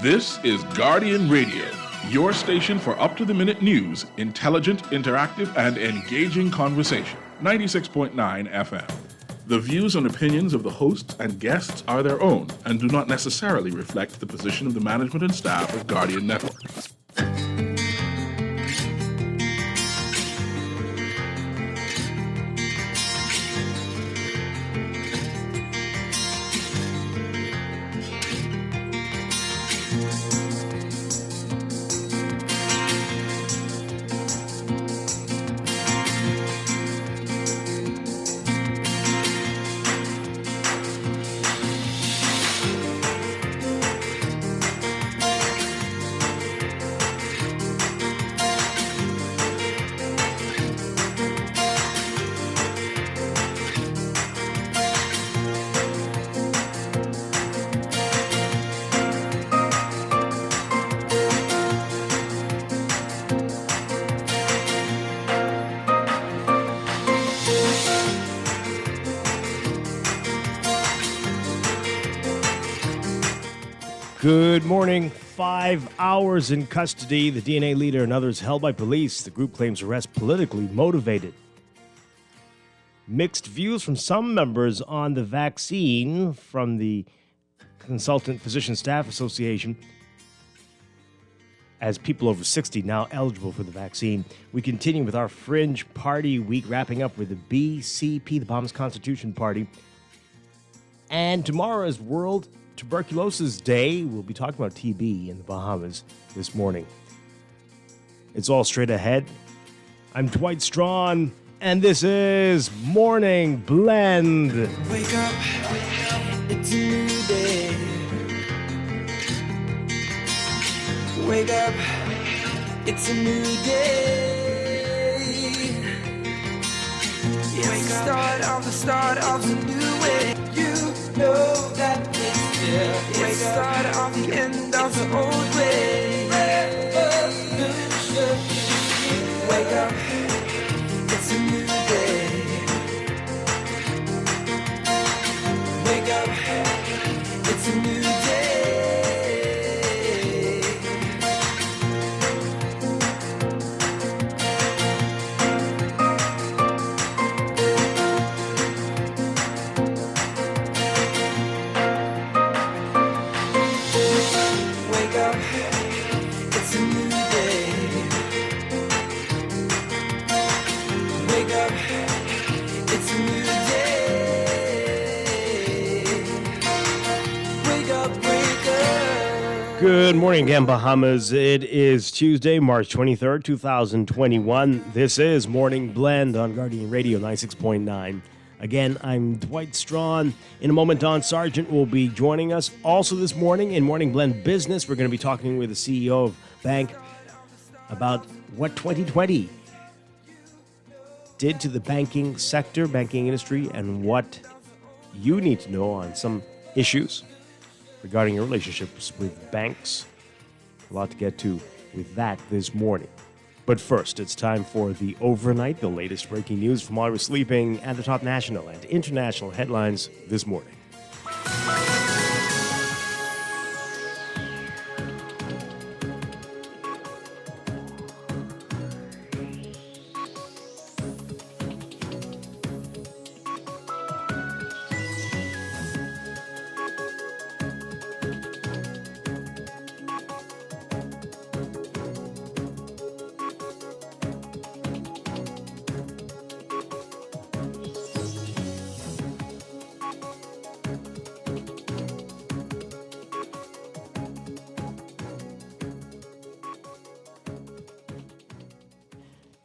This is Guardian Radio, your station for up-to-the-minute news, intelligent, interactive, and engaging conversation. 96.9 FM. The views and opinions of the hosts and guests are their own and do not necessarily reflect the position of the management and staff of Guardian Network. Good morning. 5 hours in custody. The DNA leader and others held by police. The group claims arrest politically motivated. Mixed views from some members on the vaccine from the Consultant Physician Staff Association as people over 60 now eligible for the vaccine. We continue with our Fringe Party Week, wrapping up with the BCP, the Bahamas Constitution Party. And tomorrow is World Tuberculosis Day. We'll be talking about TB in the Bahamas this morning. It's all straight ahead. I'm Dwight Strachan, and this is Morning Blend. Wake up, it's a new day. Wake up, it's a new day. It's the start of the new way. You know that it's here. It's the start of the end of the old way. Revolution. Wake up, it's a new day. Wake up, it's a new day. Wake up, it's a new day. Wake up, it's a new day. Wake up, wake up. Good morning again, Bahamas. It is Tuesday, March 23rd, 2021. This is Morning Blend on Guardian Radio 96.9. Again, I'm Dwight Strachan. In a moment, Don Sargent will be joining us. Also this morning in Morning Blend Business, we're going to be talking with the CEO of Bank about what 2020 did to the banking sector, banking industry, and what you need to know on some issues regarding your relationships with banks. A lot to get to with that this morning. But first, it's time for the overnight, the latest breaking news from while we're sleeping, and the top national and international headlines this morning.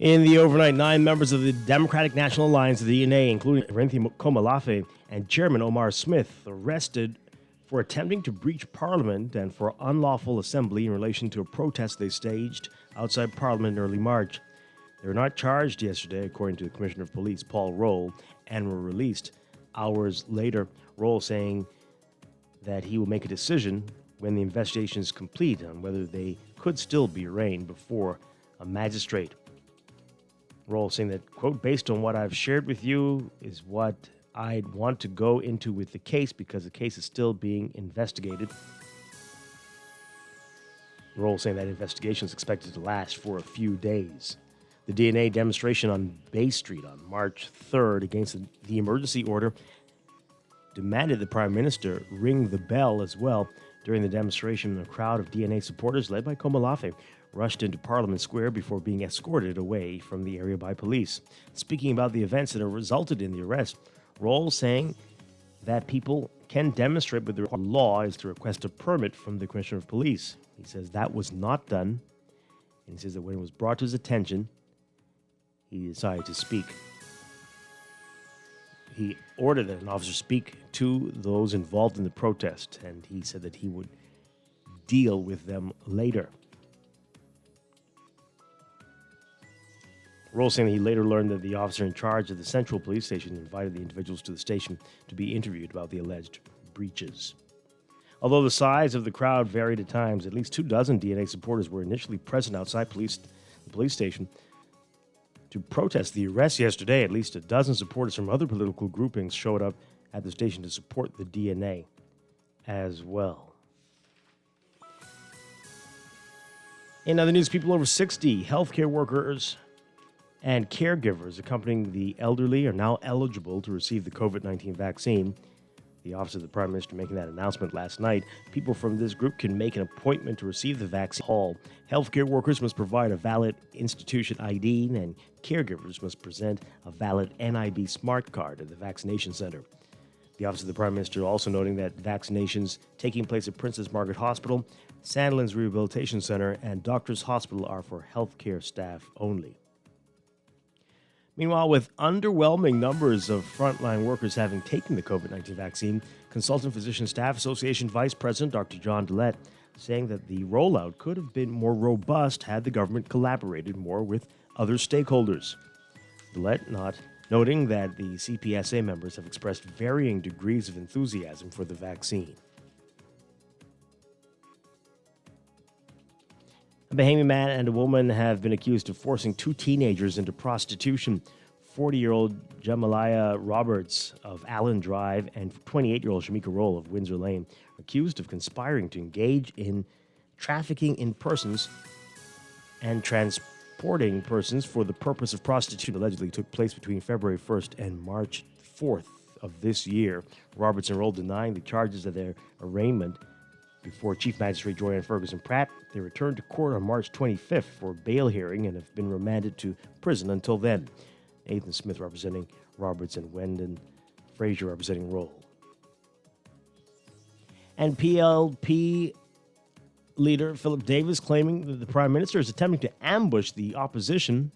In the overnight, 9 members of the Democratic National Alliance, the DNA, including Renthi Komalafe and Chairman Omar Smith, arrested for attempting to breach Parliament and for unlawful assembly in relation to a protest they staged outside Parliament in early March. They were not charged yesterday, according to the Commissioner of Police, Paul Roll, and were released hours later. Roll saying that he will make a decision when the investigation is complete on whether they could still be arraigned before a magistrate. Roll saying that, quote, based on what I've shared with you is what I'd want to go into with the case because the case is still being investigated. Roll saying that investigation is expected to last for a few days. The DNA demonstration on Bay Street on March 3rd against the emergency order demanded the Prime Minister ring the bell as well. During the demonstration, a crowd of DNA supporters led by Komalafe rushed into Parliament Square before being escorted away from the area by police. Speaking about the events that have resulted in the arrest, Roll saying that people can demonstrate, but the law is to request a permit from the Commissioner of Police. He says that was not done, and he says that when it was brought to his attention, he decided to speak. He ordered that an officer speak to those involved in the protest, and he said that he would deal with them later. Roll saying that he later learned that the officer in charge of the Central Police Station invited the individuals to the station to be interviewed about the alleged breaches. Although the size of the crowd varied at times, at least 24 DNA supporters were initially present outside the police station to protest the arrest yesterday. At least a dozen supporters from other political groupings showed up at the station to support the DNA as well. In other news, people over 60, healthcare workers, and caregivers accompanying the elderly are now eligible to receive the COVID-19 vaccine. The Office of the Prime Minister making that announcement last night. People from this group can make an appointment to receive the vaccine. Healthcare workers must provide a valid institution ID, and caregivers must present a valid NIB smart card at the vaccination center. The Office of the Prime Minister also noting that vaccinations taking place at Princess Margaret Hospital, Sandlands Rehabilitation Center, and Doctors Hospital are for healthcare staff only. Meanwhile, with underwhelming numbers of frontline workers having taken the COVID-19 vaccine, Consultant Physician Staff Association Vice President Dr. John Dwight saying that the rollout could have been more robust had the government collaborated more with other stakeholders. Dwight noting that the CPSA members have expressed varying degrees of enthusiasm for the vaccine. A Bahamian man and a woman have been accused of forcing two teenagers into prostitution. 40-year-old Jamaliah Roberts of Allen Drive and 28-year-old Shamika Roll of Windsor Lane are accused of conspiring to engage in trafficking in persons and transporting persons for the purpose of prostitution. Allegedly took place between February 1st and March 4th of this year. Roberts and Roll denying the charges of their arraignment before Chief Magistrate Joanne Ferguson Pratt. They returned to court on March 25th for a bail hearing and have been remanded to prison until then. Nathan Smith representing Roberts and Wendon Frazier representing Roll. And PLP leader Philip Davis claiming that the Prime Minister is attempting to ambush the opposition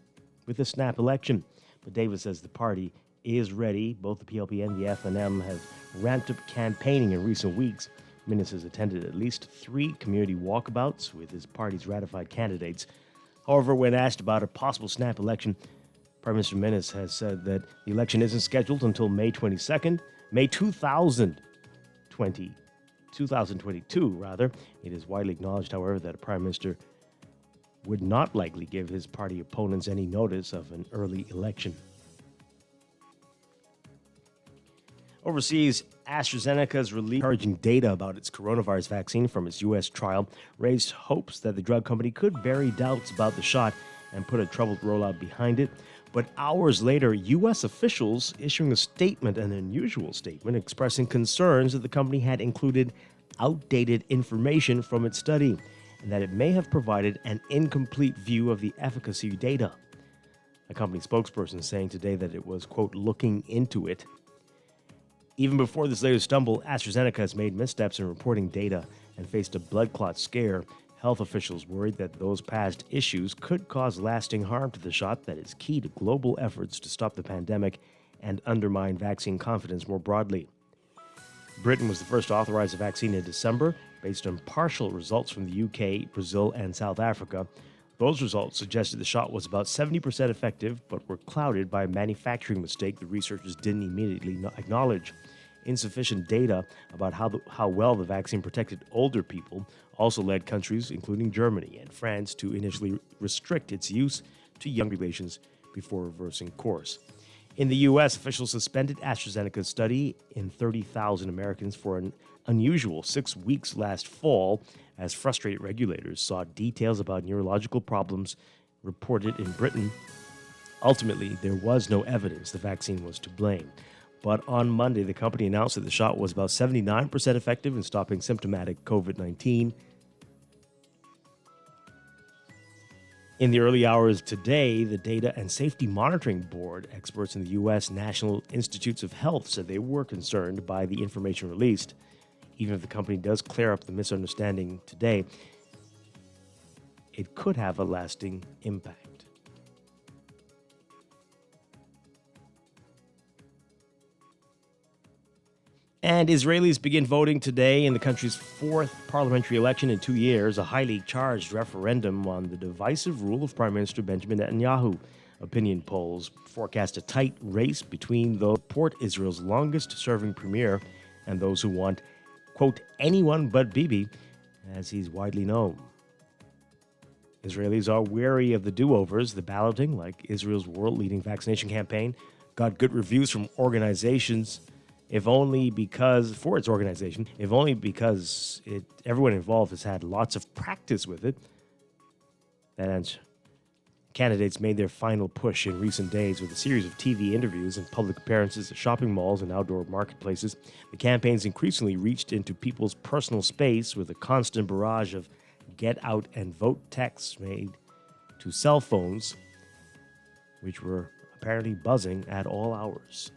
with a snap election. But Davis says the party is ready. Both the PLP and the FNM have ramped up campaigning in recent weeks. Minnis has attended at least 3 community walkabouts with his party's ratified candidates. However, when asked about a possible snap election, Prime Minister Minnis has said that the election isn't scheduled until May 22nd, May 2022 rather. It is widely acknowledged, however, that a Prime Minister would not likely give his party opponents any notice of an early election. Overseas, AstraZeneca's release encouraging data about its coronavirus vaccine from its U.S. trial raised hopes that the drug company could bury doubts about the shot and put a troubled rollout behind it. But hours later, U.S. officials issuing a statement, an unusual statement, expressing concerns that the company had included outdated information from its study and that it may have provided an incomplete view of the efficacy data. A company spokesperson saying today that it was, quote, looking into it. Even before this latest stumble, AstraZeneca has made missteps in reporting data and faced a blood clot scare. Health officials worried that those past issues could cause lasting harm to the shot that is key to global efforts to stop the pandemic and undermine vaccine confidence more broadly. Britain was the first to authorize the vaccine in December, based on partial results from the UK, Brazil, and South Africa. Those results suggested the shot was about 70% effective, but were clouded by a manufacturing mistake the researchers didn't immediately acknowledge. Insufficient data about how well the vaccine protected older people also led countries, including Germany and France, to initially restrict its use to younger populations before reversing course. In the U.S., officials suspended AstraZeneca's study in 30,000 Americans for an unusual 6 weeks last fall as frustrated regulators sought details about neurological problems reported in Britain. Ultimately, there was no evidence the vaccine was to blame. But on Monday, the company announced that the shot was about 79% effective in stopping symptomatic COVID-19. In the early hours today, the Data and Safety Monitoring Board, experts in the U.S. National Institutes of Health, said they were concerned by the information released. Even if the company does clear up the misunderstanding today, it could have a lasting impact. And Israelis begin voting today in the country's fourth parliamentary election in 2 years, a highly charged referendum on the divisive rule of Prime Minister Benjamin Netanyahu. Opinion polls forecast a tight race between those who support Israel's longest-serving premier and those who want, quote, anyone but Bibi, as he's widely known. Israelis are wary of the do-overs. The balloting, like Israel's world-leading vaccination campaign, got good reviews from organizations, if only because everyone involved has had lots of practice with it. And candidates made their final push in recent days with a series of TV interviews and public appearances at shopping malls and outdoor marketplaces. The campaigns increasingly reached into people's personal space with a constant barrage of get out and vote texts made to cell phones, which were apparently buzzing at all hours.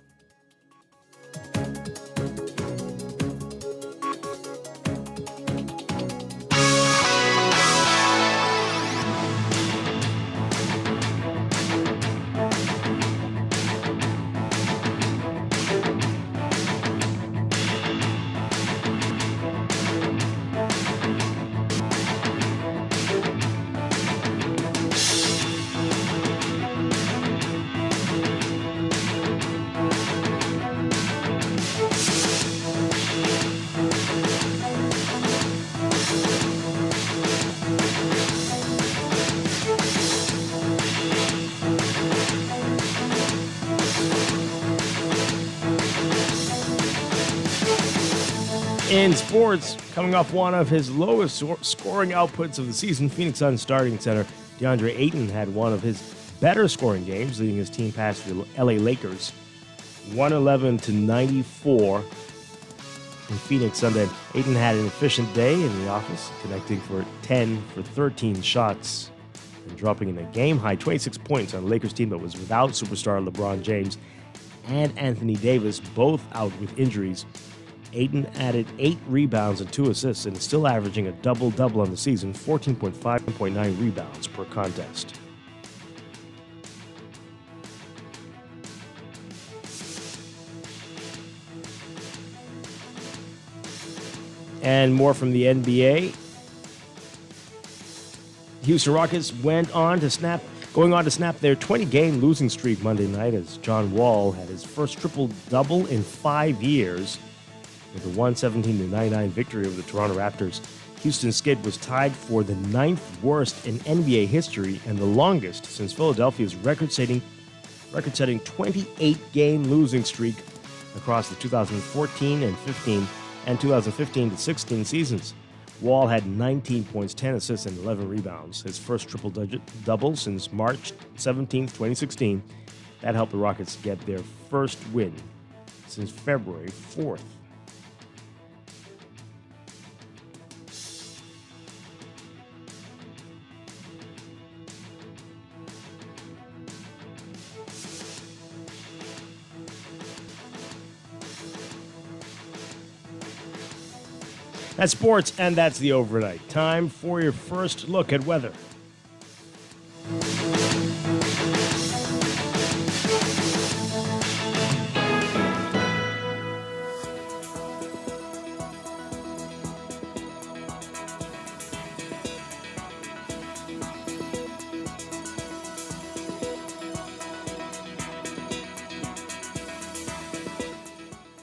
In sports, coming off one of his lowest scoring outputs of the season, Phoenix Suns starting center DeAndre Ayton had one of his better scoring games, leading his team past the LA Lakers 111-94 in Phoenix Sunday. Ayton had an efficient day in the office, connecting for 10 for 13 shots and dropping in a game-high 26 points on a Lakers team that was without superstar LeBron James and Anthony Davis, both out with injuries. Ayton added 8 rebounds and 2 assists and is still averaging a double-double on the season, 14.5 and 0.9 rebounds per contest. And more from the NBA. Houston Rockets going on to snap their 20-game losing streak Monday night as John Wall had his first triple-double in 5 years. With a 117-99 victory over the Toronto Raptors, Houston's skid was tied for the 9th worst in NBA history and the longest since Philadelphia's record-setting 28-game losing streak across the 2014 and 15 and 2015-16 seasons. Wall had 19 points, 10 assists, and 11 rebounds, his first triple-double since March 17, 2016. That helped the Rockets get their first win since February 4th. That's sports, and that's the overnight. Time for your first look at weather.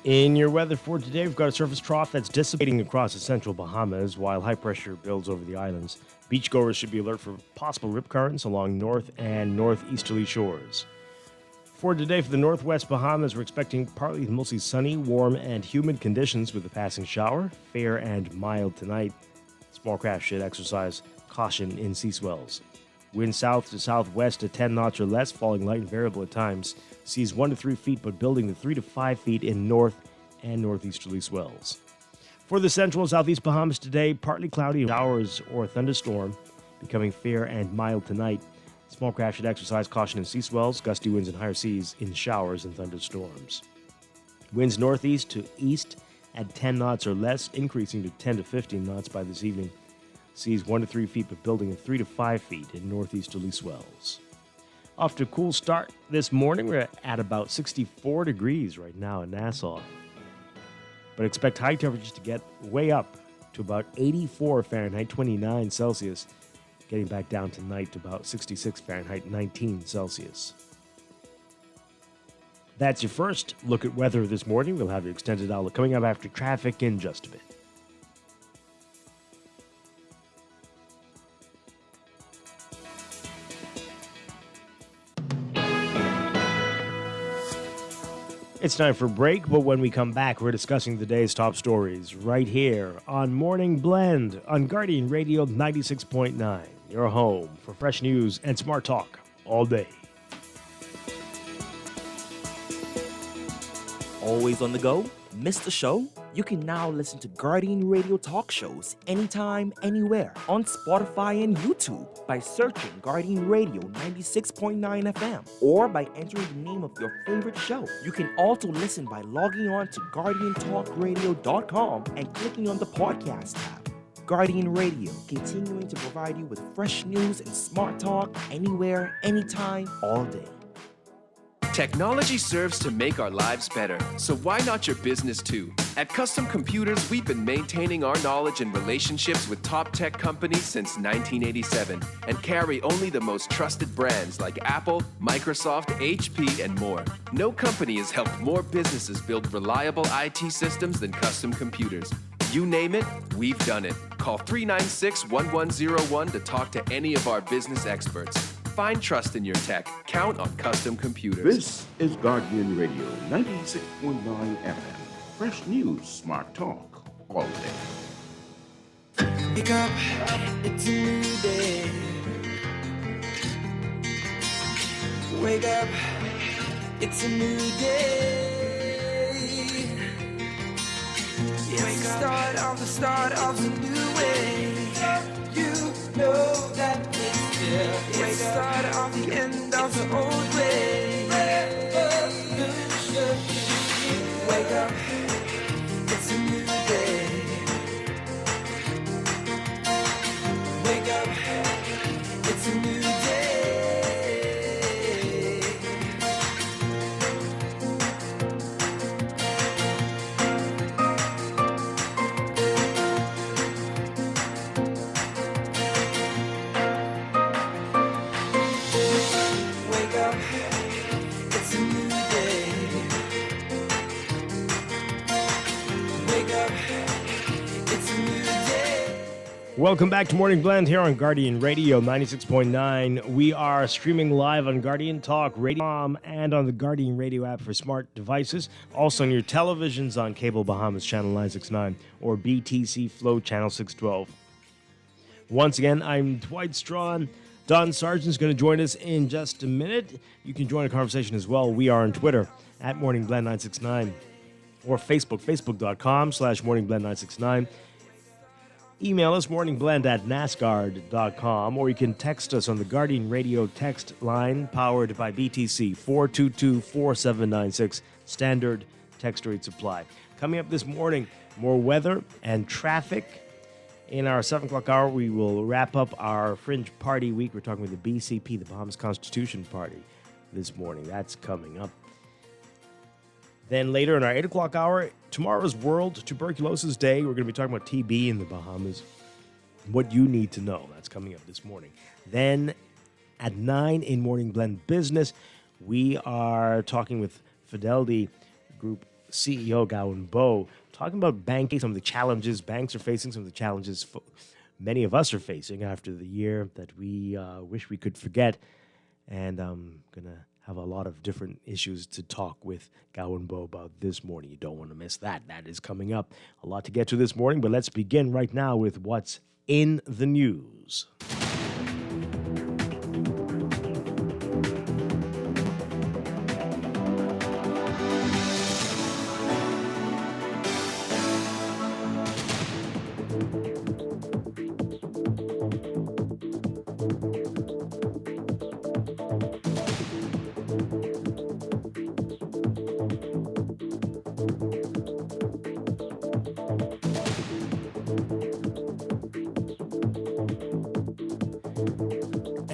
In your weather for today, we've got a surface trough that's dissipating across the central Bahamas while high pressure builds over the islands. Beachgoers should be alert for possible rip currents along north and northeasterly shores. For today, for the northwest Bahamas, we're expecting partly to mostly sunny, warm, and humid conditions with a passing shower. Fair and mild tonight. Small craft should exercise caution in sea swells. Wind south to southwest at 10 knots or less, falling light and variable at times. Seas 1 to 3 feet, but building to 3 to 5 feet in north and northeasterly swells. For the central and southeast Bahamas today, partly cloudy, showers or thunderstorm, becoming fair and mild tonight. Small craft should exercise caution in sea swells, gusty winds and higher seas in showers and thunderstorms. Winds northeast to east at 10 knots or less, increasing to 10 to 15 knots by this evening. Seas 1 to 3 feet, but building at 3 to 5 feet in northeasterly swells. Off to a cool start this morning. We're at about 64 degrees right now in Nassau. But expect high temperatures to get way up to about 84 Fahrenheit, 29 Celsius. Getting back down tonight to about 66 Fahrenheit, 19 Celsius. That's your first look at weather this morning. We'll have your extended outlook coming up after traffic in just a bit. It's time for a break, but when we come back, we're discussing the day's top stories right here on Morning Blend on Guardian Radio 96.9, your home for fresh news and smart talk all day. Always on the go? Missed the show? You can now listen to Guardian Radio talk shows anytime, anywhere on Spotify and YouTube by searching Guardian Radio 96.9 FM or by entering the name of your favorite show. You can also listen by logging on to GuardianTalkRadio.com and clicking on the podcast tab. Guardian Radio, continuing to provide you with fresh news and smart talk anywhere, anytime, all day. Technology serves to make our lives better, so why not your business too? At Custom Computers, we've been maintaining our knowledge and relationships with top tech companies since 1987 and carry only the most trusted brands like Apple, Microsoft, HP, and more. No company has helped more businesses build reliable IT systems than Custom Computers. You name it, we've done it. Call 396-1101 to talk to any of our business experts. Find trust in your tech. Count on Custom Computers. This is Guardian Radio 96.9 FM. Fresh news, smart talk, all day. Wake up, it's a new day. Wake up, it's a new day. It's the start of a new way. You know that it's here. It's the start of the end of the old way. Revolution. Wake up, it's a new day. Wake up, it's a new day. Wake up, it's a new day. Wake up, it's a new day. Welcome back to Morning Blend here on Guardian Radio 96.9. We are streaming live on Guardian Talk Radio and on the Guardian Radio app for smart devices. Also on your televisions on Cable Bahamas Channel 969 or BTC Flow Channel 612. Once again, I'm Dwight Strachan. Don Sargent's going to join us in just a minute. You can join the conversation as well. We are on Twitter at MorningBlend969 or Facebook, facebook.com/MorningBlend969. Email us, morningblend@nascard.com, or you can text us on the Guardian Radio text line powered by BTC 422-4796. Standard text rate supply. Coming up this morning, more weather and traffic. In our 7 o'clock hour, we will wrap up our Fringe Party Week. We're talking with the BCP, the Bahamas Constitution Party, this morning. That's coming up. Then later in our 8 o'clock hour, tomorrow's World Tuberculosis Day. We're going to be talking about TB in the Bahamas. What you need to know. That's coming up this morning. Then at 9 in Morning Blend Business, we are talking with Fidelity Group CEO Gowan Bowe, talking about banking, some of the challenges banks are facing, some of the challenges many of us are facing after the year that we wish we could forget. And I'm going to have a lot of different issues to talk with Gowan Bowe about this morning. You don't want to miss that. That is coming up. A lot to get to this morning, but let's begin right now with what's in the news.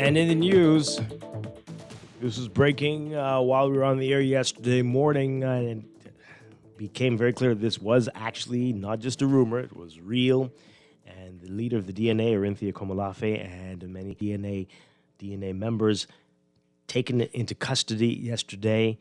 And in the news, this was breaking while we were on the air yesterday morning, and it became very clear this was actually not just a rumor, it was real. And the leader of the DNA, Orinthia Komolafe, and many DNA members taken into custody yesterday,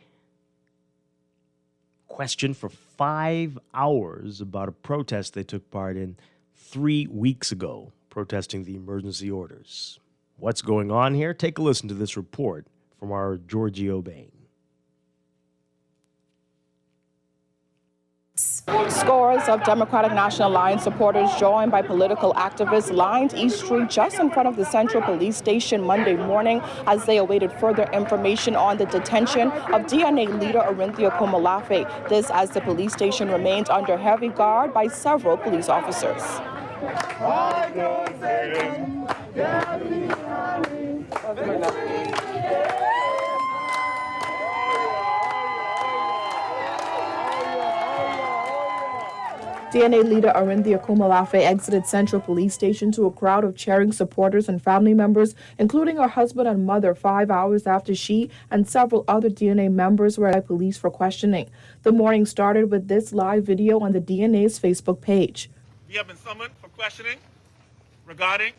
questioned for 5 hours about a protest they took part in 3 weeks ago, protesting the emergency orders. What's going on here? Take a listen to this report from our Giorgio Bain. Scores of Democratic National Alliance supporters joined by political activists lined East Street just in front of the Central Police Station Monday morning as they awaited further information on the detention of DNA leader Orinthia Komolafe. This as the police station remains under heavy guard by several police officers. DNA leader Orinthia Komolafe exited Central Police Station to a crowd of cheering supporters and family members, including her husband and mother, 5 hours after she and several other DNA members were at police for questioning. The morning started with this live video on the DNA's Facebook page. We have been summoned for questioning regarding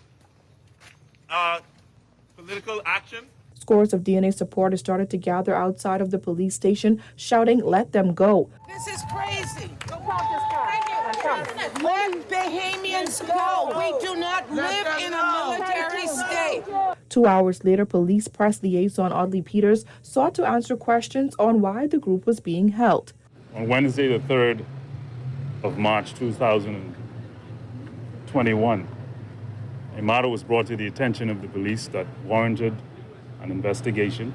political action. Scores of DNA supporters started to gather outside of the police station, shouting, "Let them go." This is crazy. Let Bahamians go. We do not live in a military state. 2 hours later, police press liaison Audley Peters sought to answer questions on why the group was being held. On Wednesday, the 3rd of March, 2021, a matter was brought to the attention of the police that warranted an investigation.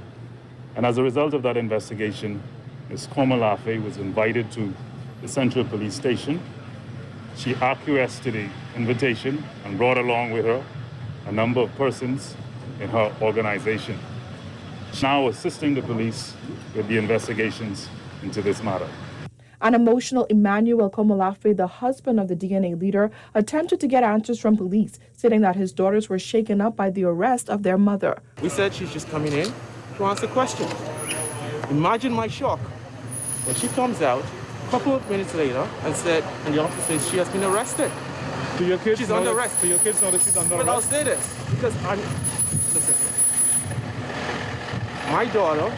And as a result of that investigation, Ms. Komolafe was invited to the Central Police Station. She acquiesced to the invitation and brought along with her a number of persons in her organization. She's now assisting the police with the investigations into this matter. An emotional Emmanuel Komolafe, the husband of the DNA leader, attempted to get answers from police, stating that his daughters were shaken up by the arrest of their mother. We said she's just coming in to answer questions. Imagine my shock when she comes out a couple of minutes later and the officer says she has been arrested. Do your kids She's know under that, arrest. Do your kids know that she's under But I'll arrest? say this because listen. My daughter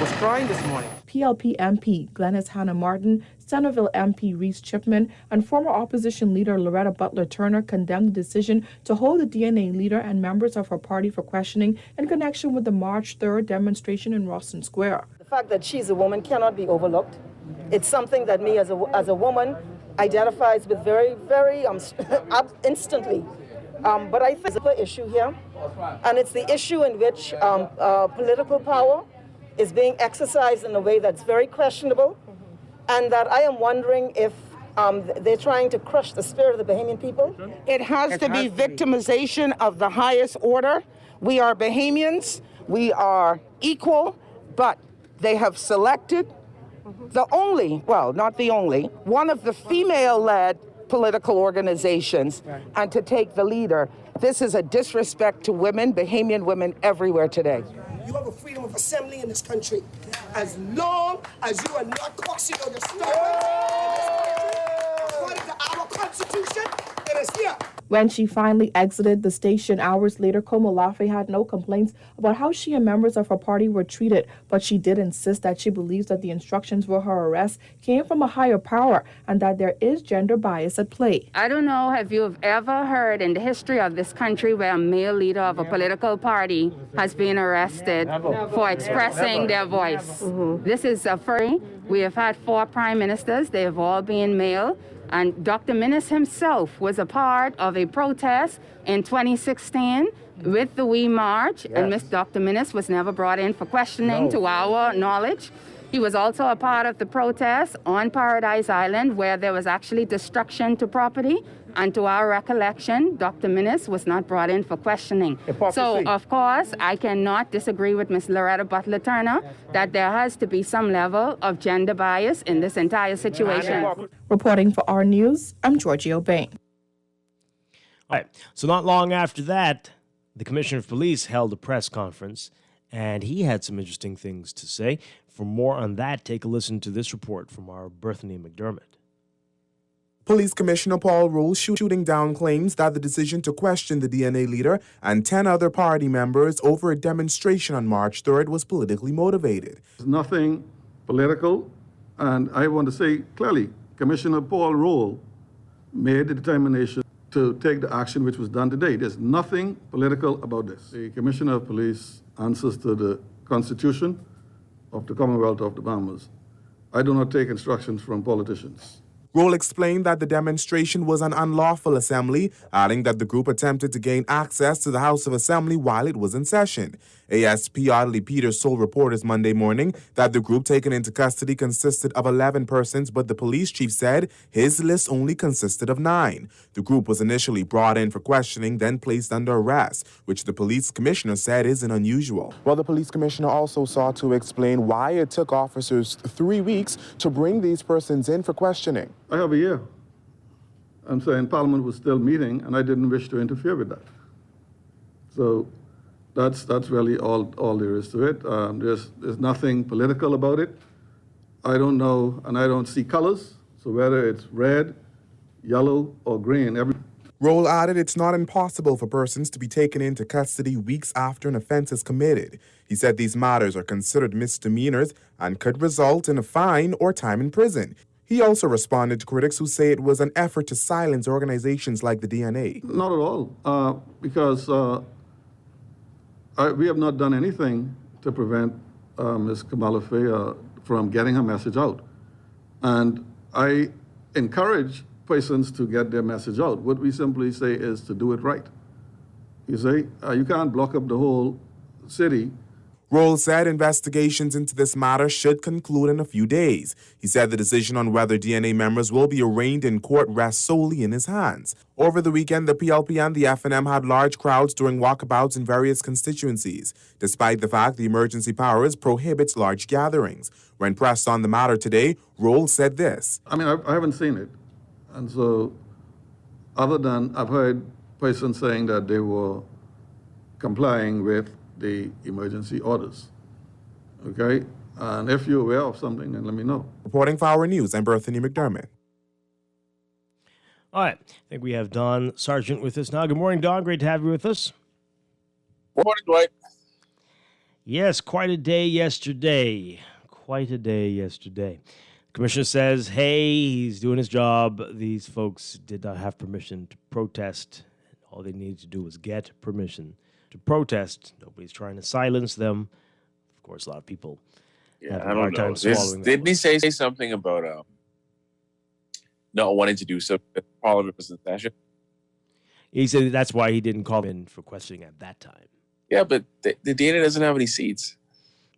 was crying this morning. PLP MP Glenys Hannah Martin, Centerville MP Reese Chipman, and former opposition leader Loretta Butler Turner condemned the decision to hold the DNA leader and members of her party for questioning in connection with the March 3rd demonstration in Rawson Square. The fact that she's a woman cannot be overlooked. It's something that me as a woman identifies with very instantly. But I think there's an issue here, and it's the issue in which political power is being exercised in a way that's very questionable, and that I am wondering if they're trying to crush the spirit of the Bahamian people. It has to be victimization of the highest order. We are Bahamians, we are equal, but they have selected the only, well, not the only, one of the female-led political organizations, and to take the leader. This is a disrespect to women, Bahamian women everywhere today. You have a freedom of assembly in this country. As long as you are not causing a disturbance in this country, according to our Constitution, it is here. When she finally exited the station hours later, Komolafe had no complaints about how she and members of her party were treated, but she did insist that she believes that the instructions for her arrest came from a higher power and that there is gender bias at play. I don't know if you've ever heard in the history of this country where a male leader of a political party has been arrested for expressing their voice. This is a first. We have had 4 prime ministers. They have all been male. And Dr. Minnis himself was a part of a protest in 2016 with the We March, and Dr. Minnis was never brought in for questioning to our knowledge. He was also a part of the protest on Paradise Island where there was actually destruction to property. And to our recollection, Dr. Minnis was not brought in for questioning. So, of course, I cannot disagree with Ms. Loretta Butler-Turner that there has to be some level of gender bias in this entire situation. Reporting for our news, I'm Giorgio Bain. All right. So not long after that, the Commissioner of Police held a press conference, and he had some interesting things to say. For more on that, take a listen to this report from our Berthany McDermott. Police Commissioner Paul Rule shooting down claims that the decision to question the DNA leader and 10 other party members over a demonstration on March 3rd was politically motivated. There's nothing political, and I want to say clearly, Commissioner Paul Rule made the determination to take the action which was done today. There's nothing political about this. The Commissioner of Police answers to the Constitution of the Commonwealth of the Bahamas. I do not take instructions from politicians. Roll explained that the demonstration was an unlawful assembly, adding that the group attempted to gain access to the House of Assembly while it was in session. ASP Audley Peters told reporters Monday morning that the group taken into custody consisted of 11 persons, but the police chief said his list only consisted of 9. The group was initially brought in for questioning, then placed under arrest, which the police commissioner said isn't unusual. Well, the police commissioner also sought to explain why it took officers 3 weeks to bring these persons in for questioning. I have a year. I'm saying Parliament was still meeting, and I didn't wish to interfere with that. So that's really all there is to it. There's nothing political about it. I don't know, and I don't see colors. So whether it's red, yellow, or green, Roll added it's not impossible for persons to be taken into custody weeks after an offense is committed. He said these matters are considered misdemeanors and could result in a fine or time in prison. He also responded to critics who say it was an effort to silence organizations like the DNA. Not at all, because we have not done anything to prevent Ms. Kamala Faye from getting her message out. And I encourage persons to get their message out. What we simply say is to do it right. You say, you can't block up the whole city. Roll said investigations into this matter should conclude in a few days. He said the decision on whether DNA members will be arraigned in court rests solely in his hands. Over the weekend, the PLP and the FNM had large crowds during walkabouts in various constituencies, despite the fact the emergency powers prohibits large gatherings. When pressed on the matter today, Roll said this. I mean, I haven't seen it. And so, other than I've heard persons saying that they were complying with the emergency orders. Okay? And if you're aware of something, then let me know. Reporting for Our News, I'm Berthany McDermott. All right. I think we have Don Sargent with us now. Good morning, Don. Great to have you with us. Good morning, Dwight. Yes, quite a day yesterday. Quite a day yesterday. Commissioner says, hey, he's doing his job. These folks did not have permission to protest. All they needed to do was get permission to protest. Nobody's trying to silence them. Of course, a lot of people have a hard time swallowing that. Didn't he say something about not wanting to do so if Parliament was in session? He said that's why he didn't call in for questioning at that time. Yeah, but the DNA doesn't have any seats.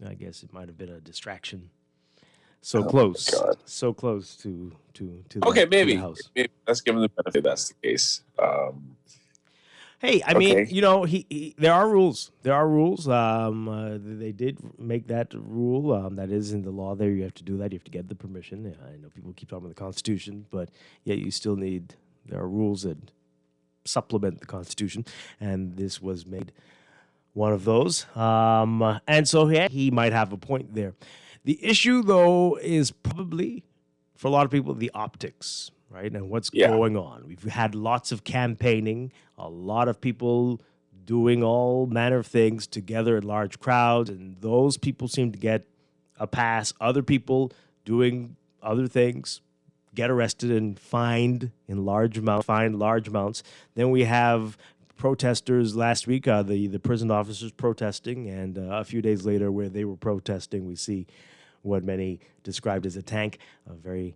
I guess it might have been a distraction. So close. So close to okay, the House. Maybe let's give him the benefit that's the case. Hey, I mean, you know, there are rules. There are rules. They did make that rule. That is in the law there. You have to do that. You have to get the permission. Yeah, I know people keep talking about the Constitution, but yeah, you still need, there are rules that supplement the Constitution, and this was made one of those. And so yeah, he might have a point there. The issue, though, is probably, for a lot of people, the optics, right? And what's going on. We've had lots of campaigning, a lot of people doing all manner of things together in large crowds, and those people seem to get a pass. Other people doing other things get arrested and fined in large amounts. Then we have protesters last week, the prison officers protesting, and a few days later where they were protesting, we see what many described as a tank, a very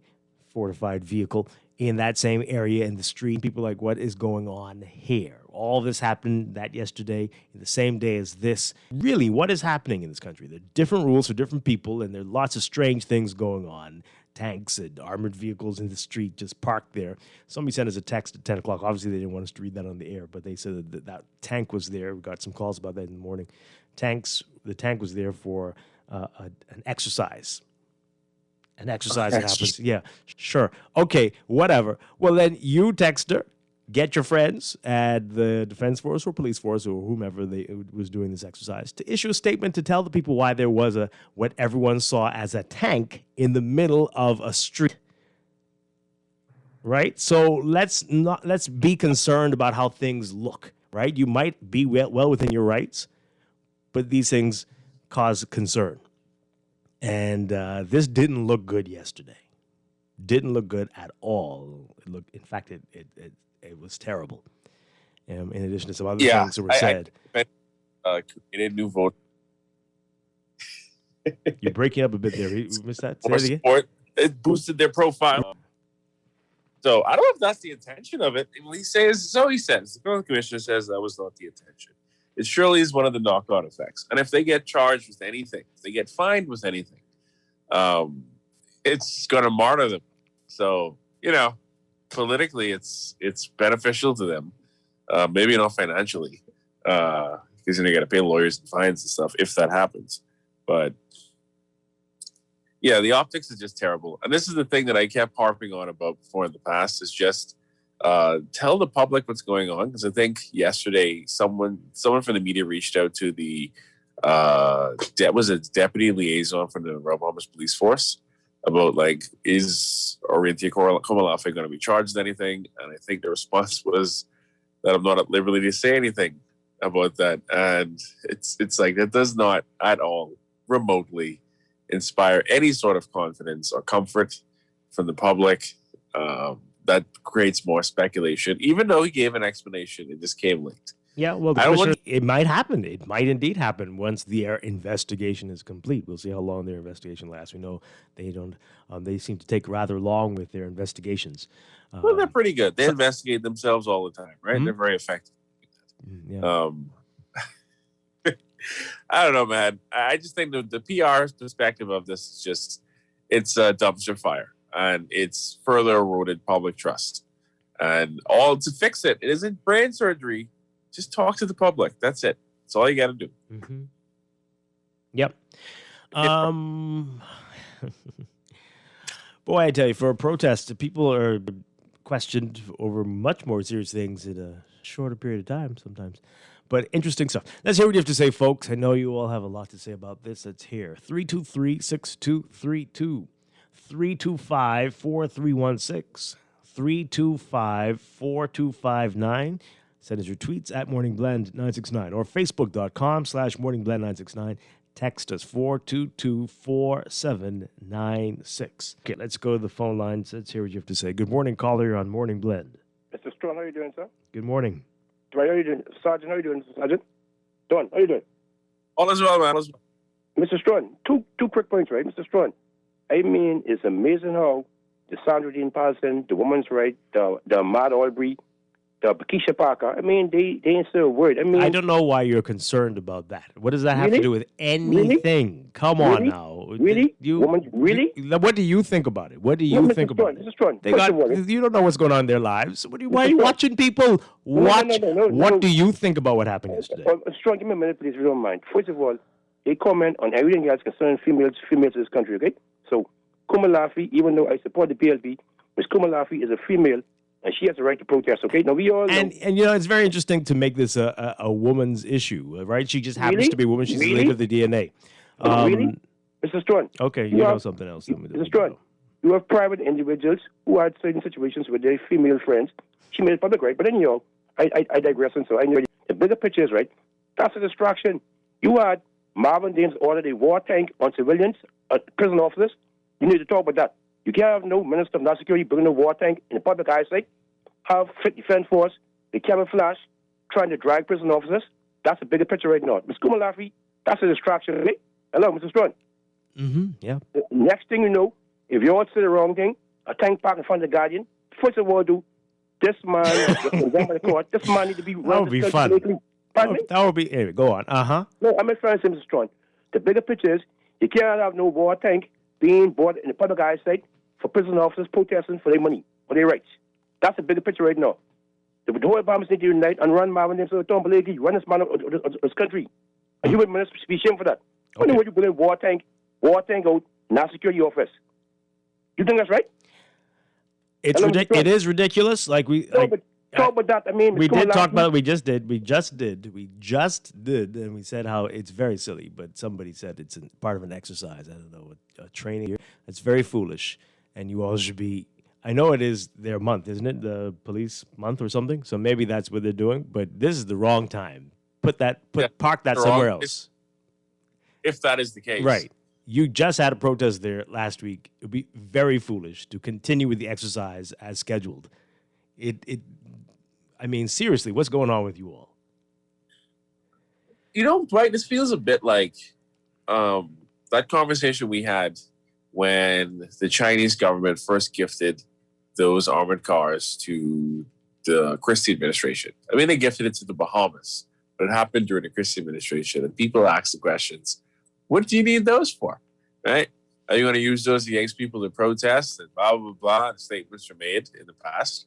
fortified vehicle in that same area in the street. People are like, what is going on here? All this happened that yesterday, in the same day as this. Really, what is happening in this country? There are different rules for different people, and there are lots of strange things going on. Tanks and armored vehicles in the street just parked there. Somebody sent us a text at 10 o'clock. Obviously, they didn't want us to read that on the air, but they said that tank was there. We got some calls about that in the morning. The tank was there for an exercise. An exercise that happens. Yeah, sure. Okay, whatever. Well, then you, texter, get your friends at the Defense Force or Police Force or whomever was doing this exercise to issue a statement to tell the people why there was what everyone saw as a tank in the middle of a street. Right? So let's be concerned about how things look. Right? You might be well within your rights, but these things cause concern. And this didn't look good yesterday. Didn't look good at all. In fact, it was terrible. In addition to some other things that were said. Created new vote. You're breaking up a bit there. You missed that? Say it again? Sport. It boosted their profile. So I don't know if that's the intention of it. He says so. He says the commissioner says that was not the intention. It surely is one of the knock-on effects. And if they get charged with anything, if they get fined with anything, it's going to martyr them. So, politically, it's beneficial to them. Maybe not financially, because you got to pay lawyers and fines and stuff if that happens. But, yeah, the optics is just terrible. And this is the thing that I kept harping on about before in the past is just tell the public what's going on, because I think yesterday someone from the media reached out to the was a deputy liaison from the Royal Bahamas Police Force about is Orinthia Komalafe going to be charged anything? And I think the response was that I'm not at liberty to say anything about that. And it's like that does not at all remotely inspire any sort of confidence or comfort from the public. That creates more speculation. Even though he gave an explanation, it just came late. Yeah, well, it might happen. It might indeed happen once their investigation is complete. We'll see how long their investigation lasts. We know they don't. They seem to take rather long with their investigations. Well, they're pretty good. They investigate themselves all the time, right? Mm-hmm. They're very effective. Yeah. I don't know, man. I just think the PR perspective of this is just it's a dumpster fire. And it's further eroded public trust. And all to fix it isn't brain surgery. Just talk to the public. That's it. That's all you got to do. Mm-hmm. Yep. Boy, I tell you, for a protest, people are questioned over much more serious things in a shorter period of time sometimes. But interesting stuff. Let's hear what you have to say, folks. I know you all have a lot to say about this. Let's hear. 323-6232. 325-4316, 325-4259. Send us your tweets at morningblend969 or facebook.com/morningblend969. Text us 422-4796. Okay, let's go to the phone lines. Let's hear what you have to say. Good morning, caller. You're on Morning Blend. Mr. Strachan, how are you doing, sir? Good morning. Dwight, how are you doing? Sergeant, how are you doing, Sergeant? Don, how are you doing? All is well, man. Mr. Strachan, two quick points, right? Mr. Strachan, I mean, it's amazing how the Sandra Dean Paulson, the Women's Right, the Matt Albury, the Keisha Parker, I mean, they ain't still a word. I mean, I don't know why you're concerned about that. What does that have to do with anything? Really? Come on now. Really? Really? What do you think about it? What do you think about it? You don't know what's going on in their lives. Why are you watching people watch? No. What do you think about what happened yesterday? Strong, give me a minute, please, if you don't mind. First of all, they comment on everything else concerning females in this country, okay? So, Komalafe, even though I support the PLP, Ms. Komalafe is a female, and she has the right to protest, okay? Now, we all know. And it's very interesting to make this a woman's issue, right? She just happens to be a woman. She's the leader of the DNA. Really? Mr. Strachan. Okay, you know something else. Mr. Strachan, you have private individuals who had certain situations with their female friends. She made it public, right? But anyhow, I digress, and so I know the bigger picture is, right? That's a distraction. You had Marvin Dames ordered a war tank on civilians, prison officers. You need to talk about that. You can't have no Minister of National Security bringing a war tank in the public eyesight, have fit defense force, the camouflage, trying to drag prison officers. That's a bigger picture right now. Ms. Komalafe, that's a distraction, right? Hello, Mr. Strachan. Mm-hmm, yeah. The next thing you know, if you all say the wrong thing, a tank parked in front of the Guardian, first of all, do this man, this man need to be That would be fun. That would be. Anyway, go on. No, I'm referring to Mr. Strachan. The bigger picture is you can't have no war tank being bought in the public eyesight for prison officers protesting for their money, for their rights. That's the bigger picture right now. The whole Obama need to unite and run Marvin James to Tom Blakey, run this man of this country. And you would be ashamed for that. Okay. Only when you put in war tank out, not security office. You think that's right? It is ridiculous. Like we talk about that. I mean, we did talk about it. We just did, and we said how it's very silly. But somebody said it's part of an exercise. I don't know, a training. It's very foolish, and you all should be. I know it is their month, isn't it? The police month or something. So maybe that's what they're doing. But this is the wrong time. Park that somewhere else. If that is the case, right? You just had a protest there last week. It would be very foolish to continue with the exercise as scheduled. I mean, seriously, what's going on with you all? You know, Dwight, this feels a bit like that conversation we had when the Chinese government first gifted those armored cars to the Christie administration. I mean, they gifted it to the Bahamas, but it happened during the Christie administration, and people asked the questions, what do you need those for, right? Are you going to use those against people to protest and blah, blah, blah, and statements were made in the past?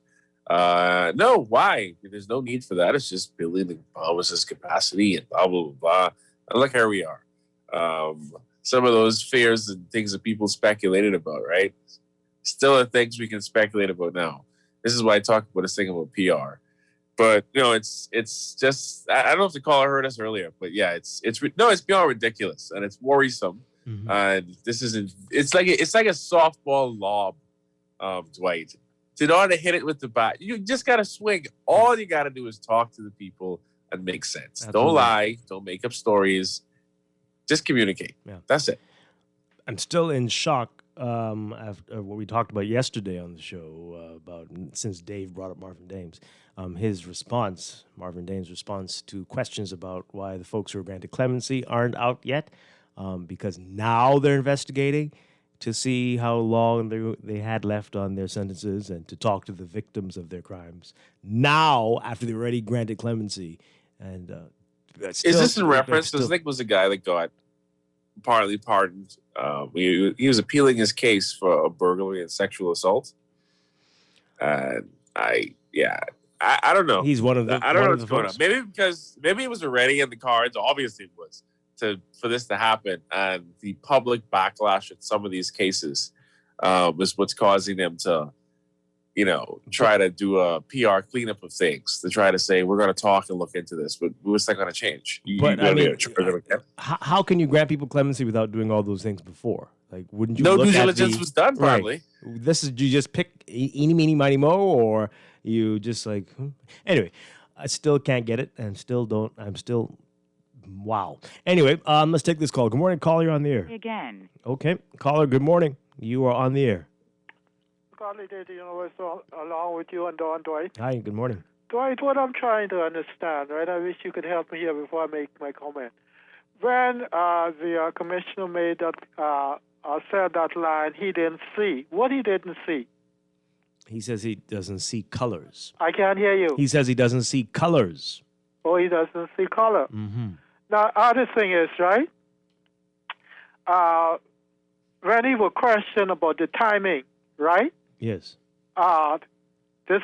No, why? There's no need for that. It's just building the Bahamas' capacity and blah, blah, blah, blah. And look here we are. Some of those fears and things that people speculated about, right? Still are things we can speculate about now. This is why I talk about this thing about PR. But, you know, it's just, I don't know if the caller heard us earlier, but yeah, it's beyond ridiculous and it's worrisome. Mm-hmm. And this isn't, it's like a softball lob, Dwight. In order to hit it with the bat, you just got to swing. All you got to do is talk to the people and make sense. Absolutely. Don't lie. Don't make up stories. Just communicate. Yeah. That's it. I'm still in shock after what we talked about yesterday on the show since Dave brought up Marvin Dames. Marvin Dames' response to questions about why the folks who were granted clemency aren't out yet, because now they're investigating to see how long they had left on their sentences and to talk to the victims of their crimes. Now, after they already granted clemency. And is this in reference? Because Nick was a guy that got partly pardoned. He was appealing his case for a burglary and sexual assault. And I don't know. He's one of the. I don't know what's going on. Maybe it was already in the cards. Obviously, it was for this to happen, and the public backlash at some of these cases was what's causing them to, try to do a PR cleanup of things, to try to say we're going to talk and look into this, but what's that going to change? How can you grant people clemency without doing all those things before? Like, wouldn't you? No due diligence was done, probably. Right. You just pick eeny, meeny, miny, mo, or you just like anyway. I still can't get it, and still don't. I'm still. Wow. Anyway, let's take this call. Good morning, caller. You're on the air. Again. Okay, caller. Good morning. You are on the air. Carly Day, along with you and Don Dwight. Hi. Good morning. Dwight, what I'm trying to understand, right? I wish you could help me here before I make my comment. When the commissioner made that said that line, he didn't see. What he didn't see? He says he doesn't see colors. I can't hear you. He says he doesn't see colors. Oh, he doesn't see color. Mm-hmm. Now, other thing is, right, when he was questioned about the timing, right? Yes. The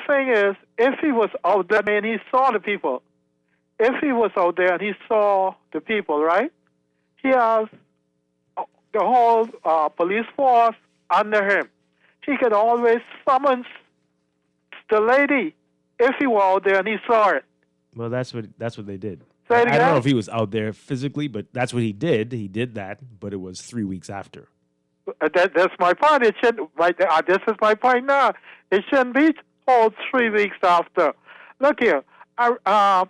thing is, if he was out there and he saw the people, if he was out there and he saw the people, right, he has the whole police force under him. He could always summon the lady if he were out there and he saw it. Well, that's what they did. Say it again? I don't know if he was out there physically, but that's what he did. He did that, but it was 3 weeks after. That's my point. It should. This is my point now. It shouldn't be all 3 weeks after. Look here. I've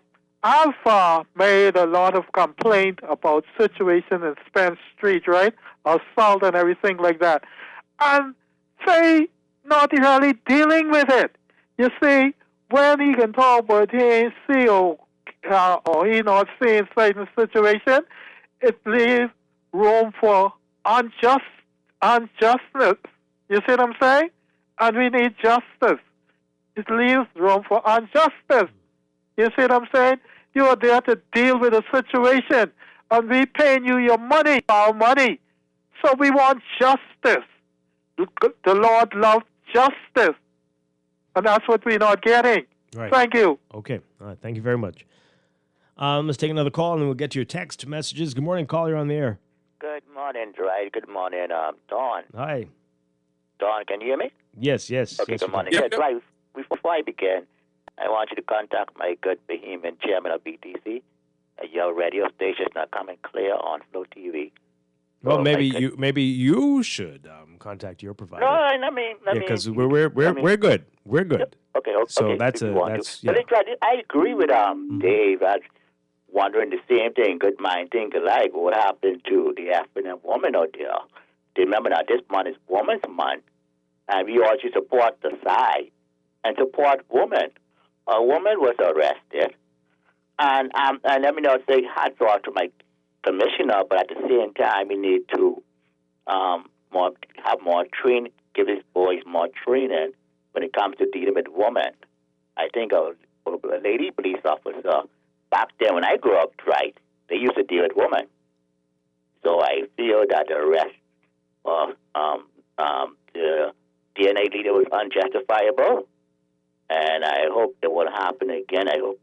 made a lot of complaint about situation in Spence Street, right? Assault and everything like that. And they not really dealing with it. You see, when he can talk about he ain't see or he not seeing certain situation, it leaves room for unjustness. You see what I'm saying? And we need justice. it leaves room for injustice. You see what I'm saying? You are there to deal with a situation, and we paying you your money, our money. So we want justice. The Lord loves justice, and that's what we're not getting. Right. Thank you. Okay. All right. Thank you very much. Let's take another call, and then we'll get to your text messages. Good morning, caller. You're on the air. Good morning, Dwight. Good morning, Dawn. Hi. Dawn, can you hear me? Yes, yes. Okay, yes, good morning. we Yeah, can. Dwight, before I begin, I want you to contact my good Bohemian chairman of BTC. Your radio station is not coming clear on Flow TV. Well, So maybe you should contact your provider. No, let me. Because we're good. We're good. Okay. So okay, that's if you a want that's to. yeah. But I agree with Dave. I was wondering the same thing. Good mind think alike. What happened to the African woman out there? Remember now, this month is Women's Month, and we all should support the side and support women. A woman was arrested, and let me not say hats off to my commissioner, but at the same time, we need to have more training, give these boys more training when it comes to dealing with women. I think a lady police officer back then when I grew up, right, they used to deal with women. So I feel that the arrest of the DNA leader was unjustifiable, and I hope it won't happen again. I hope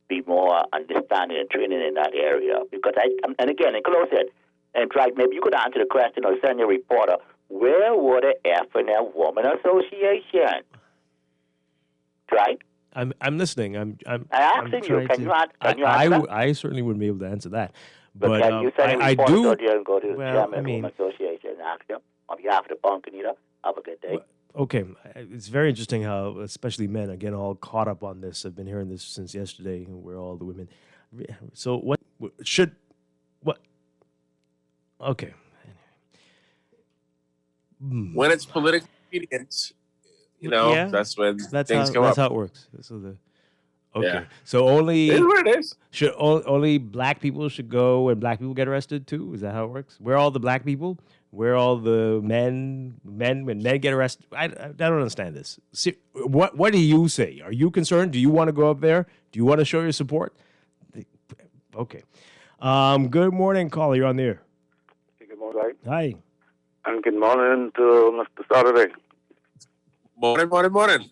be more understanding and training in that area. Because and again, in closing, and try, maybe you could answer the question or send your reporter, where were the F&L Women Association? Right? I'm listening. I'm asking you. Can you answer that? I certainly wouldn't be able to answer that. But But can you send a I reporter do. out there and go to the Well, chairman I of the mean- Women Association and ask them on behalf of the Bunkanita? Have a good day. Okay, it's very interesting how, especially men, again, all caught up on this. I've been hearing this since yesterday, where all the women. So what should what? Okay. When it's politically expedient, Yeah, that's when that's things how come that's up. how it works. So okay, Yeah. so only It is what it is. Should only black people should go and black people get arrested too? Is that how it works? Where are all the black people? Where are all the men when men get arrested? I don't understand this. See, what do you say? Are you concerned? Do you want to go up there? Do you want to show your support? Okay. Good morning, caller. You're on the air. Good morning. Hi. And good morning to Mr. Saturday. Morning.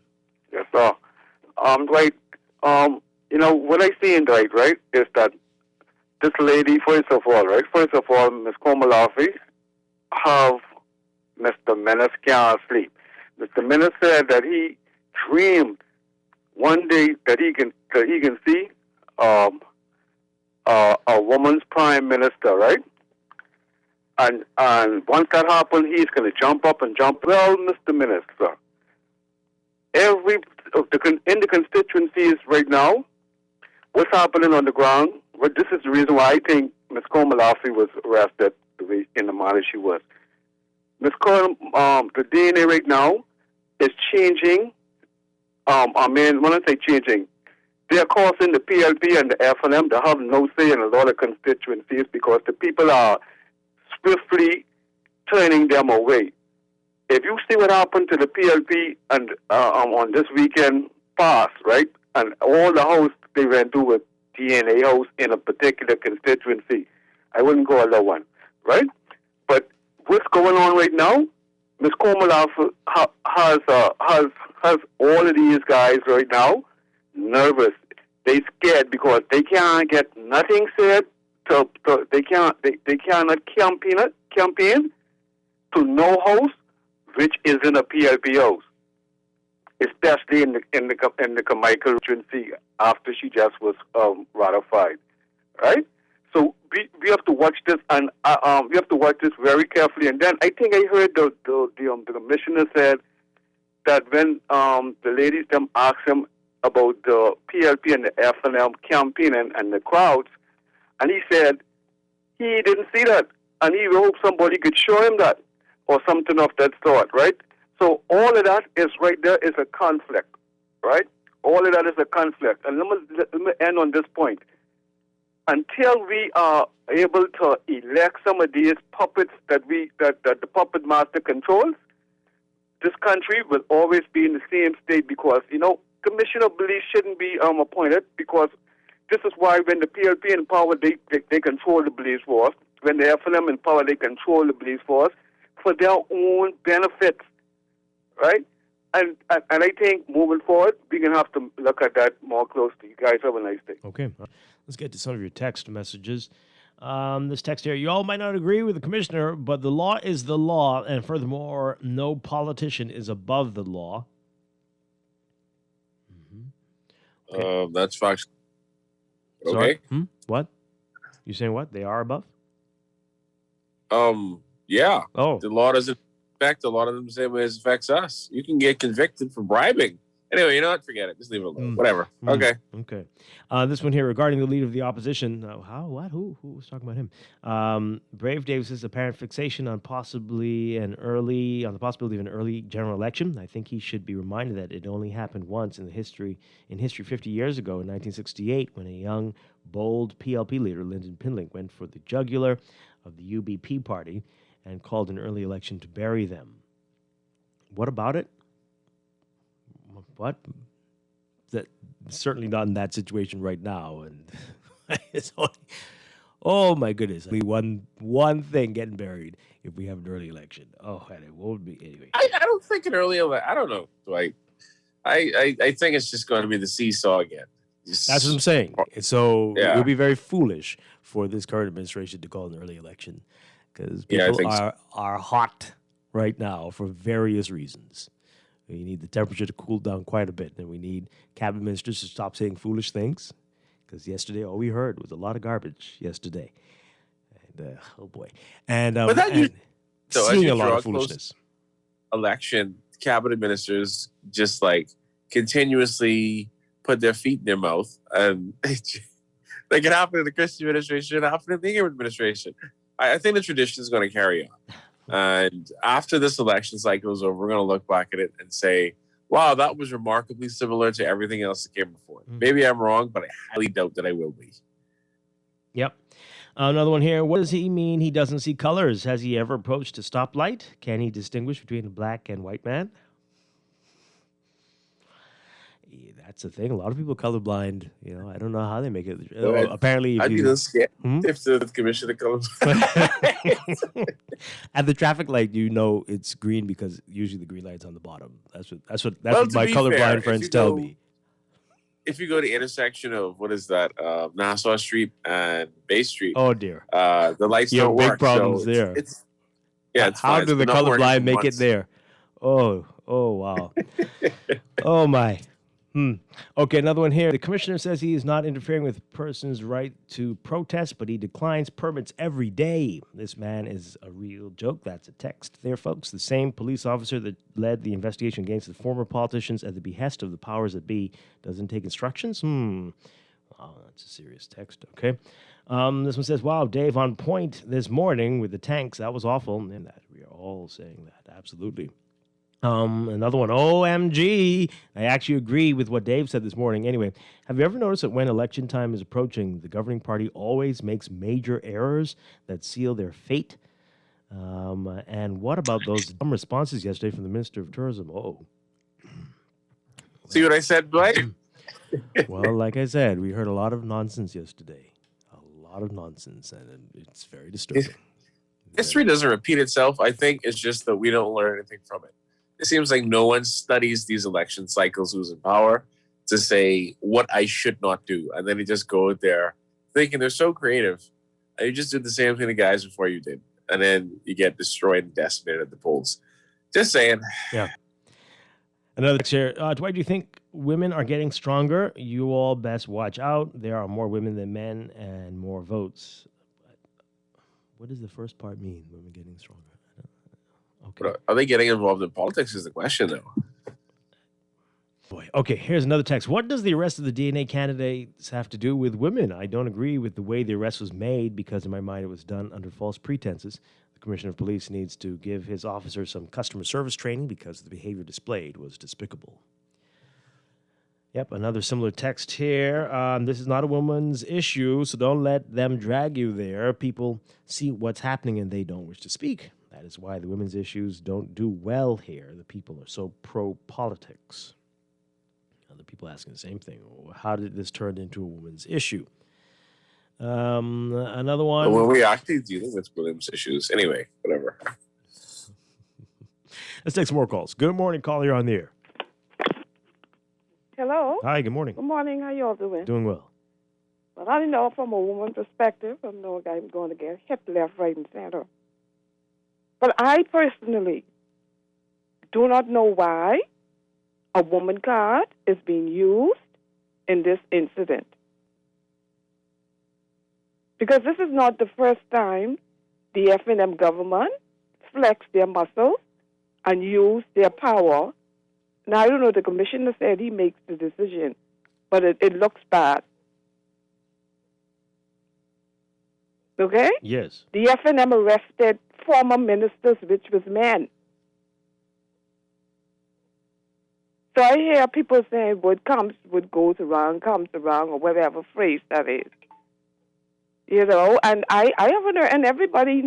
Yes, sir. Dwight, what I see in Dwight, right, is that this lady, first of all, Ms. Komalafi, have Mr. Menace can't sleep. Mr. Menace said that he dreamed one day that he can see a woman's prime minister, right? And once that happens, he's going to jump up and jump. Well, Mr. Minister, in the constituencies right now, what's happening on the ground? Well, this is the reason why I think Ms. Komalafi was arrested in the manner she was. Ms. The DNA right now is changing. When I say changing, they are causing the PLP and the F&M to have no say in a lot of constituencies because the people are swiftly turning them away. If you see what happened to the PLP and on this weekend past, right, and all the hosts they went to with DNA hosts in a particular constituency, I wouldn't go allow one, right? But what's going on right now? Ms. Komalav has all of these guys right now nervous. They scared because they can't get nothing said. They cannot campaign to no house which isn't a PLP house, especially in the Carmichael constituency after she just was ratified, right? So we have to watch this, and we have to watch this very carefully. And then I think I heard the commissioner said that when the ladies them asked him about the PLP and the FNM campaign and the crowds, and he said he didn't see that, and he hoped somebody could show him that or something of that sort, right? So all of that is right there is a conflict, right? All of that is a conflict. And let me end on this point. Until we are able to elect some of these puppets that the puppet master controls, this country will always be in the same state because, commissioner of police shouldn't be appointed because this is why when the PLP in power, they control the police force. When the FLM in power, they control the police force for their own benefits, right? And I think moving forward, we're going to have to look at that more closely. You guys have a nice day. Okay. Let's get to some of your text messages. This text here, you all might not agree with the commissioner, but the law is the law, and furthermore, no politician is above the law. Okay. That's facts. Sorry? Okay. What? You saying what? They are above? Yeah. Oh. The law doesn't affect a lot of them the same way as it affects us. You can get convicted for bribing. Anyway, you know what? Forget it. Just leave it alone. Whatever. Okay. Okay. This one here regarding the leader of the opposition. How? What? Who was talking about him? Brave Davis's apparent fixation on the possibility of an early general election. I think he should be reminded that it only happened once in history 50 years ago in 1968 when a young, bold PLP leader, Lyndon Pinlink, went for the jugular of the UBP party and called an early election to bury them. What about it? What? That certainly not in that situation right now, and it's only, oh my goodness, only one thing getting buried if we have an early election. Oh, and it won't be anyway. I don't think an early election. I don't know, Dwight. I think it's just going to be the seesaw again. That's what I'm saying. So it would be very foolish for this current administration to call an early election because people are hot right now for various reasons. We need the temperature to cool down quite a bit, and we need cabinet ministers to stop saying foolish things, because yesterday all we heard was a lot of garbage yesterday. And oh boy, and but that seeing a lot of foolishness. Election cabinet ministers just like continuously put their feet in their mouth, and like it happened in the Christie administration, it happened in the Ingham administration. I think the tradition is going to carry on. And after this election cycle is over, we're going to look back at it and say, wow, that was remarkably similar to everything else that came before. Maybe I'm wrong, but I highly doubt that I will be. Yep. Another one here. What does he mean he doesn't see colors? Has he ever approached a stoplight? Can he distinguish between a black and white man? That's the thing. A lot of people colorblind. I don't know how they make it. Apparently, I'd be scared if the commissioner comes. At the traffic light, it's green because usually the green light's on the bottom. That's what my colorblind friends tell me. If you go to the intersection of what is that, Nassau Street and Bay Street? Oh dear, the lights don't work. Big problems there. How do the colorblind make it there? Oh wow. Oh my. Okay, another one here. The commissioner says he is not interfering with a person's right to protest, but he declines permits every day. This man is a real joke. That's a text there, folks. The same police officer that led the investigation against the former politicians at the behest of the powers that be doesn't take instructions? Oh, that's a serious text. Okay. This one says, wow, Dave, on point this morning with the tanks. That was awful. And that we are all saying that. Absolutely. Another one, OMG. I actually agree with what Dave said this morning. Anyway, have you ever noticed that when election time is approaching, the governing party always makes major errors that seal their fate? And what about those dumb responses yesterday from the Minister of Tourism? Oh. See what I said, Dwight? Well, like I said, we heard a lot of nonsense yesterday. A lot of nonsense, and it's very disturbing. History doesn't repeat itself. I think it's just that we don't learn anything from it. It seems like no one studies these election cycles who's in power to say what I should not do. And then you just go there thinking they're so creative. And you just do the same thing the guys before you did. And then you get destroyed and decimated at the polls. Just saying. Yeah. Another text here. Dwight, do you think women are getting stronger? You all best watch out. There are more women than men and more votes. What does the first part mean, women getting stronger? Okay. But are they getting involved in politics is the question, though. Boy. Okay, here's another text. What does the arrest of the DNA candidates have to do with women? I don't agree with the way the arrest was made because in my mind it was done under false pretenses. The Commissioner of Police needs to give his officers some customer service training because the behavior displayed was despicable. Yep, another similar text here. This is not a woman's issue, so don't let them drag you there. People see what's happening and they don't wish to speak. That is why the women's issues don't do well here. The people are so pro-politics. Other people asking the same thing. How did this turn into a women's issue? Another one. Well, we actually dealing with women's issues. Anyway, whatever. Let's take some more calls. Good morning, caller. You're on the air. Hello. Hi, good morning. Good morning. How y'all doing? Doing well. Well, I know from a woman's perspective, I know I'm going to get hit left, right, and center. But I personally do not know why a woman card is being used in this incident. Because this is not the first time the F&M government flexed their muscles and used their power. Now, I don't know, the commissioner said he makes the decision, but it looks bad. Okay? Yes. The F&M arrested former ministers, which was men. So I hear people saying what goes around, comes around, or whatever phrase that is. You know, and I haven't heard, and everybody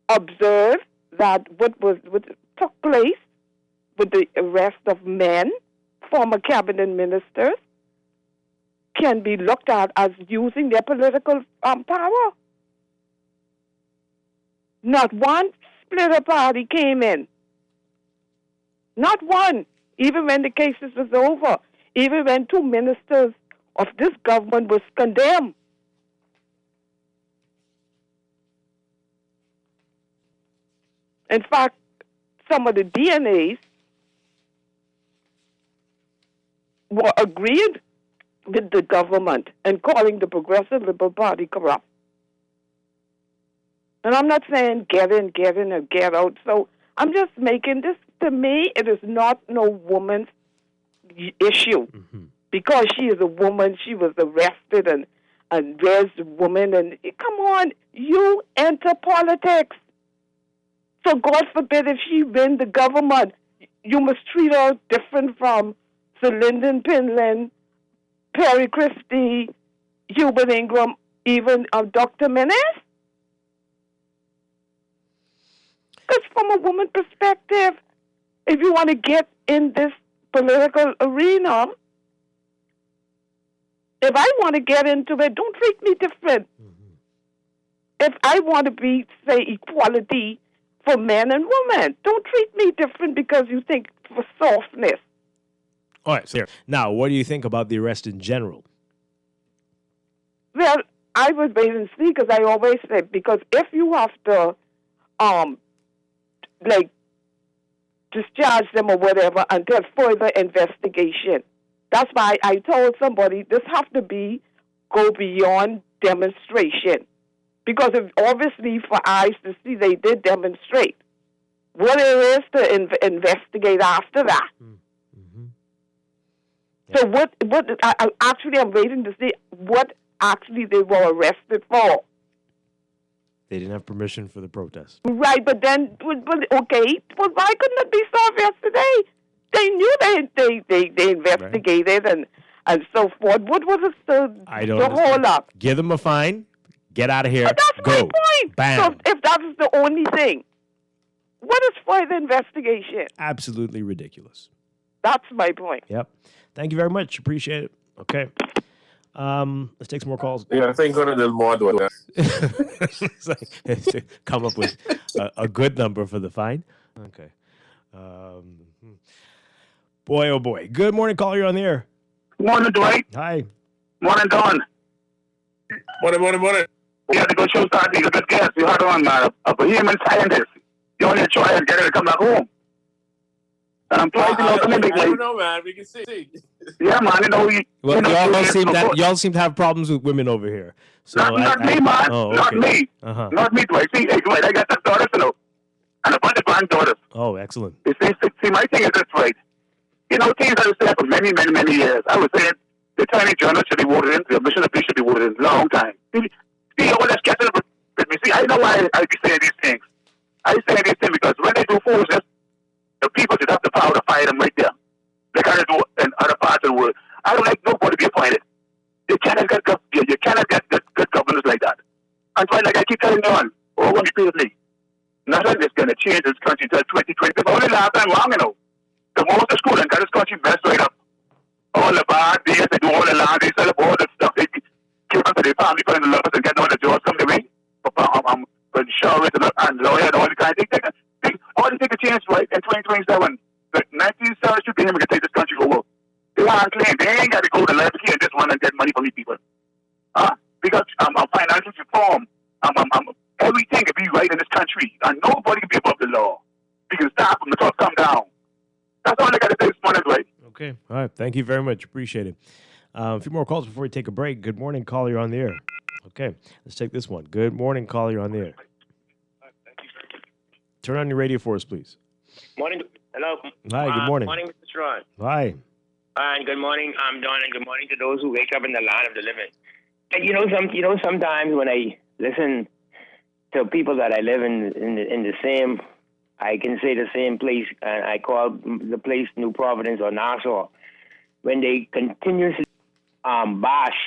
observed that what took place with the arrest of men, former cabinet ministers, can be looked at as using their political power. Not one splitter party came in. Not one. Even when the cases was over. Even when 2 ministers of this government was condemned. In fact, some of the DNAs were agreed with the government and calling the Progressive Liberal Party corrupt. And I'm not saying get in, or get out. So I'm just making this, to me, it is not no woman's issue. Mm-hmm. Because she is a woman, she was arrested and there's a woman. And come on, you enter politics. So God forbid if she win the government, you must treat her different from Sir Lyndon Pinland, Perry Christie, Hubert Ingram, even Dr. Menace? Because from a woman perspective, if you want to get in this political arena, if I want to get into it, don't treat me different. Mm-hmm. If I want to be, say, equality for men and women, don't treat me different because you think for softness. All right, so now, what do you think about the arrest in general? Well, I would wait and see because I always say, because if you have to, discharge them or whatever until further investigation. That's why I told somebody this have to go beyond demonstration. Because if, obviously for eyes to see they did demonstrate. What it is to investigate after that. Mm-hmm. Yeah. So what I'm waiting to see what actually they were arrested for. They didn't have permission for the protest. Right, but then, okay, well, why couldn't it be solved yesterday? They knew they investigated right. and so forth. What was the hold up? Give them a fine, get out of here, but that's go. my point. Bam. So if that's the only thing, what is further investigation? Absolutely ridiculous. That's my point. Yep. Thank you very much. Appreciate it. Okay. Let's take some more calls. Yeah, I think going to the more come up with a good number for the fine. Okay. Boy, oh boy. Good morning, caller. You're on the air. Morning, Dwight. Hi. Morning, Don. Morning. You have to go show something. You're a good guest. You had on, man. A Bohemian scientist. You only try and get her to come back home. And I'm trying to know something. I don't know, man. We can see. Yeah, man. Y'all seem to have problems with women over here. So not me, man. Oh, okay. Not me. Uh-huh. Not me, Dwight. See, hey, Dwight, I got some daughters, you know, and a bunch of granddaughters. Oh, excellent. You see, my thing is this, right? You know, things I was saying for many, many, many years. I was saying the Attorney General should be voted in, the Commissioner of Police should be voted in, long time. See, all that's catching up with me. See, I know why I be saying these things. I say these things because when they do foolishness, the people should have the power to fire them right there. They got to do in other parts of the world. I don't like nobody to be appointed. You cannot get good governors like that. And so, like I keep telling you on, or one repeatedly, change this country until 2020. It's only last time long, you know. The most the school and got this country best right up. All the bad days, they do all the land, they sell up all the stuff. They give them to their family, put in the lovers and get all the jobs come their way. For insurance and lawyer and all the kind of things. All they take a chance, right, in 2027. The 1970s should be him to take this country over. They want to claim they ain't got to go to left here and just want to get money from these people. Because financial reform, everything can be right in this country, and nobody can be above the law. You can stop from the top, come down. That's all I got to say this morning, right? Okay. All right. Thank you very much. Appreciate it. A few more calls before we take a break. Good morning, caller. You're on the air. Okay. Let's take this one. Good morning, caller. You're on the air. Turn on your radio for us, please. Morning. Hello. Hi. Good morning. Morning, Mr. Strachan. Hi. And good morning, I'm Don, and good morning to those who wake up in the land of the living. And sometimes when I listen to people that I live in the same, I can say the same place, and I call the place New Providence or Nassau, when they continuously bash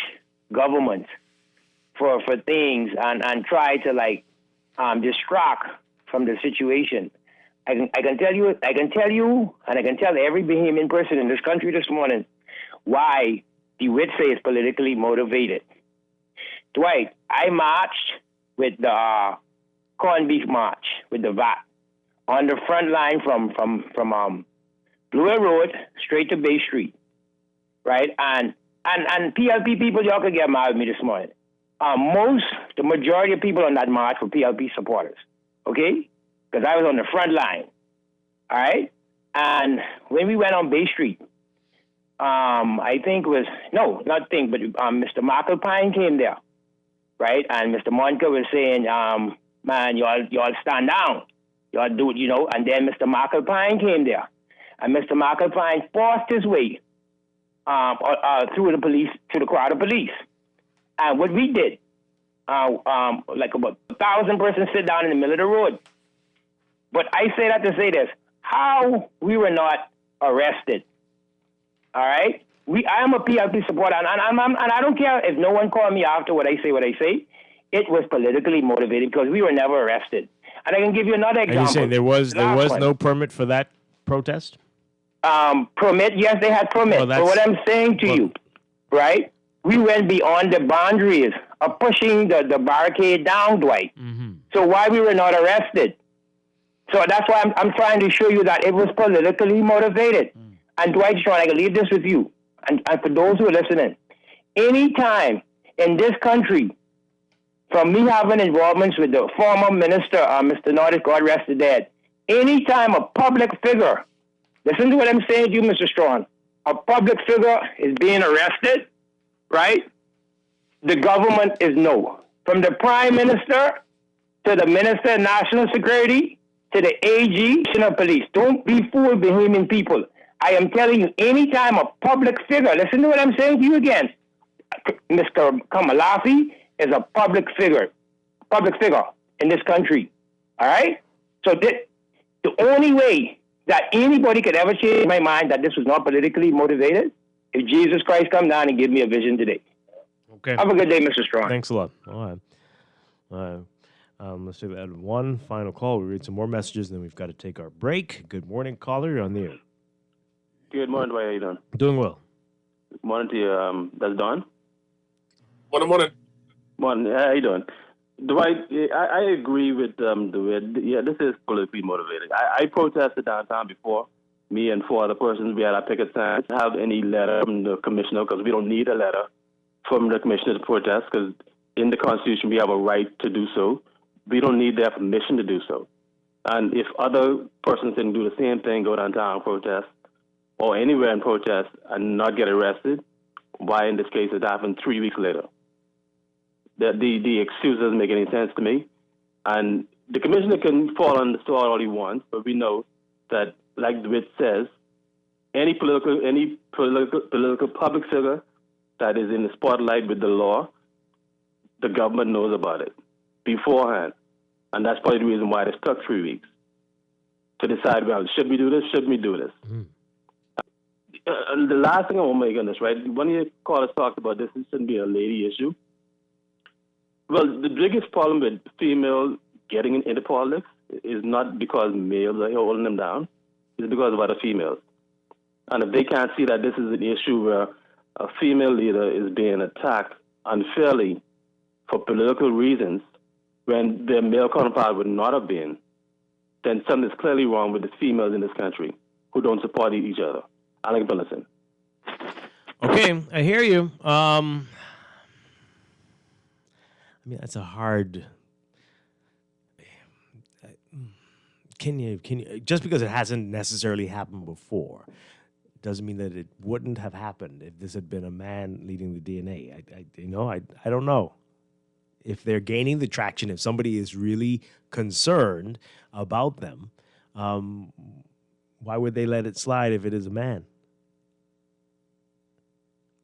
government for things and try to distract from the situation. I can tell you, and I can tell every Bahamian person in this country this morning why Dwight say is politically motivated. Dwight, I marched with the corned beef march with the VAT on the front line from Blue Hill Road straight to Bay Street, right? And PLP people, y'all could get mad with me this morning. The majority of people on that march were PLP supporters, okay? Because I was on the front line, all right? And when we went on Bay Street, Mr. Michael Pine came there, right? And Mr. Monka was saying, man, y'all stand down. Y'all do it, and then Mr. Michael Pine came there. And Mr. Michael Pine forced his way through the police, to the crowd of police. And what we did, about 1,000 persons sit down in the middle of the road. But I say that to say this, how we were not arrested, all right? I am a PLP supporter, and I don't care if no one called me after what I say. It was politically motivated because we were never arrested. And I can give you another example. And you saying there was no permit for that protest? Permit? Yes, they had permit. But what I'm saying to you, right? We went beyond the boundaries of pushing the barricade down, Dwight. Mm-hmm. So why we were not arrested? So that's why I'm trying to show you that it was politically motivated. Mm. And Dwight Strachan, I can leave this with you. And for those who are listening, anytime in this country, from me having involvements with the former minister, Mr. Norris, God rest his dead, anytime a public figure, listen to what I'm saying to you, Mr. Strachan, a public figure is being arrested, right? The government is no. From the prime minister to the minister of national security to the AG of police. Don't be fooled, Bahamian people. I am telling you, anytime a public figure, listen to what I'm saying to you again, Mr. Kamalafi is a public figure in this country, all right? So the only way that anybody could ever change my mind that this was not politically motivated, if Jesus Christ come down and give me a vision today. Okay. Have a good day, Mr. Strachan. Thanks a lot. All right. Let's take that one final call. We read some more messages, and then we've got to take our break. Good morning, caller. You're on the air. Good morning, Dwight. How you doing? Doing well. Morning to you. That's Don. Morning. Morning. How you doing? Dwight, I agree with Dwight. Yeah, this is politically motivated. I protested downtown before. Me and 4 other persons, we had our picket signs. Have any letter from the commissioner, because we don't need a letter from the commissioner to protest, because in the Constitution we have a right to do so. We don't need their permission to do so. And if other persons can do the same thing, go downtown and protest, or anywhere and protest and not get arrested, why in this case it happened 3 weeks later? The excuse doesn't make any sense to me. And the commissioner can fall on the sword all he wants, but we know that, like Dwight says, any political public figure that is in the spotlight with the law, the government knows about it beforehand. And that's probably the reason why it took 3 weeks to decide, well, should we do this? Should we do this? Mm. The last thing I want to make on this, right? One of your callers talked about this shouldn't be a lady issue. Well, the biggest problem with female getting into politics is not because males are holding them down. It's because of other females. And if they can't see that this is an issue where a female leader is being attacked unfairly for political reasons when their male counterpart would not have been, then something is clearly wrong with the females in this country who don't support each other. Alec Billison. Okay, I hear you. I mean, that's a hard. Can you just because it hasn't necessarily happened before doesn't mean that it wouldn't have happened if this had been a man leading the DNA. I don't know if they're gaining the traction. If somebody is really concerned about them, why would they let it slide if it is a man?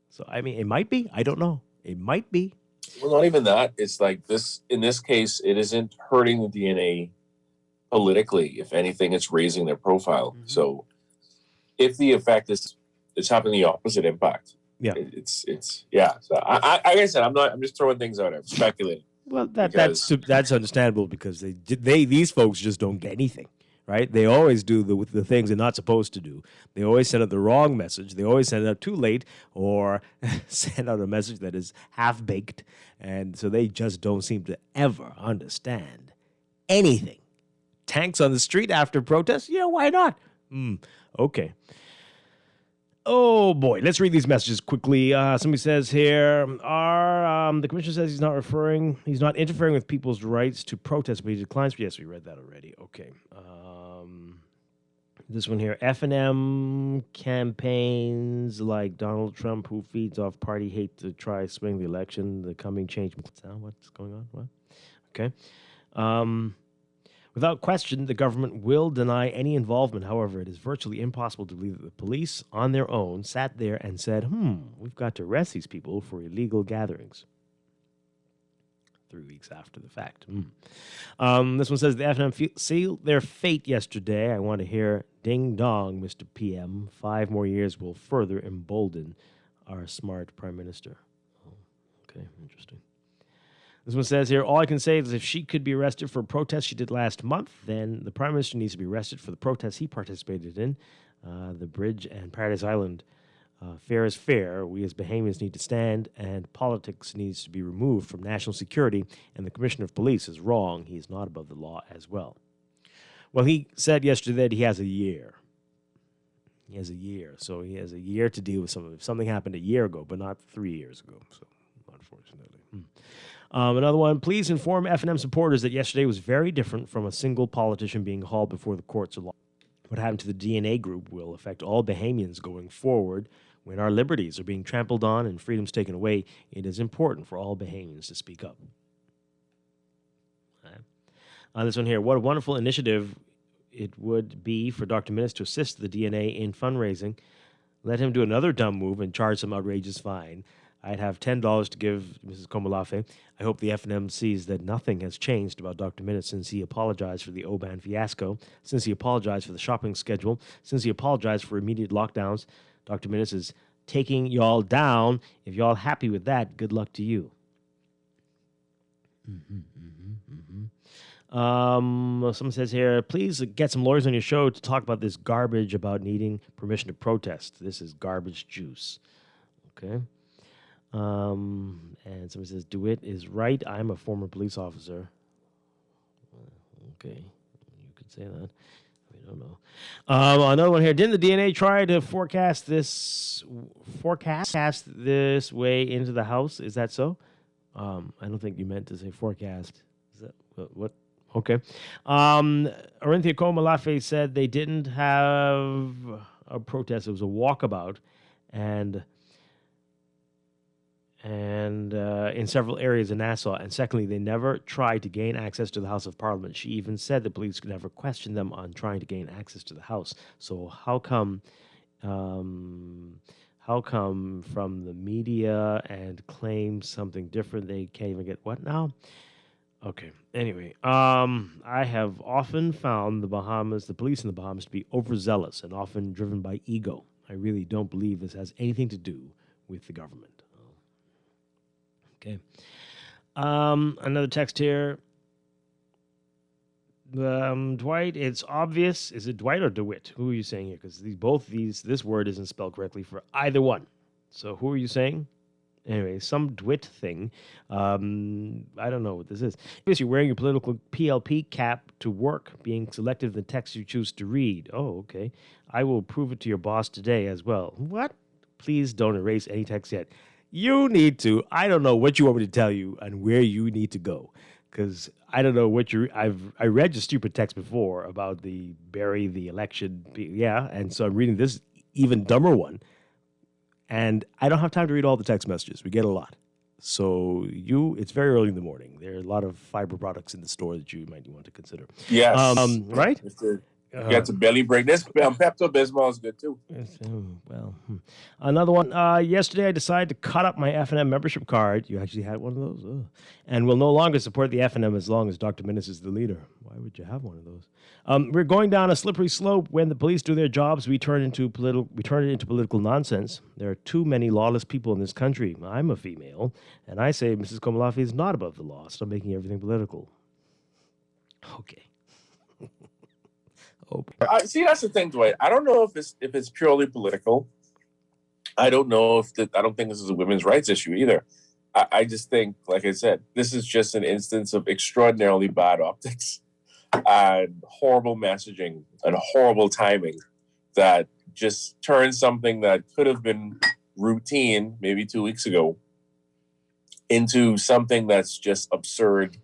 So, I mean, it might be. I don't know. It might be. Well, not even that. It's like this. In this case, it isn't hurting the DNA politically. If anything, it's raising their profile. Mm-hmm. So, if the effect is, it's having the opposite impact. Yeah, it's yeah. So, like I said, I'm just throwing things out there, speculating. Well, that's understandable because these folks just don't get anything. Right? They always do the things they're not supposed to do. They always send out the wrong message. They always send it out too late or send out a message that is half-baked. And so they just don't seem to ever understand anything. Tanks on the street after protests? Yeah, why not? Okay. Oh, boy. Let's read these messages quickly. Somebody says here, the commissioner says he's not interfering with people's rights to protest, but he declines. Yes, we read that already. Okay. This one here, F&M campaigns like Donald Trump, who feeds off party hate to try swing the election, the coming change. What's going on? What? Okay. Without question, the government will deny any involvement. However, it is virtually impossible to believe that the police, on their own, sat there and said, we've got to arrest these people for illegal gatherings. 3 weeks after the fact. This one says, the FNM sealed their fate yesterday. I want to hear ding dong, Mr. PM. 5 more years will further embolden our smart prime minister. Oh, okay, interesting. This one says here, all I can say is if she could be arrested for a protest she did last month, then the prime minister needs to be arrested for the protests he participated in. The bridge and Paradise Island. Fair is fair. We as Bahamians need to stand, and politics needs to be removed from national security, and the Commissioner of Police is wrong. He is not above the law as well. Well, he said yesterday that he has a year. He has a year. So he has a year to deal with something. If something happened a year ago, but not 3 years ago, so unfortunately. Another one, please inform F&M supporters that yesterday was very different from a single politician being hauled before the courts of law. What happened to the DNA group will affect all Bahamians going forward. When our liberties are being trampled on and freedoms taken away, it is important for all Bahamians to speak up. This one here, what a wonderful initiative it would be for Dr. Minnis to assist the DNA in fundraising. Let him do another dumb move and charge some outrageous fine. I'd have $10 to give Mrs. Komalafe. I hope the F&M sees that nothing has changed about Dr. Minnis since he apologized for the Oban fiasco, since he apologized for the shopping schedule, since he apologized for immediate lockdowns. Dr. Minnis is taking y'all down. If y'all happy with that, good luck to you. Someone says here, please get some lawyers on your show to talk about this garbage about needing permission to protest. This is garbage juice. Okay. And someone says, DeWitt is right. I'm a former police officer. Okay. You could say that. We don't know. Another one here. Didn't the DNA try to forecast this way into the House? Is that so? I don't think you meant to say forecast. Is that what? Okay. Orinthia Komalafe said they didn't have a protest. It was a walkabout. And in several areas in Nassau. And secondly, they never tried to gain access to the House of Parliament. She even said the police could never question them on trying to gain access to the House. So how come from the media and claim something different, they can't even get what now? Okay. Anyway, I have often found the police in the Bahamas, to be overzealous and often driven by ego. I really don't believe this has anything to do with the government. Okay. Another text here. Dwight, it's obvious. Is it Dwight or DeWitt? Who are you saying here? Because this word isn't spelled correctly for either one. So who are you saying? Anyway, some DeWitt thing. I don't know what this is. You're wearing your political PLP cap to work, being selective in the text you choose to read. Oh, okay. I will prove it to your boss today as well. What? Please don't erase any text yet. You need to. I don't know what you want me to tell you and where you need to go. Because I don't know what I read your stupid text before about the bury the election. Yeah, and so I'm reading this even dumber one. And I don't have time to read all the text messages. We get a lot. So it's very early in the morning. There are a lot of fiber products in the store that you might want to consider. Yes. Right? You got to belly break. This Pepto-Bismol is good too. Another one. Yesterday, I decided to cut up my F&M membership card. You actually had one of those? Oh. And will no longer support the F&M as long as Dr. Minnis is the leader. Why would you have one of those? We're going down a slippery slope. When the police do their jobs, we turn it into political nonsense. There are too many lawless people in this country. I'm a female, and I say Mrs. Komalafi is not above the law. Stop making everything political. Okay. See, that's the thing, Dwight. I don't know if it's purely political. I don't know I don't think this is a women's rights issue either. I just think, like I said, this is just an instance of extraordinarily bad optics and horrible messaging and horrible timing that just turned something that could have been routine maybe 2 weeks ago into something that's just absurd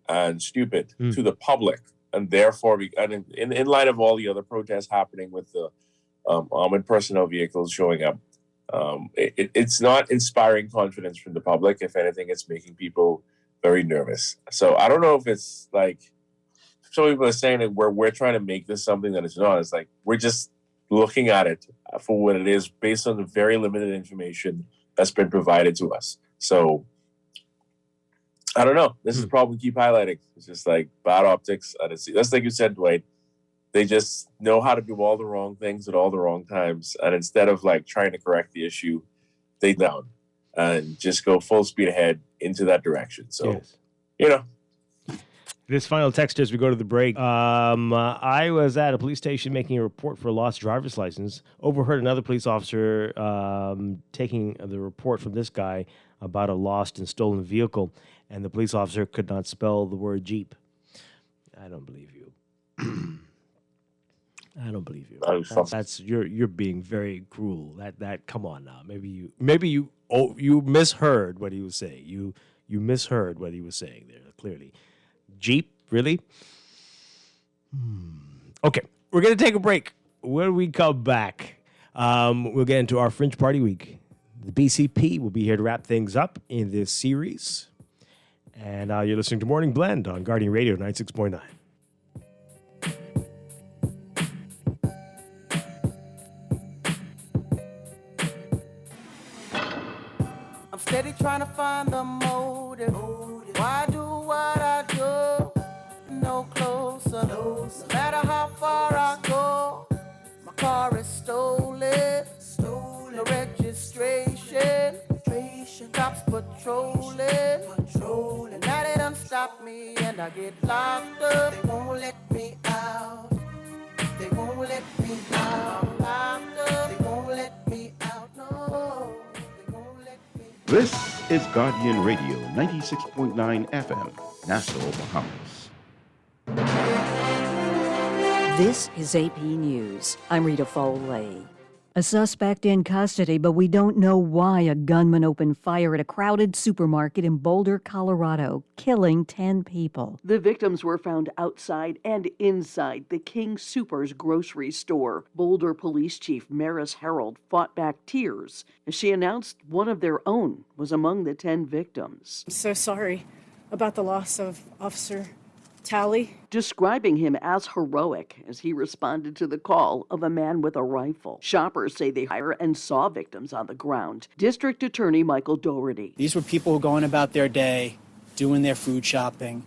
and stupid to the public. And therefore, in light of all the other protests happening with the armored personnel vehicles showing up, it's not inspiring confidence from the public. If anything, it's making people very nervous. So I don't know if it's like some people are saying that we're trying to make this something that it's not. It's like we're just looking at it for what it is based on the very limited information that's been provided to us. So I don't know. This is the problem we keep highlighting. It's just like bad optics. That's like you said, Dwight. They just know how to do all the wrong things at all the wrong times. And instead of like trying to correct the issue, they down and just go full speed ahead into that direction. So, This final text as we go to the break. I was at a police station making a report for a lost driver's license. Overheard another police officer taking the report from this guy about a lost and stolen vehicle, and the police officer could not spell the word Jeep. I don't believe you. I don't believe you. That's you're being very cruel. That come on now. Maybe you misheard what he was saying. You misheard what he was saying there clearly. Jeep, really? Okay, we're gonna take a break. When we come back, we'll get into our Fringe Party Week. The BCP will be here to wrap things up in this series. And you're listening to Morning Blend on Guardian Radio 96.9. I'm steady trying to find the motive. Why do what I do? No closer. No matter how far I go, my car is stolen. No registration. Cops patrolling. Now they done stop me and I get locked up. They won't let me out. They won't let me out. I'm locked up. They won't let me out. No. They won't let me out. This is Guardian Radio 96.9 FM, Nassau, Bahamas. This is AP News. I'm Rita Foley. A suspect in custody, but we don't know why a gunman opened fire at a crowded supermarket in Boulder, Colorado, killing 10 people. The victims were found outside and inside the King Soopers grocery store. Boulder Police Chief Maris Harold fought back tears as she announced one of their own was among the 10 victims. I'm so sorry about the loss of Officer Talley. Describing him as heroic as he responded to the call of a man with a rifle. Shoppers say they hire and saw victims on the ground. District Attorney Michael Doherty. These were people who going about their day, doing their food shopping,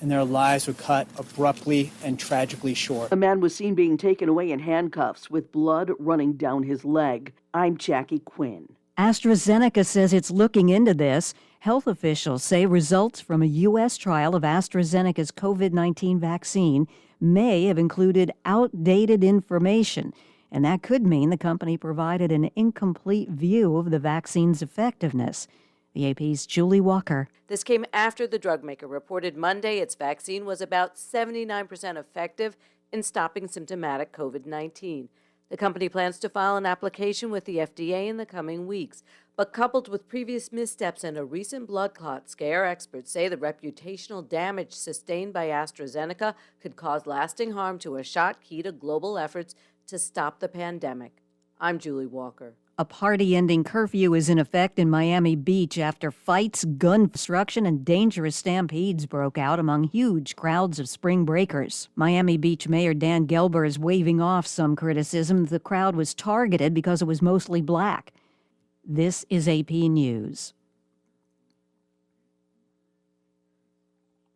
and their lives were cut abruptly and tragically short. A man was seen being taken away in handcuffs with blood running down his leg. I'm Jackie Quinn. AstraZeneca says it's looking into this Health officials say results from a U.S. trial of AstraZeneca's COVID-19 vaccine may have included outdated information, and that could mean the company provided an incomplete view of the vaccine's effectiveness. The AP's Julie Walker. This came after the drug maker reported Monday its vaccine was about 79% effective in stopping symptomatic COVID-19. The company plans to file an application with the FDA in the coming weeks. But coupled with previous missteps and a recent blood clot scare, experts say the reputational damage sustained by AstraZeneca could cause lasting harm to a shot key to global efforts to stop the pandemic. I'm Julie Walker. A party-ending curfew is in effect in Miami Beach after fights, gun destruction, and dangerous stampedes broke out among huge crowds of spring breakers. Miami Beach Mayor Dan Gelber is waving off some criticism that the crowd was targeted because it was mostly black. This is AP News.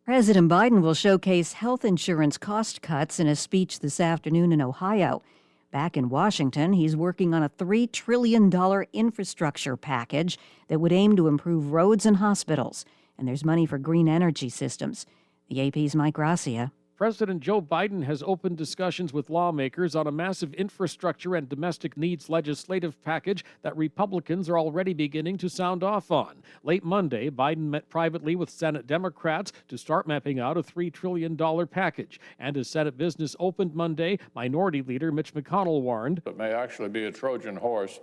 President Biden will showcase health insurance cost cuts in a speech this afternoon in Ohio. Back in Washington, he's working on a $3 trillion infrastructure package that would aim to improve roads and hospitals. And there's money for green energy systems. The AP's Mike Gracia. President Joe Biden has opened discussions with lawmakers on a massive infrastructure and domestic needs legislative package that Republicans are already beginning to sound off on. Late Monday, Biden met privately with Senate Democrats to start mapping out a $3 trillion package. And as Senate business opened Monday, Minority Leader Mitch McConnell warned, "It may actually be a Trojan horse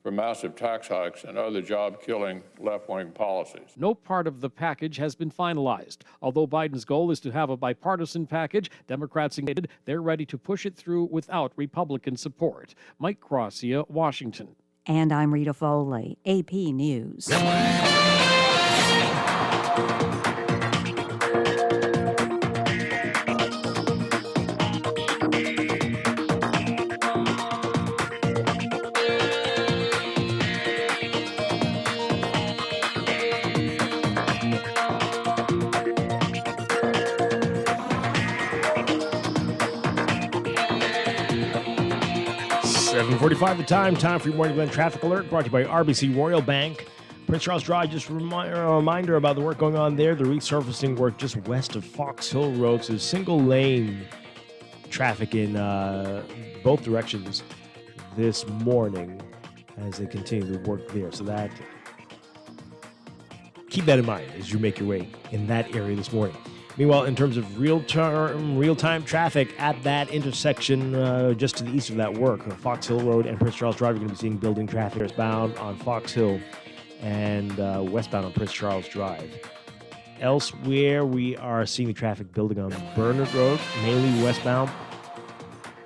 for massive tax hikes and other job-killing left-wing policies." No part of the package has been finalized. Although Biden's goal is to have a bipartisan package, Democrats indicated they're ready to push it through without Republican support. Mike Gracia, Washington. And I'm Rita Foley, AP News. 7:45 the time for your morning blend traffic alert brought to you by RBC Royal Bank. Prince Charles Drive, just a reminder about the work going on there. The resurfacing work just west of Fox Hill Road. So single lane traffic in both directions this morning as they continue to work there. So that, keep that in mind as you make your way in that area this morning. Meanwhile, in terms of real-time traffic at that intersection just to the east of that work, Fox Hill Road and Prince Charles Drive, you're going to be seeing building traffic westbound on Fox Hill and westbound on Prince Charles Drive. Elsewhere, we are seeing the traffic building on Bernard Road, mainly westbound.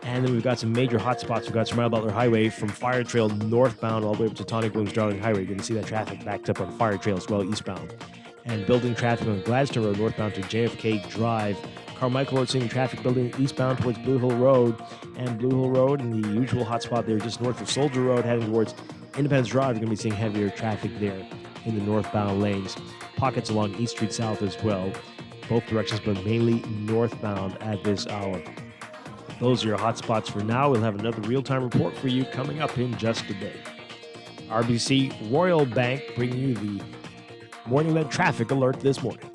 And then we've got some major hotspots. We've got Smile Butler Highway from Fire Trail northbound all the way up to Tonic Williams Darling Highway. You're going to see that traffic backed up on Fire Trail as well, eastbound. And building traffic on Gladstone Road northbound to JFK Drive. Carmichael Road seeing traffic building eastbound towards Blue Hill Road. And Blue Hill Road and the usual hotspot there just north of Soldier Road heading towards Independence Drive. You're going to be seeing heavier traffic there in the northbound lanes. Pockets along East Street South as well. Both directions, but mainly northbound at this hour. Those are your hotspots for now. We'll have another real-time report for you coming up in just a bit. RBC Royal Bank bringing you the Morning Led Traffic Alert this morning.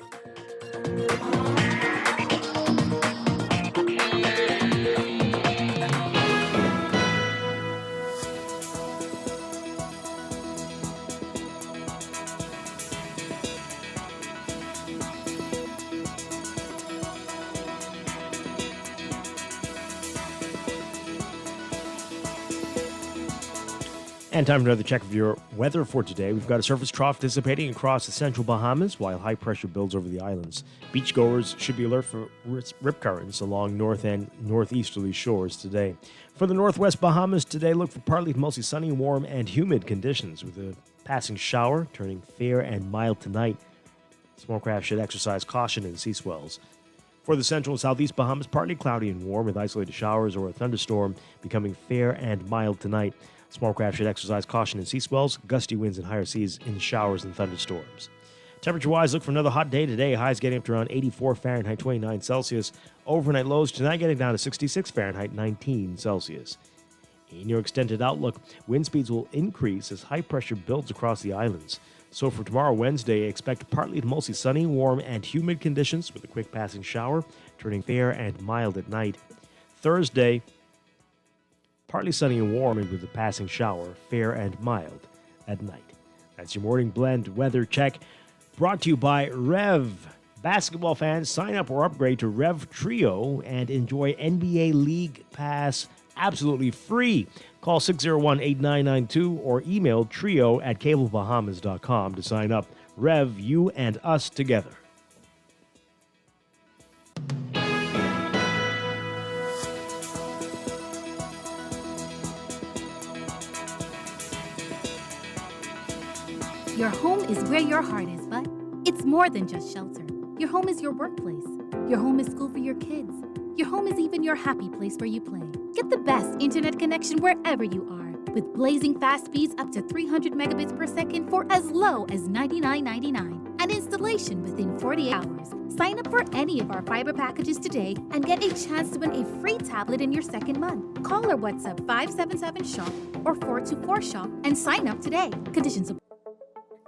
And time for another check of your weather for today. We've got a surface trough dissipating across the central Bahamas while high pressure builds over the islands. Beachgoers should be alert for rip currents along north and northeasterly shores today. For the northwest Bahamas today, look for partly to mostly sunny, warm, and humid conditions with a passing shower turning fair and mild tonight. Small craft should exercise caution in sea swells. For the central and southeast Bahamas, partly cloudy and warm with isolated showers or a thunderstorm becoming fair and mild tonight. Small craft should exercise caution in sea swells, gusty winds, and higher seas in showers and thunderstorms. Temperature-wise, look for another hot day today. Highs getting up to around 84 Fahrenheit, 29 Celsius. Overnight lows tonight getting down to 66 Fahrenheit, 19 Celsius. In your extended outlook, wind speeds will increase as high pressure builds across the islands. So for tomorrow, Wednesday, expect partly to mostly sunny, warm, and humid conditions with a quick passing shower, turning fair and mild at night. Thursday, partly sunny and warm and with a passing shower, fair and mild at night. That's your morning blend weather check, brought to you by Rev. Basketball fans, sign up or upgrade to Rev Trio and enjoy NBA League Pass absolutely free. Call 601-8992 or email trio@cablebahamas.com to sign up. Rev, you and us together. Your home is where your heart is, but it's more than just shelter. Your home is your workplace. Your home is school for your kids. Your home is even your happy place where you play. Get the best internet connection wherever you are with blazing fast speeds up to 300 megabits per second for as low as $99.99 and installation within 40 hours. Sign up for any of our fiber packages today and get a chance to win a free tablet in your second month. Call or WhatsApp 577-SHOP or 424-SHOP and sign up today. Conditions apply.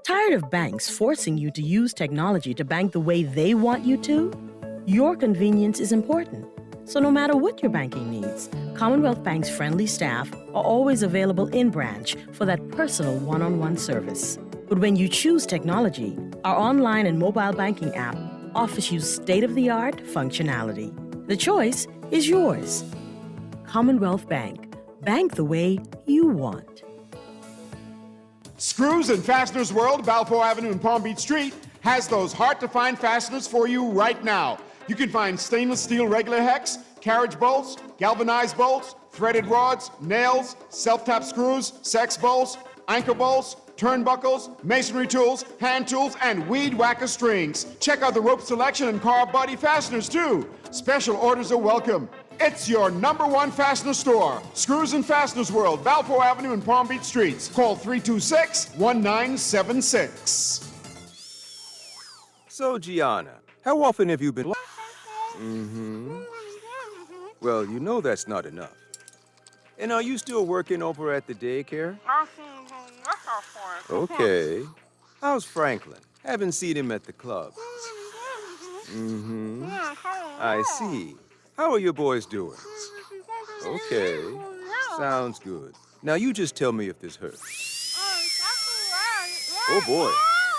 Tired of banks forcing you to use technology to bank the way they want you to? Your convenience is important. So no matter what your banking needs, Commonwealth Bank's friendly staff are always available in branch for that personal one-on-one service. But when you choose technology, our online and mobile banking app offers you state-of-the-art functionality. The choice is yours. Commonwealth Bank. Bank the way you want. Screws and Fasteners World, Balfour Avenue and Palm Beach Street, has those hard-to-find fasteners for you right now. You can find stainless steel regular hex, carriage bolts, galvanized bolts, threaded rods, nails, self-tap screws, sex bolts, anchor bolts, turnbuckles, masonry tools, hand tools, and weed whacker strings. Check out the rope selection and car body fasteners, too. Special orders are welcome. It's your #1 fastener store. Screws and Fasteners World, Balfour Avenue and Palm Beach Streets. Call 326-1976. So, Gianna, how often have you been... Well, you know that's not enough. And are you still working over at the daycare? Okay. How's Franklin? Haven't seen him at the club. I see. How are your boys doing? Okay. Sounds good. Now you just tell me if this hurts. Oh boy,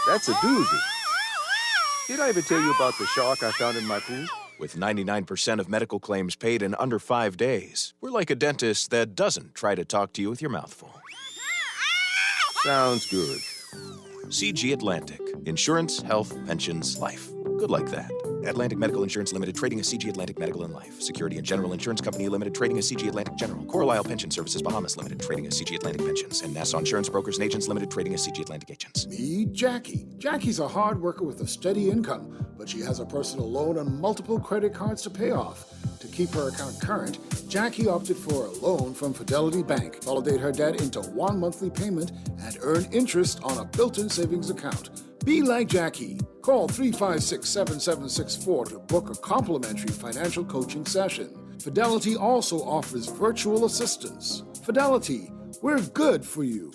that's a doozy. Did I ever tell you about the shark I found in my pool? With 99% of medical claims paid in under 5 days, we're like a dentist that doesn't try to talk to you with your mouth full. Sounds good. CG Atlantic. Insurance, health, pensions, life. Good like that. Atlantic Medical Insurance Limited, trading as CG Atlantic Medical and Life. Security and General Insurance Company Limited, trading as CG Atlantic General. Coral Isle Pension Services Bahamas Limited, trading as CG Atlantic Pensions. And Nassau Insurance Brokers and Agents Limited, trading as CG Atlantic Agents. Meet Jackie. Jackie's a hard worker with a steady income, but she has a personal loan and multiple credit cards to pay off. To keep her account current, Jackie opted for a loan from Fidelity Bank, consolidate her debt into one monthly payment, and earn interest on a built-in savings account. Be like Jackie. Call 356-7764 to book a complimentary financial coaching session. Fidelity also offers virtual assistance. Fidelity, we're good for you.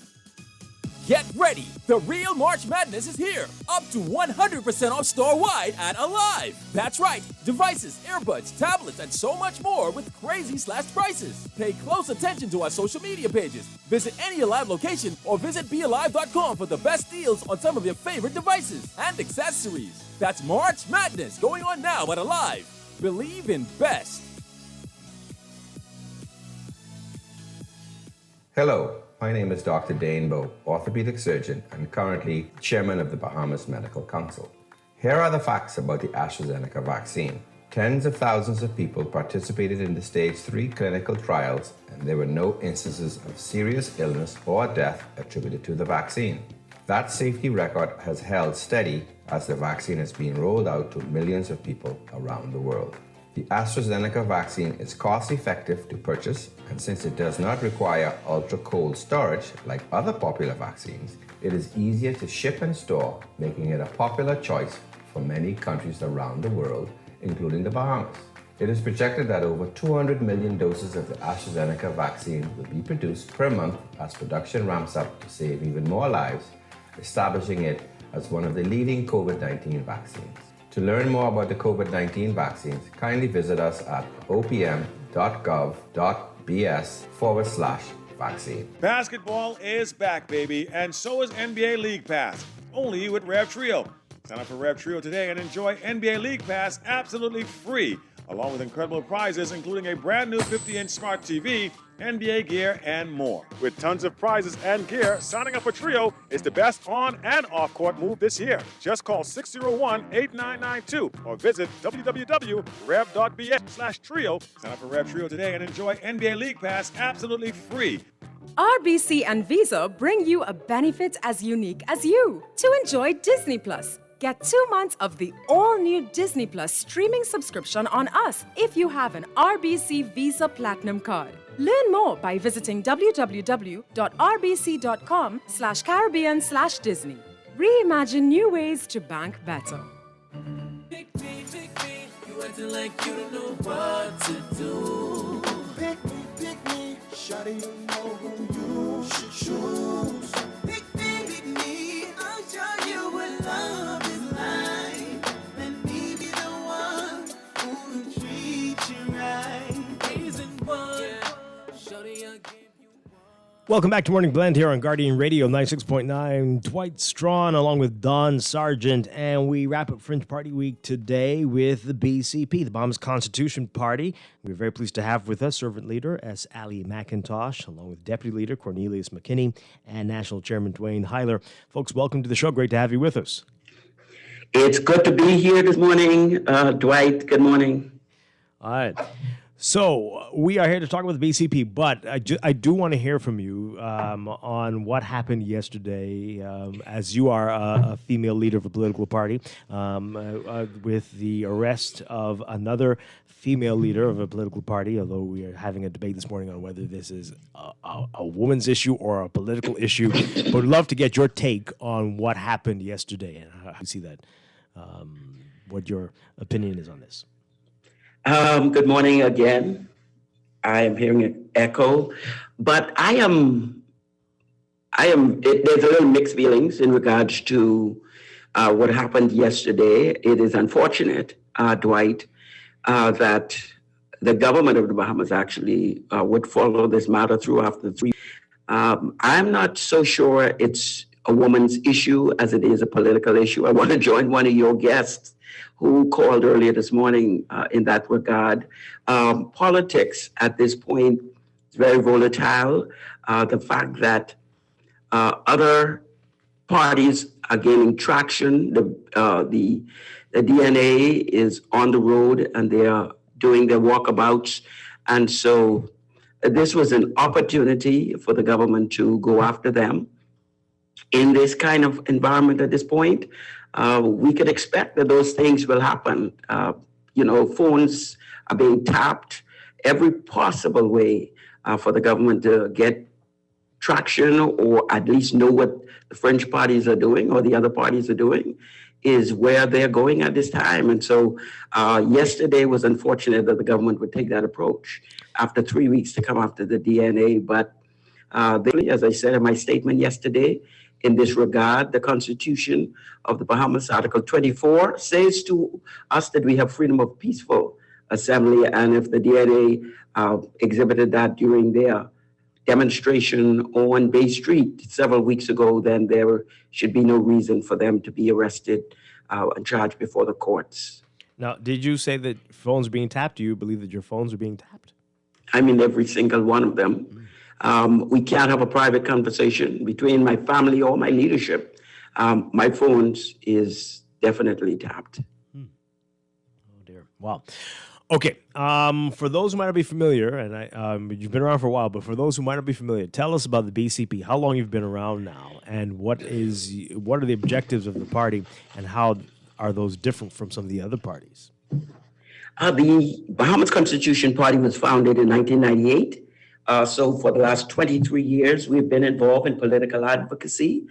Get ready! The real March Madness is here! Up to 100% off store-wide at Alive! That's right! Devices, earbuds, tablets, and so much more with crazy slashed prices! Pay close attention to our social media pages. Visit any Alive location or visit BeAlive.com for the best deals on some of your favorite devices and accessories. That's March Madness going on now at Alive. Believe in best. Hello. My name is Dr. Dane Bowe, orthopedic surgeon and currently chairman of the Bahamas Medical Council. Here are the facts about the AstraZeneca vaccine. Tens of thousands of people participated in the Stage 3 clinical trials, and there were no instances of serious illness or death attributed to the vaccine. That safety record has held steady as the vaccine has been rolled out to millions of people around the world. The AstraZeneca vaccine is cost-effective to purchase, and since it does not require ultra-cold storage like other popular vaccines, it is easier to ship and store, making it a popular choice for many countries around the world, including the Bahamas. It is projected that over 200 million doses of the AstraZeneca vaccine will be produced per month as production ramps up to save even more lives, establishing it as one of the leading COVID-19 vaccines. To learn more about the COVID-19 vaccines, kindly visit us at opm.gov.bs/vaccine. Basketball is back, baby, and so is NBA League Pass, only with Rev Trio. Sign up for Rev Trio today and enjoy NBA League Pass absolutely free, along with incredible prizes, including a brand new 50-inch smart TV, NBA gear, and more. With tons of prizes and gear, signing up for Trio is the best on and off-court move this year. Just call 601-8992 or visit www.rev.bs/trio. Sign up for Rev Trio today and enjoy NBA League Pass absolutely free. RBC and Visa bring you a benefit as unique as you to enjoy Disney Plus. Get 2 months of the all-new Disney Plus streaming subscription on us if you have an RBC Visa Platinum card. Learn more by visiting www.rbc.com/Caribbean/Disney. Reimagine new ways to bank better. Pick me, you acting like you don't know what to do. Pick me, shawty, you know who you should choose. Pick me, I'll show you what love is like. Let me be the one who will treat you right. Reason one, shawty, I'll give you. Welcome back to Morning Blend here on Guardian Radio 96.9. Dwight Strachan along with Don Sargent, and we wrap up Fringe Party Week today with the BCP, the Bahamas Constitution Party. We're very pleased to have with us Servant Leader S. Ali McIntosh, along with Deputy Leader Cornelius McKinney and National Chairman Dwayne Heiler. Folks, welcome to the show. Great to have you with us. It's good to be here this morning. Dwight, good morning. All right. So we are here to talk about the BCP, but I do want to hear from you on what happened yesterday, as you are a female leader of a political party, with the arrest of another female leader of a political party, although we are having a debate this morning on whether this is a woman's issue or a political issue. But we'd love to get your take on what happened yesterday and how you see that, what your opinion is on this. Good morning again. I am hearing an echo, but there's a little mixed feelings in regards to what happened yesterday. It is unfortunate, Dwight, that the government of the Bahamas actually would follow this matter through after 3. I'm not so sure it's a woman's issue as it is a political issue. I want to join one of your guests who called earlier this morning in that regard. Politics at this point is very volatile. The fact that other parties are gaining traction, the DNA is on the road and they are doing their walkabouts. And so this was an opportunity for the government to go after them. In this kind of environment at this point, we could expect that those things will happen. Phones are being tapped every possible way for the government to get traction or at least know what the French parties are doing or the other parties are doing is where they're going at this time. And so yesterday was unfortunate that the government would take that approach after 3 weeks to come after the DNA. But as I said in my statement yesterday, in this regard, the Constitution of the Bahamas, Article 24, says to us that we have freedom of peaceful assembly. And if the DNA exhibited that during their demonstration on Bay Street several weeks ago, then there should be no reason for them to be arrested and charged before the courts. Now, did you say that phones are being tapped? Do you believe that your phones are being tapped? I mean, every single one of them. We can't have a private conversation between my family or my leadership. My phones is definitely tapped. Oh, dear. Wow. Okay. For those who might not be familiar, and you've been around for a while, but for those who might not be familiar, tell us about the BCP, how long you've been around now, and what are the objectives of the party, and how are those different from some of the other parties? The Bahamas Constitution Party was founded in 1998. So for the last 23 years, we've been involved in political advocacy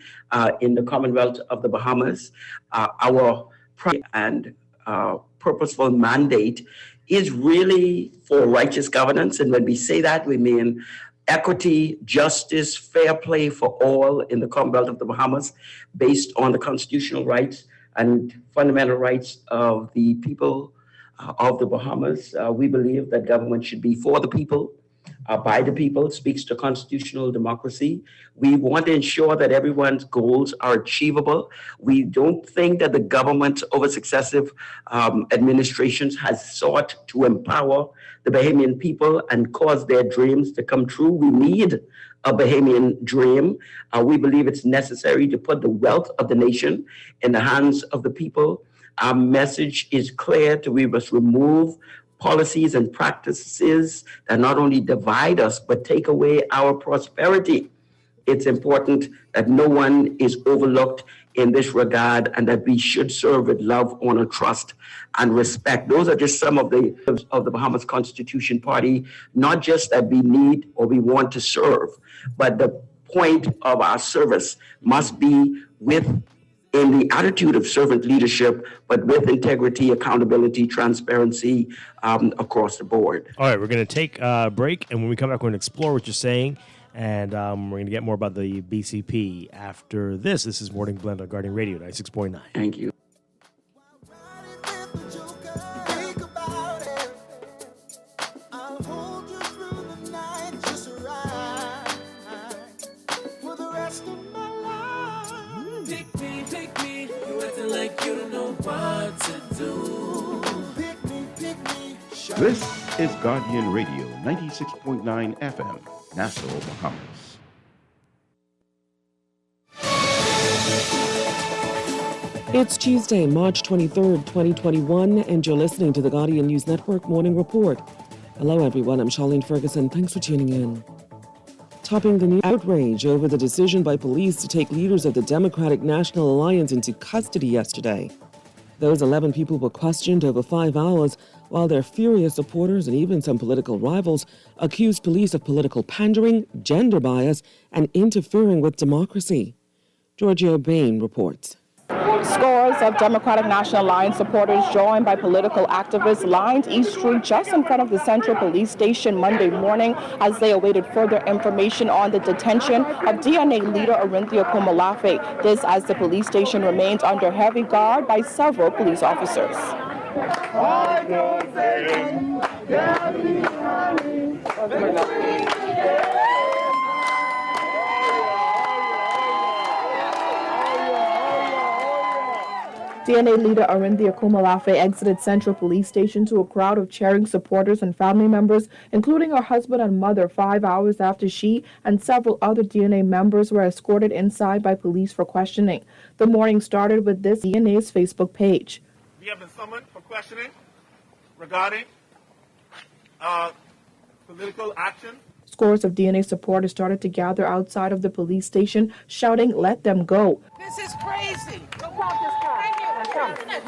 in the Commonwealth of the Bahamas. Our primary and purposeful mandate is really for righteous governance. And when we say that, we mean equity, justice, fair play for all in the Commonwealth of the Bahamas based on the constitutional rights and fundamental rights of the people of the Bahamas. We believe that government should be for the people, by the people, speaks to constitutional democracy. We want to ensure that everyone's goals are achievable. We don't think that the government over successive administrations has sought to empower the Bahamian people and cause their dreams to come true. We need a Bahamian dream. We believe it's necessary to put the wealth of the nation in the hands of the people. Our message is clear: we must remove policies and practices that not only divide us, but take away our prosperity. It's important that no one is overlooked in this regard, and that we should serve with love, honor, trust, and respect. Those are just some of the Bahamas Constitution Party, not just that we need or we want to serve, but the point of our service must be in the attitude of servant leadership, but with integrity, accountability, transparency across the board. All right, we're going to take a break, and when we come back, we're going to explore what you're saying, and we're going to get more about the BCP after this. This is Morning Blend on Guardian Radio 96.9. Thank you. This is Guardian Radio 96.9 FM, Nassau, Bahamas. It's Tuesday, March 23rd, 2021, and you're listening to the Guardian News Network Morning Report. Hello, everyone. I'm Charlene Ferguson. Thanks for tuning in. Topping the news, outrage over the decision by police to take leaders of the Democratic National Alliance into custody yesterday. Those 11 people were questioned over 5 hours, while their furious supporters and even some political rivals accused police of political pandering, gender bias, and interfering with democracy. Georgia Bain reports. Scores of Democratic National Alliance supporters joined by political activists lined East Street just in front of the Central Police Station Monday morning as they awaited further information on the detention of DNA leader Orinthia Komolafe. This as the police station remains under heavy guard by several police officers. DNA leader Orinthia Komolafe exited Central Police Station to a crowd of cheering supporters and family members, including her husband and mother, 5 hours after she and several other DNA members were escorted inside by police for questioning. The morning started with this DNA's Facebook page. We have been summoned for questioning regarding political action. Scores of DNA supporters started to gather outside of the police station, shouting, "Let them go." This is crazy.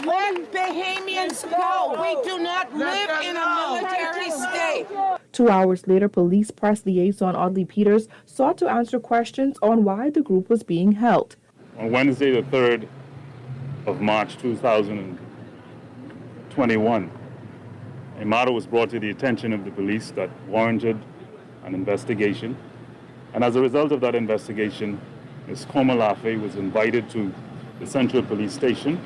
Let Bahamians go. We do not live in a military state. 2 hours later, police press liaison Audley Peters sought to answer questions on why the group was being held. On Wednesday, the 3rd of March 2021, a matter was brought to the attention of the police that warranted an investigation. And as a result of that investigation, Ms. Komolafe was invited to the Central Police Station.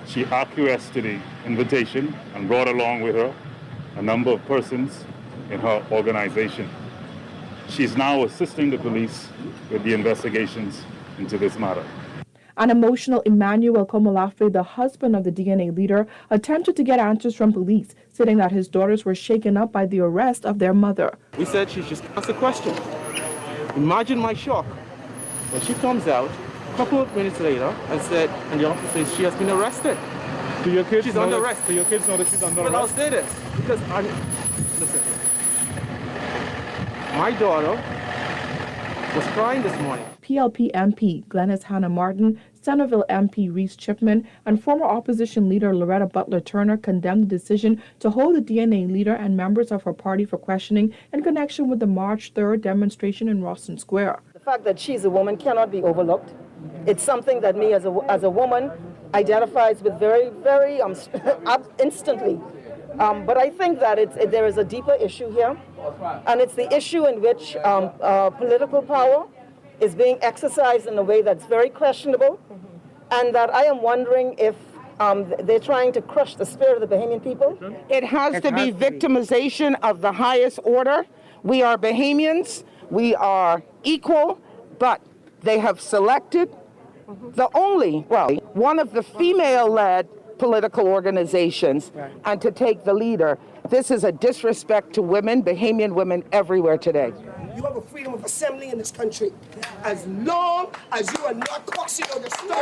She acquiesced to the invitation and brought along with her a number of persons in her organization. She's now assisting the police with the investigations into this matter. An emotional Emmanuel Komolafe, the husband of the DNA leader, attempted to get answers from police, stating that his daughters were shaken up by the arrest of their mother. We said she just asked a question. Imagine my shock when she comes out a couple of minutes later and the officer says she has been arrested. Do your kids she's know under that, arrest. Do your kids know that she's under But I'll arrest? say this because listen. My daughter was crying this morning. PLP MP Glenys Hannah Martin, Centerville MP Reese Chipman, and former opposition leader Loretta Butler Turner condemned the decision to hold the DNA leader and members of her party for questioning in connection with the March 3rd demonstration in Rawson Square. The fact that she's a woman cannot be overlooked. It's something that me as a woman identifies with very instantly. But I think that there is a deeper issue here. And it's the issue in which political power is being exercised in a way that's very questionable, and that I am wondering if they're trying to crush the spirit of the Bahamian people. It has to be victimization of the highest order. We are Bahamians, we are equal, but they have selected one of the female-led political organizations, and to take the leader. This is a disrespect to women, Bahamian women everywhere today. You have a freedom of assembly in this country. As long as you are not causing or disturbance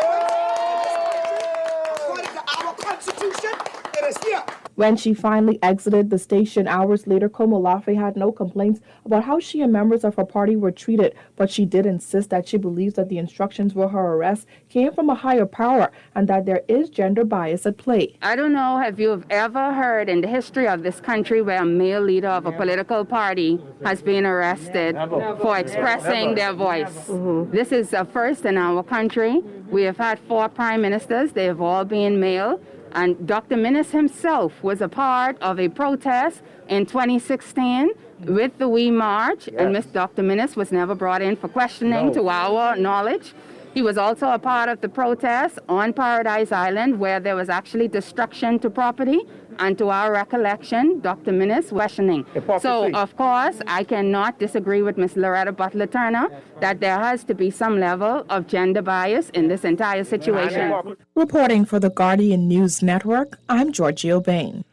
according to our Constitution, it is here. When she finally exited the station hours later, Komolafe had no complaints about how she and members of her party were treated, but she did insist that she believes that the instructions for her arrest came from a higher power and that there is gender bias at play. I don't know if you've ever heard in the history of this country where a male leader of a political party has been arrested for expressing their voice. This is a first in our country. We have had 4 prime ministers. They have all been male. And Dr. Minnis himself was a part of a protest in 2016 with the We March, and Dr. Minnis was never brought in for questioning to our knowledge. He was also a part of the protest on Paradise Island where there was actually destruction to property, and to our recollection, Dr. Minnis questioning. So, of course, I cannot disagree with Ms. Loretta Butler-Turner that there has to be some level of gender bias in this entire situation. Reporting for the Guardian News Network, I'm Georgia Bain.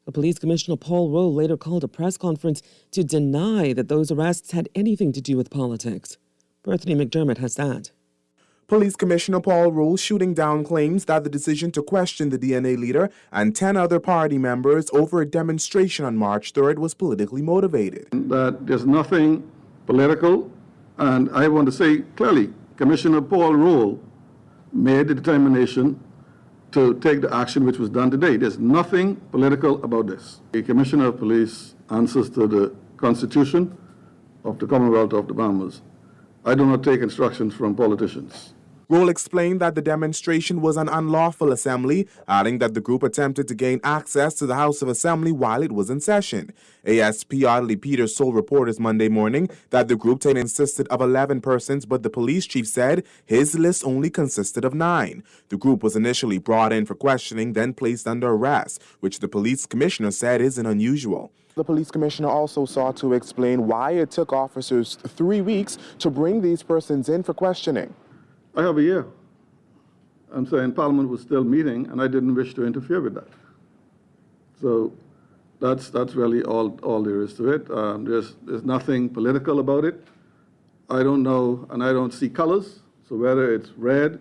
The police commissioner Paul Rowe later called a press conference to deny that those arrests had anything to do with politics. Berthany McDermott has that. Police Commissioner Paul Rowe shooting down claims that the decision to question the DNA leader and 10 other party members over a demonstration on March 3rd was politically motivated. That there's nothing political, and I want to say clearly, Commissioner Paul Rowe made the determination to take the action which was done today. There's nothing political about this. The Commissioner of Police answers to the Constitution of the Commonwealth of the Bahamas. I do not take instructions from politicians. Roll explained that the demonstration was an unlawful assembly, adding that the group attempted to gain access to the House of Assembly while it was in session. ASP Audley Peters told reporters Monday morning that the group consisted of 11 persons, but the police chief said his list only consisted of 9. The group was initially brought in for questioning, then placed under arrest, which the police commissioner said isn't unusual. The police commissioner also sought to explain why it took officers 3 weeks to bring these persons in for questioning. I have a year. I'm saying Parliament was still meeting, and I didn't wish to interfere with that. So that's really all there is to it. There's nothing political about it. I don't know, and I don't see colors. So whether it's red,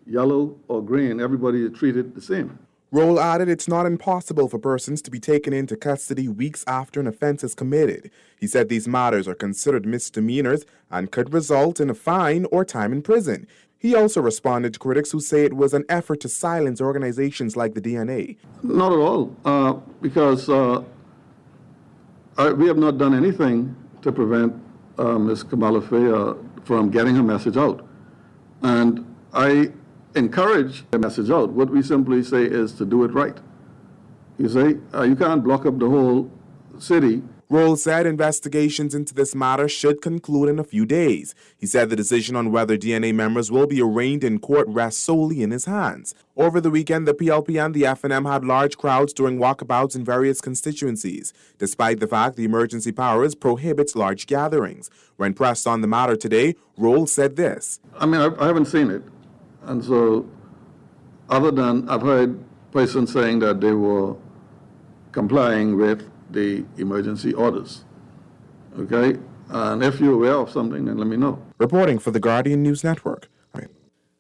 yellow, or green, everybody is treated the same. Roll added it's not impossible for persons to be taken into custody weeks after an offense is committed. He said these matters are considered misdemeanors and could result in a fine or time in prison. He also responded to critics who say it was an effort to silence organizations like the DNA. Not at all, because we have not done anything to prevent Ms. Komolafe from getting her message out. And I encourage the message out. What we simply say is to do it right. You say, you can't block up the whole city. Roll said investigations into this matter should conclude in a few days. He said the decision on whether DNA members will be arraigned in court rests solely in his hands. Over the weekend, the PLP and the FNM had large crowds during walkabouts in various constituencies, despite the fact the emergency powers prohibits large gatherings. When pressed on the matter today, Roll said this. I mean, I haven't seen it. And so, other than I've heard persons saying that they were complying with the emergency orders. Okay? And if you're aware of something, then let me know. Reporting for the Guardian News Network.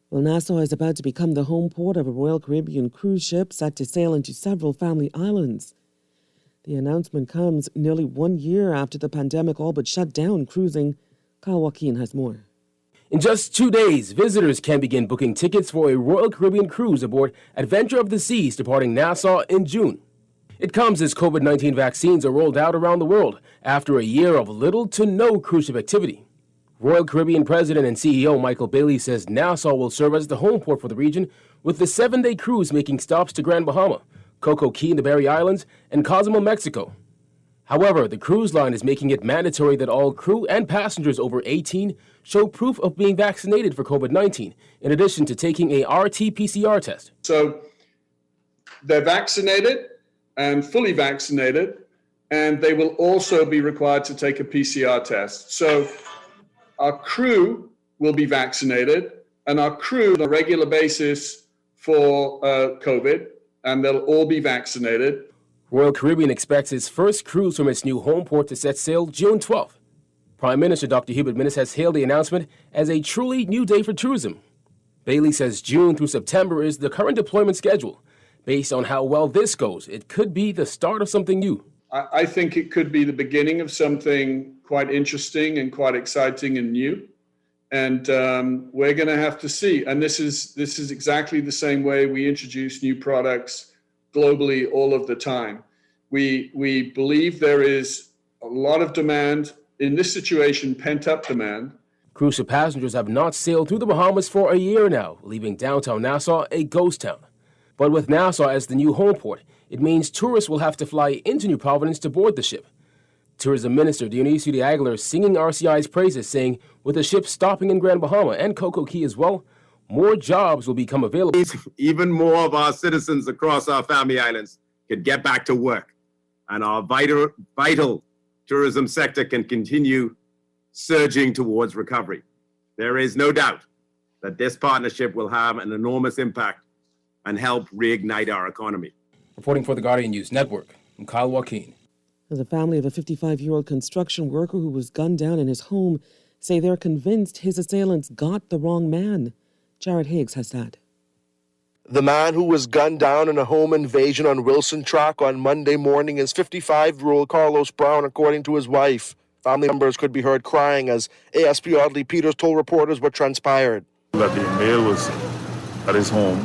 Well, Nassau is about to become the home port of a Royal Caribbean cruise ship set to sail into several family islands. The announcement comes nearly 1 year after the pandemic all but shut down cruising. Kyle Joaquin has more. In just 2 days, visitors can begin booking tickets for a Royal Caribbean cruise aboard Adventure of the Seas departing Nassau in June. It comes as COVID-19 vaccines are rolled out around the world after a year of little to no cruise ship activity. Royal Caribbean President and CEO Michael Bailey says Nassau will serve as the home port for the region, with the 7-day cruise making stops to Grand Bahama, Coco Key in the Berry Islands, and Cozumel, Mexico. However, the cruise line is making it mandatory that all crew and passengers over 18 show proof of being vaccinated for COVID-19, in addition to taking a RT-PCR test. So they're vaccinated and fully vaccinated, and they will also be required to take a PCR test. So our crew will be vaccinated, and our crew on a regular basis for COVID, and they'll all be vaccinated. Royal Caribbean expects its first cruise from its new home port to set sail June 12th. Prime Minister Dr. Hubert Minnis has hailed the announcement as a truly new day for tourism. Bailey says June through September is the current deployment schedule. Based on how well this goes, it could be the start of something new. I think it could be the beginning of something quite interesting and quite exciting and new. And we're going to have to see. And this is exactly the same way we introduce new products globally all of the time. We believe there is a lot of demand. In this situation, pent-up demand. Cruise ship passengers have not sailed through the Bahamas for a year now, leaving downtown Nassau a ghost town. But with Nassau as the new home port, it means tourists will have to fly into New Providence to board the ship. Tourism Minister Dionisio de Aguilar singing RCI's praises, saying with the ship stopping in Grand Bahama and Coco Key as well, more jobs will become available. Even more of our citizens across our family islands can get back to work, and our vital tourism sector can continue surging towards recovery. There is no doubt that this partnership will have an enormous impact and help reignite our economy. Reporting for the Guardian News Network, I'm Kyle Joaquin. The family of a 55-year-old construction worker who was gunned down in his home say they're convinced his assailants got the wrong man. Jared Higgs has that. The man who was gunned down in a home invasion on Wilson Track on Monday morning is 55-year-old Carlos Brown, according to his wife. Family members could be heard crying as ASP Audley Peters told reporters what transpired. That the male was at his home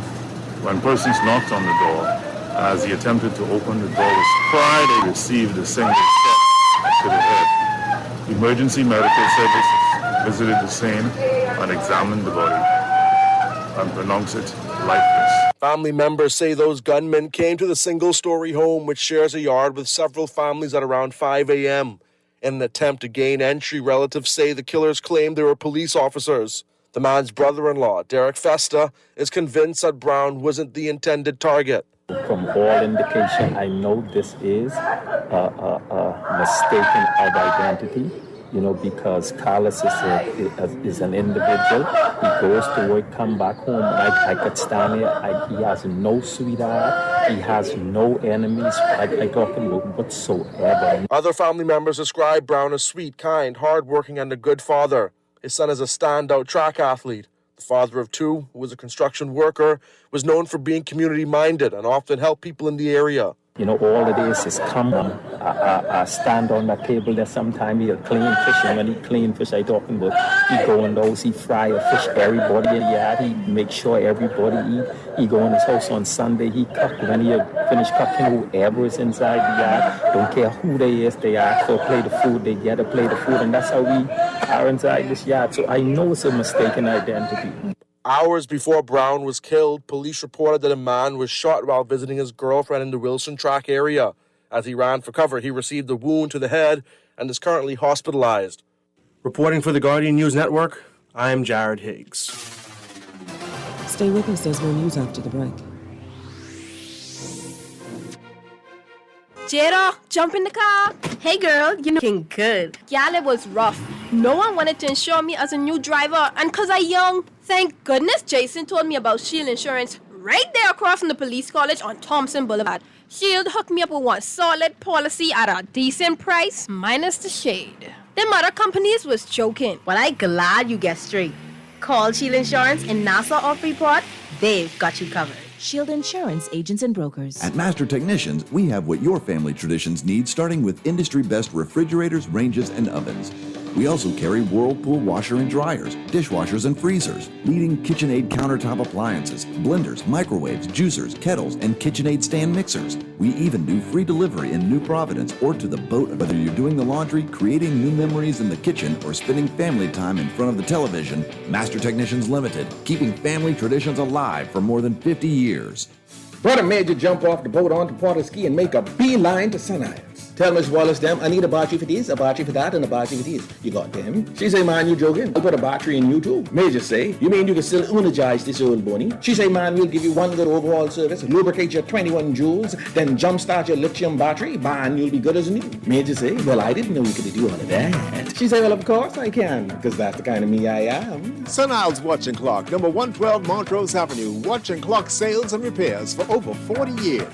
when persons knocked on the door. As he attempted to open the door, was prior they received a single shot to the head. Emergency medical services visited the scene and examined the body and pronounced it lifeless. Family members say those gunmen came to the single-story home, which shares a yard with several families, at around 5 a.m. In an attempt to gain entry, relatives say the killers claimed they were police officers. The man's brother-in-law, Derek Festa, is convinced that Brown wasn't the intended target. From all indication, I know this is a mistaken of identity, because Carlos is an individual. He goes to work, come back home, and I could stand here. He has no sweetheart. He has no enemies, I talking about whatsoever. Other family members describe Brown as sweet, kind, hardworking, and a good father. His son is a standout track athlete. The father of two, who was a construction worker, was known for being community-minded and often helped people in the area. All it is come I stand on that table there sometime, he'll clean fish, and when he clean fish, I talking about, he go in those, he fry a fish, everybody in the yard, he make sure everybody eat. He go in his house on Sunday, he cook. When he finish cooking, whoever is inside the yard, don't care who they is, they ask for a plate of food, they get a plate of food, and that's how we are inside this yard. So I know it's a mistaken identity. Hours before Brown was killed, police reported that a man was shot while visiting his girlfriend in the Wilson Track area. As he ran for cover, he received a wound to the head and is currently hospitalized. Reporting for the Guardian News Network, I'm Jared Higgs. Stay with us. There's more news after the break. Jada, jump in the car. Hey girl, you're looking good. Y'all, it was rough. No one wanted to insure me as a new driver, and cause I young. Thank goodness Jason told me about Shield Insurance right there across from the police college on Thompson Boulevard. Shield hooked me up with one solid policy at a decent price, minus the shade. Them other companies was joking. Well, I'm glad you get straight. Call Shield Insurance in Nassau or Freeport. They've got you covered. Shield Insurance agents and brokers. At Master Technicians, we have what your family traditions need, starting with industry-best refrigerators, ranges, and ovens. We also carry Whirlpool washer and dryers, dishwashers and freezers, leading KitchenAid countertop appliances, blenders, microwaves, juicers, kettles, and KitchenAid stand mixers. We even do free delivery in New Providence or to the boat, whether you're doing the laundry, creating new memories in the kitchen, or spending family time in front of the television. Master Technicians Limited, keeping family traditions alive for more than 50 years. Brother made you jump off the boat onto Porter Ski and make a beeline to Sun Isles. Tell Miss Wallace them, I need a battery for this, a battery for that, and a battery for this. You got them? She say, man, you joking? I'll put a battery in you too. Major say, you mean you can still energize this old bunny? She say, man, we'll give you one good overall service, lubricate your 21 joules, then jumpstart your lithium battery, man, you'll be good as new. Major say, well, I didn't know you could do all of that. She say, well, of course I can, because that's the kind of me I am. Sun Isles Watch & Clock, number 112 Montrose Avenue. Watch & Clock sales and repairs for over 40 years.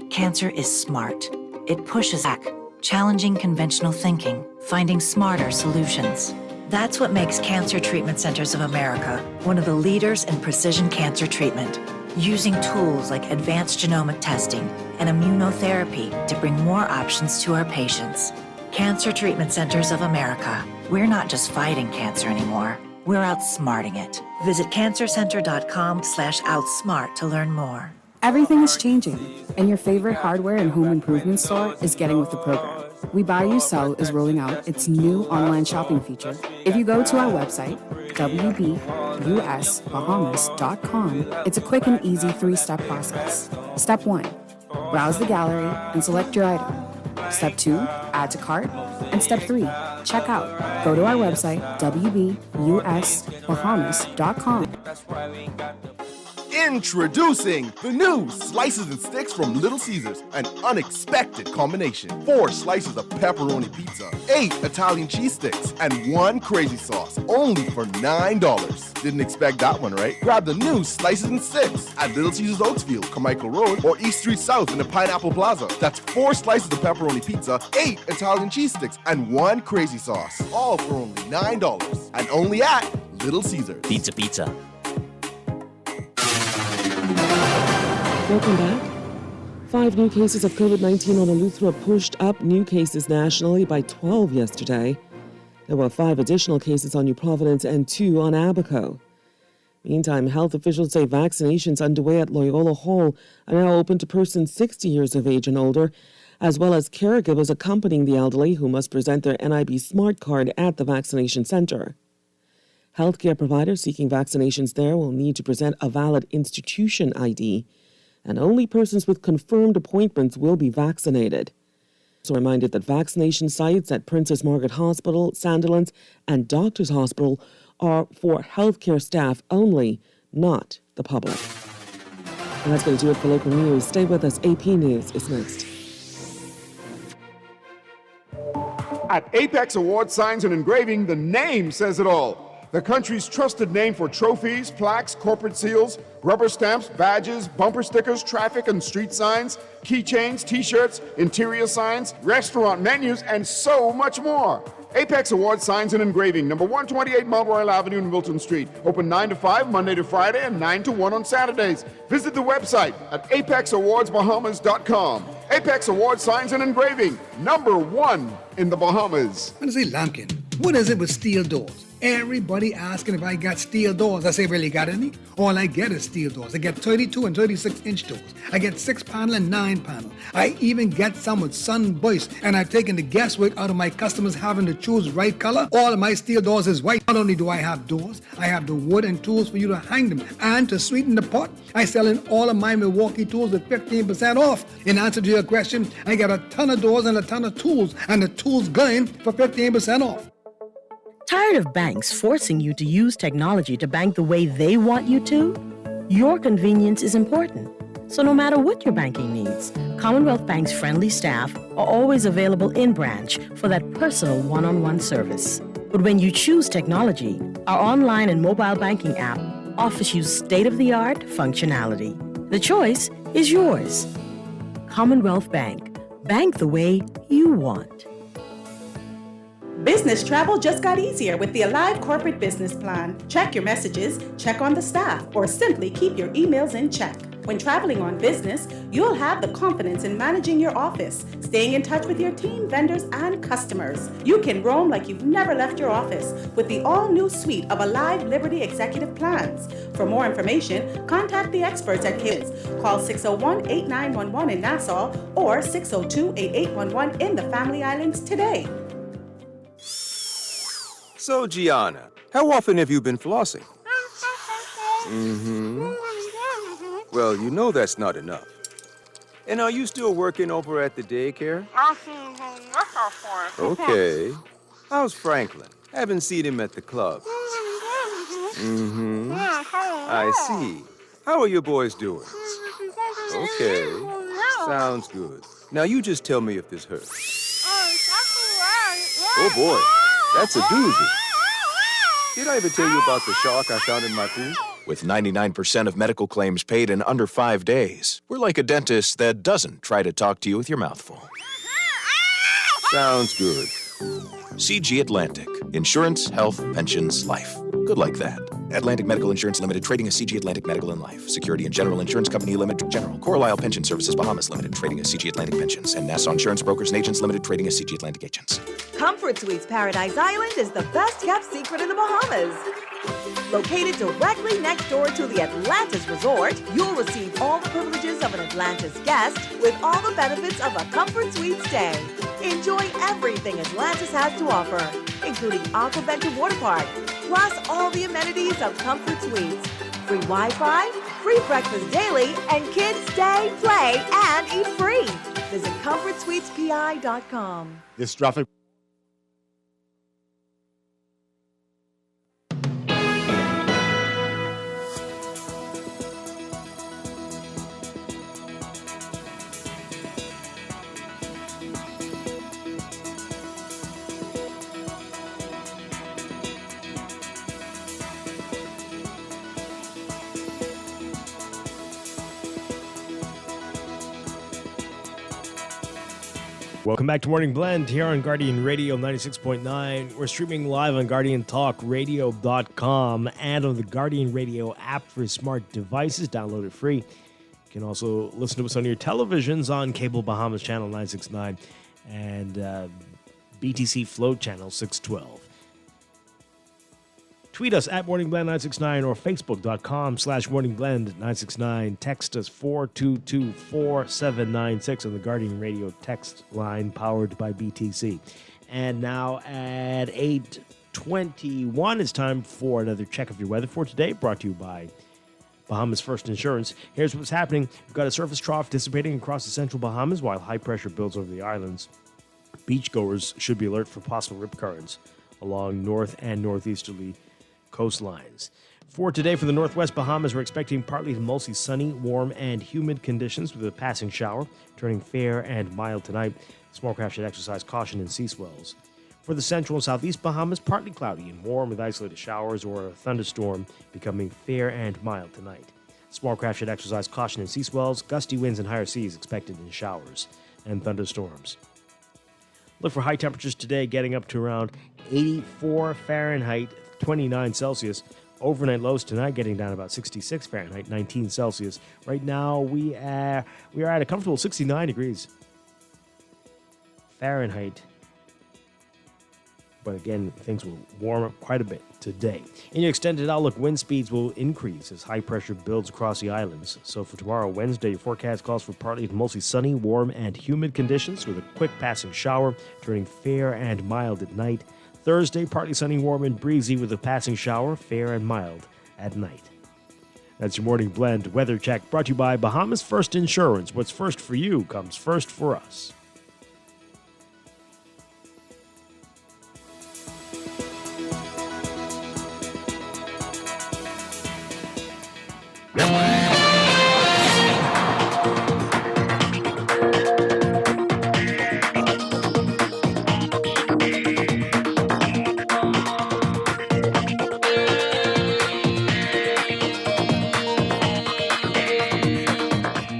Cancer is smart. It pushes back, challenging conventional thinking, finding smarter solutions. That's what makes Cancer Treatment Centers of America one of the leaders in precision cancer treatment, using tools like advanced genomic testing and immunotherapy to bring more options to our patients. Cancer Treatment Centers of America. We're not just fighting cancer anymore. We're outsmarting it. Visit cancercenter.com/outsmart to learn more. Everything is changing, and your favorite hardware and home improvement store is getting with the program. We Buy You Sell is rolling out its new online shopping feature. If you go to our website, wbusbahamas.com, it's a quick and easy 3-step process. Step 1, browse the gallery and select your item. Step 2, add to cart. And step 3, check out. Go to our website, wbusbahamas.com. Introducing the new slices and sticks from Little Caesars, an unexpected combination. 4 slices of pepperoni pizza, 8 Italian cheese sticks, and 1 crazy sauce, only for $9. Didn't expect that one, right? Grab the new slices and sticks at Little Caesars Oaksfield, Carmichael Road, or East Street South in the Pineapple Plaza. That's 4 slices of pepperoni pizza, 8 Italian cheese sticks, and 1 crazy sauce, all for only $9, and only at Little Caesars. Pizza. Welcome back. 5 new cases of COVID-19 on Eleuthera pushed up new cases nationally by 12 yesterday. There were 5 additional cases on New Providence and 2 on Abaco. Meantime, health officials say vaccinations underway at Loyola Hall are now open to persons 60 years of age and older, as well as caregivers accompanying the elderly who must present their NIB Smart Card at the vaccination center. Healthcare providers seeking vaccinations there will need to present a valid institution ID, and only persons with confirmed appointments will be vaccinated. So reminded that vaccination sites at Princess Margaret Hospital, Sandilands, and Doctors Hospital are for healthcare staff only, not the public. And that's going to do it for local news. Stay with us. AP News is next. At Apex Award Signs and Engraving, the name says it all. The country's trusted name for trophies, plaques, corporate seals, rubber stamps, badges, bumper stickers, traffic and street signs, keychains, t-shirts, interior signs, restaurant menus, and so much more. Apex Award Signs and Engraving, number 128 Mount Royal Avenue in Wilton Street. Open 9 to 5, Monday to Friday, and 9 to 1 on Saturdays. Visit the website at apexawardsbahamas.com. Apex Award Signs and Engraving, number 1 in the Bahamas. I say, Lumpkin, what is it with steel doors? Everybody asking if I got steel doors. I say, really got any? All I get is steel doors. I get 32 and 36-inch doors. I get 6-panel and 9-panel. I even get some with sunburst, and I've taken the guesswork out of my customers having to choose right color. All of my steel doors is white. Not only do I have doors, I have the wood and tools for you to hang them. And to sweeten the pot, I sell in all of my Milwaukee tools at 15% off. In answer to your question, I got a ton of doors and a ton of tools, and the tools going for 15% off. Tired of banks forcing you to use technology to bank the way they want you to? Your convenience is important. So no matter what your banking needs, Commonwealth Bank's friendly staff are always available in branch for that personal one-on-one service. But when you choose technology, our online and mobile banking app offers you state-of-the-art functionality. The choice is yours. Commonwealth Bank. Bank the way you want. Business travel just got easier with the Alive Corporate Business Plan. Check your messages, check on the staff, or simply keep your emails in check. When traveling on business, you'll have the confidence in managing your office, staying in touch with your team, vendors, and customers. You can roam like you've never left your office with the all-new suite of Alive Liberty Executive Plans. For more information, contact the experts at KIDS. Call 601-8911 in Nassau or 602-8811 in the Family Islands today. So, Gianna, how often have you been flossing? Well, you know that's not enough. And are you still working over at the daycare? Okay. How's Franklin? Haven't seen him at the club. Mm-hmm. I see. How are your boys doing? Okay. Sounds good. Now you just tell me if this hurts. Oh boy, that's a doozy. Did I ever tell you about the shark I found in my pool? With 99% of medical claims paid in under 5 days, we're like a dentist that doesn't try to talk to you with your mouth full. Sounds good. CG Atlantic. Insurance, health, pensions, life. Good like that. Atlantic Medical Insurance Limited, trading as CG Atlantic Medical and Life. Security and General Insurance Company Limited, General. Carlisle Pension Services Bahamas Limited, trading as CG Atlantic Pensions. And Nassau Insurance Brokers and Agents Limited, trading as CG Atlantic Agents. Comfort Suites Paradise Island is the best-kept secret in the Bahamas. Located directly next door to the Atlantis Resort, you'll receive all the privileges of an Atlantis guest with all the benefits of a Comfort Suite stay. Enjoy everything Atlantis has to offer, including Aquaventure Water Park, plus all the amenities of Comfort Suites. Free Wi-Fi, free breakfast daily, and kids stay, play, and eat free. Visit ComfortSuitesPI.com. This traffic. Welcome back to Morning Blend here on Guardian Radio 96.9. We're streaming live on GuardianTalkRadio.com and on the Guardian Radio app for smart devices. Download it free. You can also listen to us on your televisions on Cable Bahamas Channel 969 and BTC Float Channel 612. Tweet us at MorningBlend969 or Facebook.com/MorningBlend969. Text us 422-4796 on the Guardian Radio text line powered by BTC. And now at 8:21, it's time for another check of your weather for today, brought to you by Bahamas First Insurance. Here's what's happening. We've got a surface trough dissipating across the central Bahamas while high pressure builds over the islands. Beachgoers should be alert for possible rip currents along north and northeasterly coastlines. For today, for the northwest Bahamas, we're expecting partly to mostly sunny, warm, and humid conditions with a passing shower, turning fair and mild tonight. Small craft should exercise caution in sea swells. For the central and southeast Bahamas, partly cloudy and warm with isolated showers or a thunderstorm, becoming fair and mild tonight. Small craft should exercise caution in sea swells, gusty winds and higher seas expected in showers and thunderstorms. Look for high temperatures today, getting up to around 84 Fahrenheit, 29 Celsius. Overnight lows tonight getting down about 66 Fahrenheit, 19 Celsius. Right now we are at a comfortable 69 degrees Fahrenheit. But again, things will warm up quite a bit today. In your extended outlook, wind speeds will increase as high pressure builds across the islands. So for tomorrow, Wednesday, your forecast calls for partly to mostly sunny, warm, and humid conditions with a quick passing shower, turning fair and mild at night. Thursday, partly sunny, warm, and breezy with a passing shower, fair and mild at night. That's your Morning Blend weather check, brought to you by Bahamas First Insurance. What's first for you comes first for us.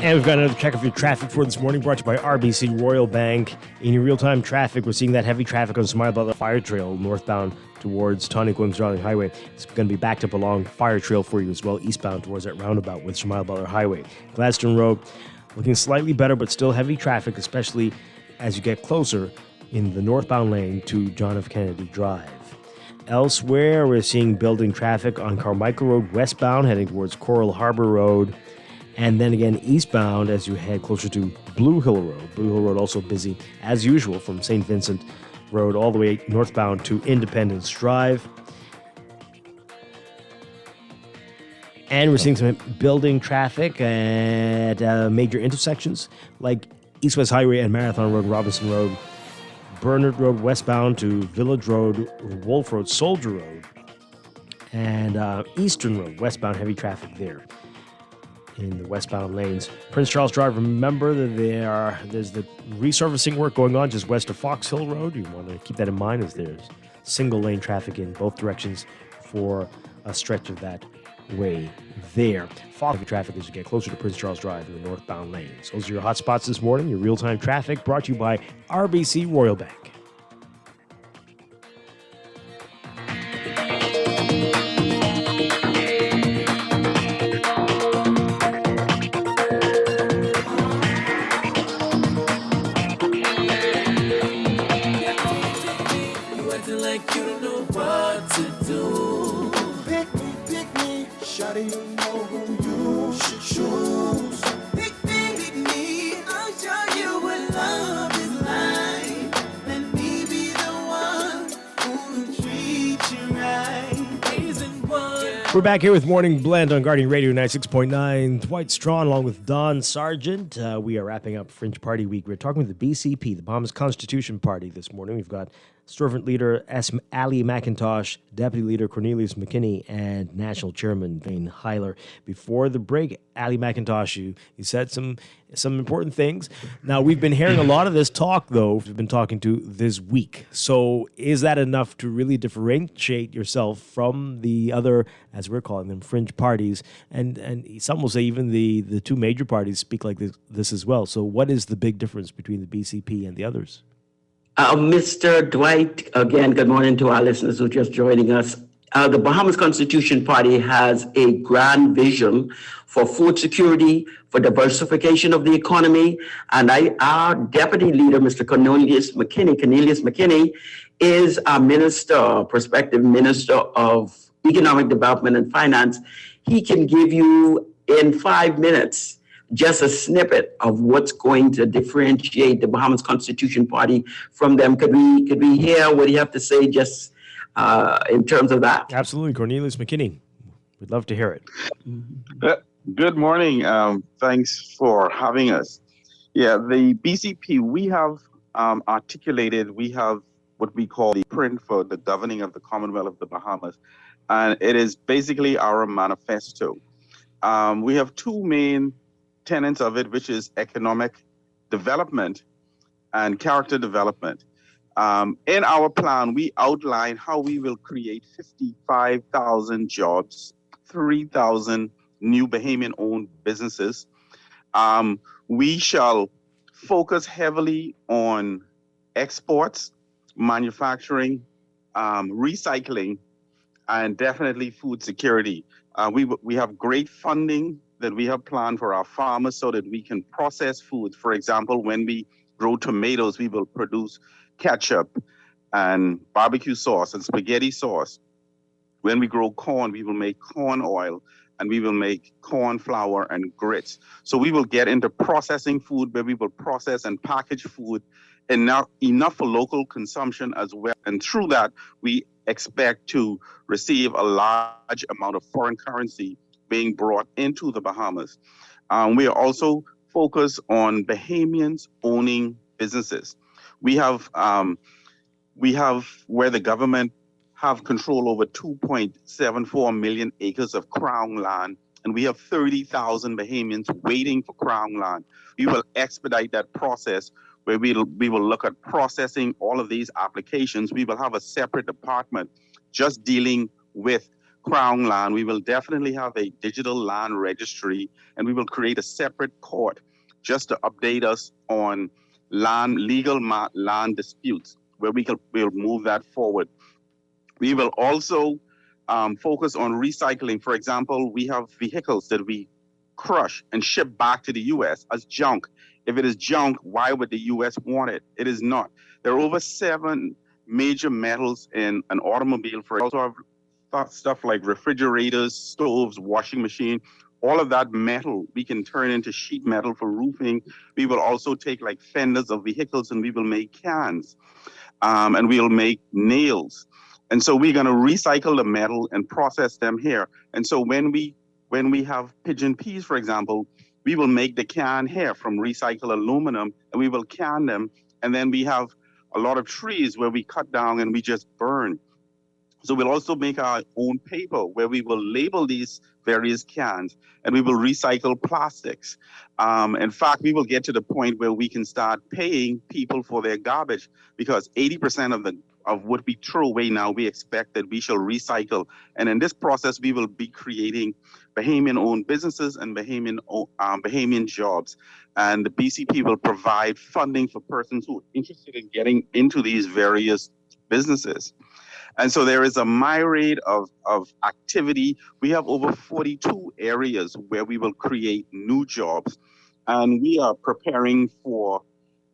And we've got another check of your traffic for this morning, brought to you by RBC Royal Bank. In your real-time traffic, we're seeing that heavy traffic on Smile Butler Fire Trail northbound towards Tawny Queens Darling Highway. It's going to be backed up along Fire Trail for you as well, eastbound towards that roundabout with Smile Butler Highway. Gladstone Road looking slightly better, but still heavy traffic, especially as you get closer in the northbound lane to John F. Kennedy Drive. Elsewhere, we're seeing building traffic on Carmichael Road westbound, heading towards Coral Harbor Road. And then again, eastbound as you head closer to Blue Hill Road. Blue Hill Road also busy, as usual, from St. Vincent Road all the way northbound to Independence Drive. And we're seeing some building traffic at major intersections like East-West Highway and Marathon Road, Robinson Road, Bernard Road westbound to Village Road, Wolf Road, Soldier Road, and Eastern Road westbound, heavy traffic there in the westbound lanes. Prince Charles Drive, remember that there's the resurfacing work going on just west of Fox Hill Road. You want to keep that in mind as there's single lane traffic in both directions for a stretch of that way there. Fog traffic as you get closer to Prince Charles Drive in the northbound lanes. Those are your hot spots this morning. Your real-time traffic brought to you by RBC Royal Bank. We're back here with Morning Blend on Guardian Radio 96.9. Dwight Strachan along with Don Sargent. We are wrapping up Fringe Party Week. We're talking with the BCP, the Bahamas Constitution Party, this morning. We've got Servant Leader Ali McIntosh, Deputy Leader Cornelius McKinney, and National Chairman Vane Hyler. Before the break, Ali McIntosh, you said some important things. Now, we've been hearing a lot of this talk, though, we've been talking to this week. So is that enough to really differentiate yourself from the other, as we're calling them, fringe parties? And some will say even the two major parties speak like this as well. So what is the big difference between the BCP and the others? Mr. Dwight, again, good morning to our listeners who are just joining us. The Bahamas Constitution Party has a grand vision for food security, for diversification of the economy, and our deputy leader, Mr. Cornelius McKinney, is a minister, prospective minister of economic development and finance. He can give you in 5 minutes just a snippet of what's going to differentiate the Bahamas Constitution Party from them. Could we hear what you have to say just in terms of that? Absolutely. Cornelius McKinney. We'd love to hear it. Good morning. Thanks for having us. Yeah, the BCP, we have articulated, we have what we call the print for the governing of the Commonwealth of the Bahamas. And it is basically our manifesto. We have two main tenets of it, which is economic development and character development. In our plan, we outline how we will create 55,000 jobs, 3,000 new Bahamian-owned businesses. We shall focus heavily on exports, manufacturing, recycling, and definitely food security. We have great funding that we have planned for our farmers so that we can process food. For example, when we grow tomatoes, we will produce ketchup and barbecue sauce and spaghetti sauce. When we grow corn, we will make corn oil and we will make corn flour and grits. So we will get into processing food where we will process and package food enough for local consumption as well. And through that, we expect to receive a large amount of foreign currency being brought into the Bahamas. We are also focused on Bahamians owning businesses. We have where the government have control over 2.74 million acres of crown land, and we have 30,000 Bahamians waiting for crown land. We will expedite that process where we will look at processing all of these applications. We will have a separate department just dealing with crown land. We will definitely have a digital land registry, and we will create a separate court just to update us on legal land disputes, where we'll move that forward. We will also focus on recycling. For example, we have vehicles that we crush and ship back to the U.S. as junk. If it is junk, why would the U.S. want it? It is not. There are over 7 major metals in an automobile. We also have stuff like refrigerators, stoves, washing machine. All of that metal we can turn into sheet metal for roofing. We will also take like fenders of vehicles and we will make cans, and we'll make nails. And so we're going to recycle the metal and process them here. And so when when we have pigeon peas, for example, we will make the can here from recycled aluminum, and we will can them. And then we have a lot of trees where we cut down and we just burn. So we'll also make our own paper where we will label these various cans, and we will recycle plastics. In fact, we will get to the point where we can start paying people for their garbage, because 80% of what we throw away now, we expect that we shall recycle. And in this process, we will be creating Bahamian-owned businesses and Bahamian jobs. And the BCP will provide funding for persons who are interested in getting into these various businesses. And so there is a myriad of activity. We have over 42 areas where we will create new jobs. And we are preparing for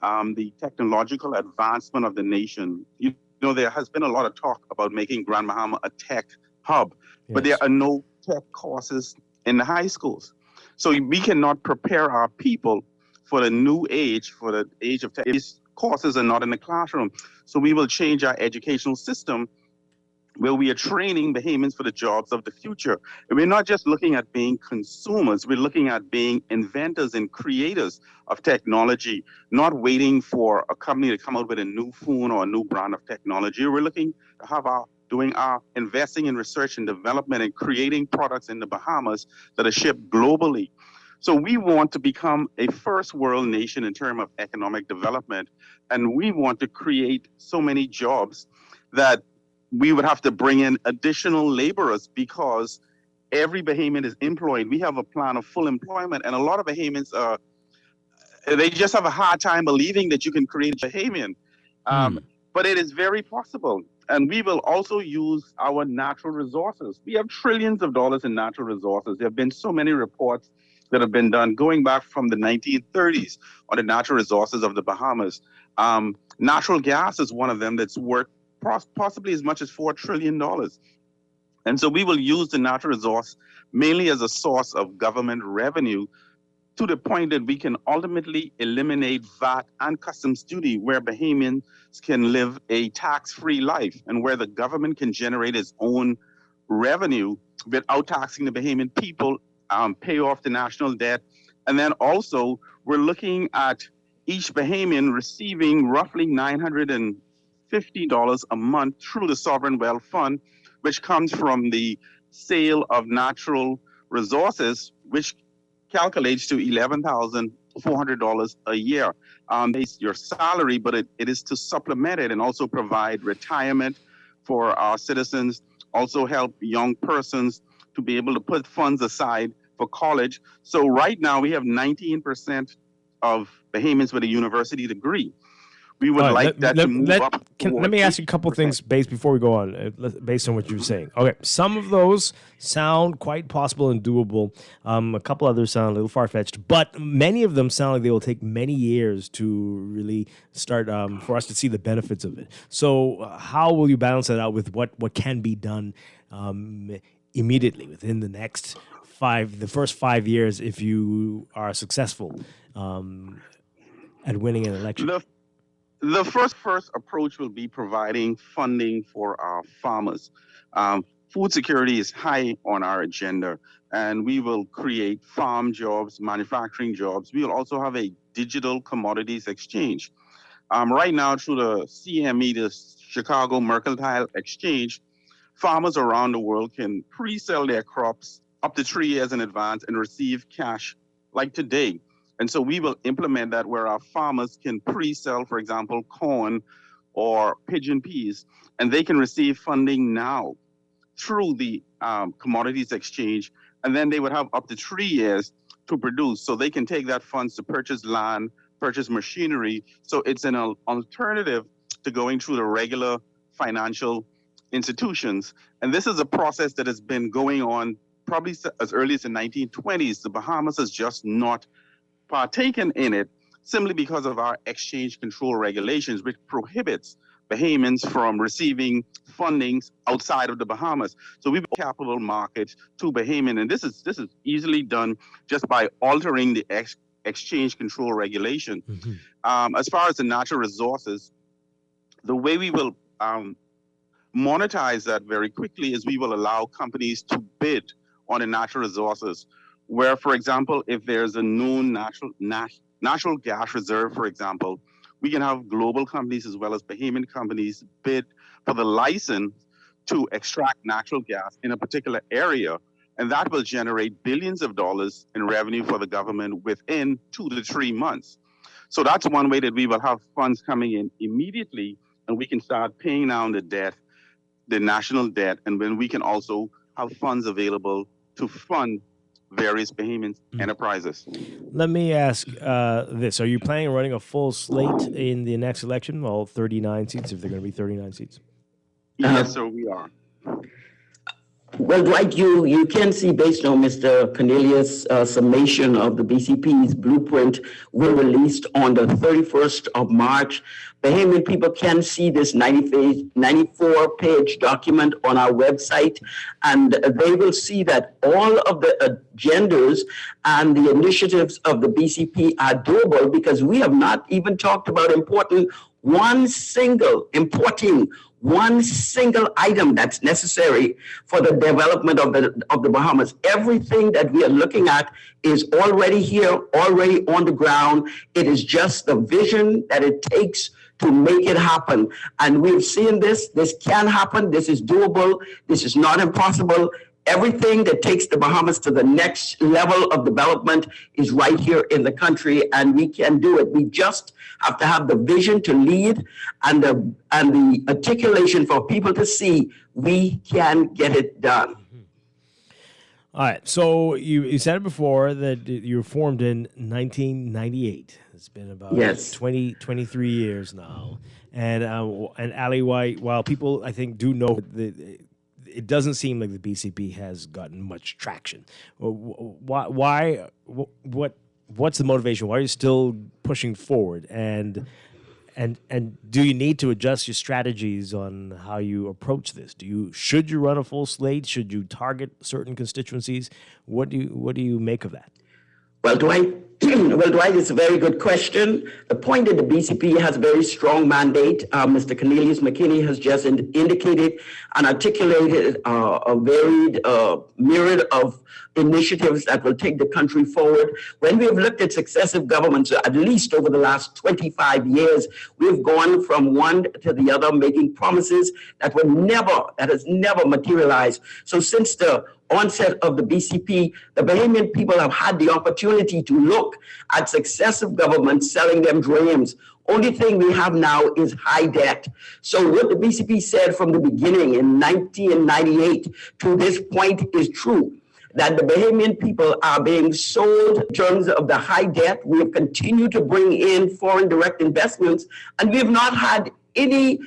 the technological advancement of the nation. You know, there has been a lot of talk about making Grand Bahama a tech hub, but there are no tech courses in the high schools. So we cannot prepare our people for the new age, for the age of tech. These courses are not in the classroom. So we will change our educational system where we are training Bahamians for the jobs of the future. And we're not just looking at being consumers, we're looking at being inventors and creators of technology, not waiting for a company to come out with a new phone or a new brand of technology. We're looking to have investing in research and development and creating products in the Bahamas that are shipped globally. So we want to become a first world nation in terms of economic development. And we want to create so many jobs that we would have to bring in additional laborers, because every Bahamian is employed. We have a plan of full employment, and a lot of Bahamians they just have a hard time believing that you can create a Bahamian. But it is very possible. And we will also use our natural resources. We have trillions of dollars in natural resources. There have been so many reports that have been done going back from the 1930s on the natural resources of the Bahamas. Natural gas is one of them that's worth possibly as much as $4 trillion. And so we will use the natural resource mainly as a source of government revenue, to the point that we can ultimately eliminate VAT and customs duty, where Bahamians can live a tax-free life and where the government can generate its own revenue without taxing the Bahamian people, pay off the national debt. And then also we're looking at each Bahamian receiving roughly $950 a month through the Sovereign Wealth Fund, which comes from the sale of natural resources, which calculates to $11,400 a year. It's your salary, but it is to supplement it and also provide retirement for our citizens, also help young persons to be able to put funds aside for college. So right now we have 19% of Bahamians with a university degree. We would to move up. Let me ask you a couple things before we go on, based on what you were saying. Okay, some of those sound quite possible and doable. A couple others sound a little far-fetched, but many of them sound like they will take many years to really start for us to see the benefits of it. So how will you balance that out with what can be done immediately within the next the first 5 years, if you are successful at winning an election? The first approach will be providing funding for our farmers. Food security is high on our agenda, and we will create farm jobs, manufacturing jobs. We will also have a digital commodities exchange. Right now, through the CME, the Chicago Mercantile Exchange, farmers around the world can pre-sell their crops up to 3 years in advance and receive cash like today. And so we will implement that, where our farmers can pre-sell, for example, corn or pigeon peas, and they can receive funding now through the commodities exchange. And then they would have up to 3 years to produce. So they can take that funds to purchase land, purchase machinery. So it's an alternative to going through the regular financial institutions. And this is a process that has been going on probably as early as the 1920s. The Bahamas has just not partaken in it, simply because of our exchange control regulations, which prohibits Bahamians from receiving fundings outside of the Bahamas. So we've capital markets to Bahamian, and this is easily done just by altering the exchange control regulation. As far as the natural resources, the way we will monetize that very quickly is we will allow companies to bid on the natural resources, where, for example, if there's a known natural gas reserve, for example, we can have global companies as well as Bahamian companies bid for the license to extract natural gas in a particular area, and that will generate billions of dollars in revenue for the government within 2 to 3 months. So that's one way that we will have funds coming in immediately, and we can start paying down the debt, the national debt, and then we can also have funds available to fund various Bahamian enterprises. Let me ask this. Are you planning on running a full slate in the next election, all 39 seats, if they're going to be 39 seats? Yes, sir, we are. Well, Dwight, you can see based on Mr. Cornelius' summation of the BCP's blueprint will released on the 31st of March. Bahamian people can see this 94-page document on our website, and they will see that all of the agendas and the initiatives of the BCP are doable, because we have not even talked about importing one single item that's necessary for the development of the Bahamas. Everything that we are looking at is already here, already on the ground. It is just the vision that it takes to make it happen. And we've seen this can happen, this is doable, this is not impossible. Everything that takes the Bahamas to the next level of development is right here in the country, and we can do it. We just have to have the vision to lead and the articulation for people to see we can get it done. All right. So you said it before that you were formed in 1998. It's been about 23 years now. And Ali, while people, I think, do know that it doesn't seem like the BCP has gotten much traction. Why? What's the motivation? Why are you still pushing forward? And do you need to adjust your strategies on how you approach this? Should you run a full slate? Should you target certain constituencies? What do you make of that? Well, Dwight, it's a very good question. The point that the BCP has a very strong mandate. Mr. Cornelius McKinney has just indicated and articulated a varied myriad of initiatives that will take the country forward. When we have looked at successive governments, at least over the last 25 years, we've gone from one to the other, making promises that has never materialized. So since the onset of the BCP, the Bahamian people have had the opportunity to look at successive governments selling them dreams. Only thing we have now is high debt. So what the BCP said from the beginning in 1998 to this point is true, that the Bahamian people are being sold in terms of the high debt. We have continued to bring in foreign direct investments, and we have not had any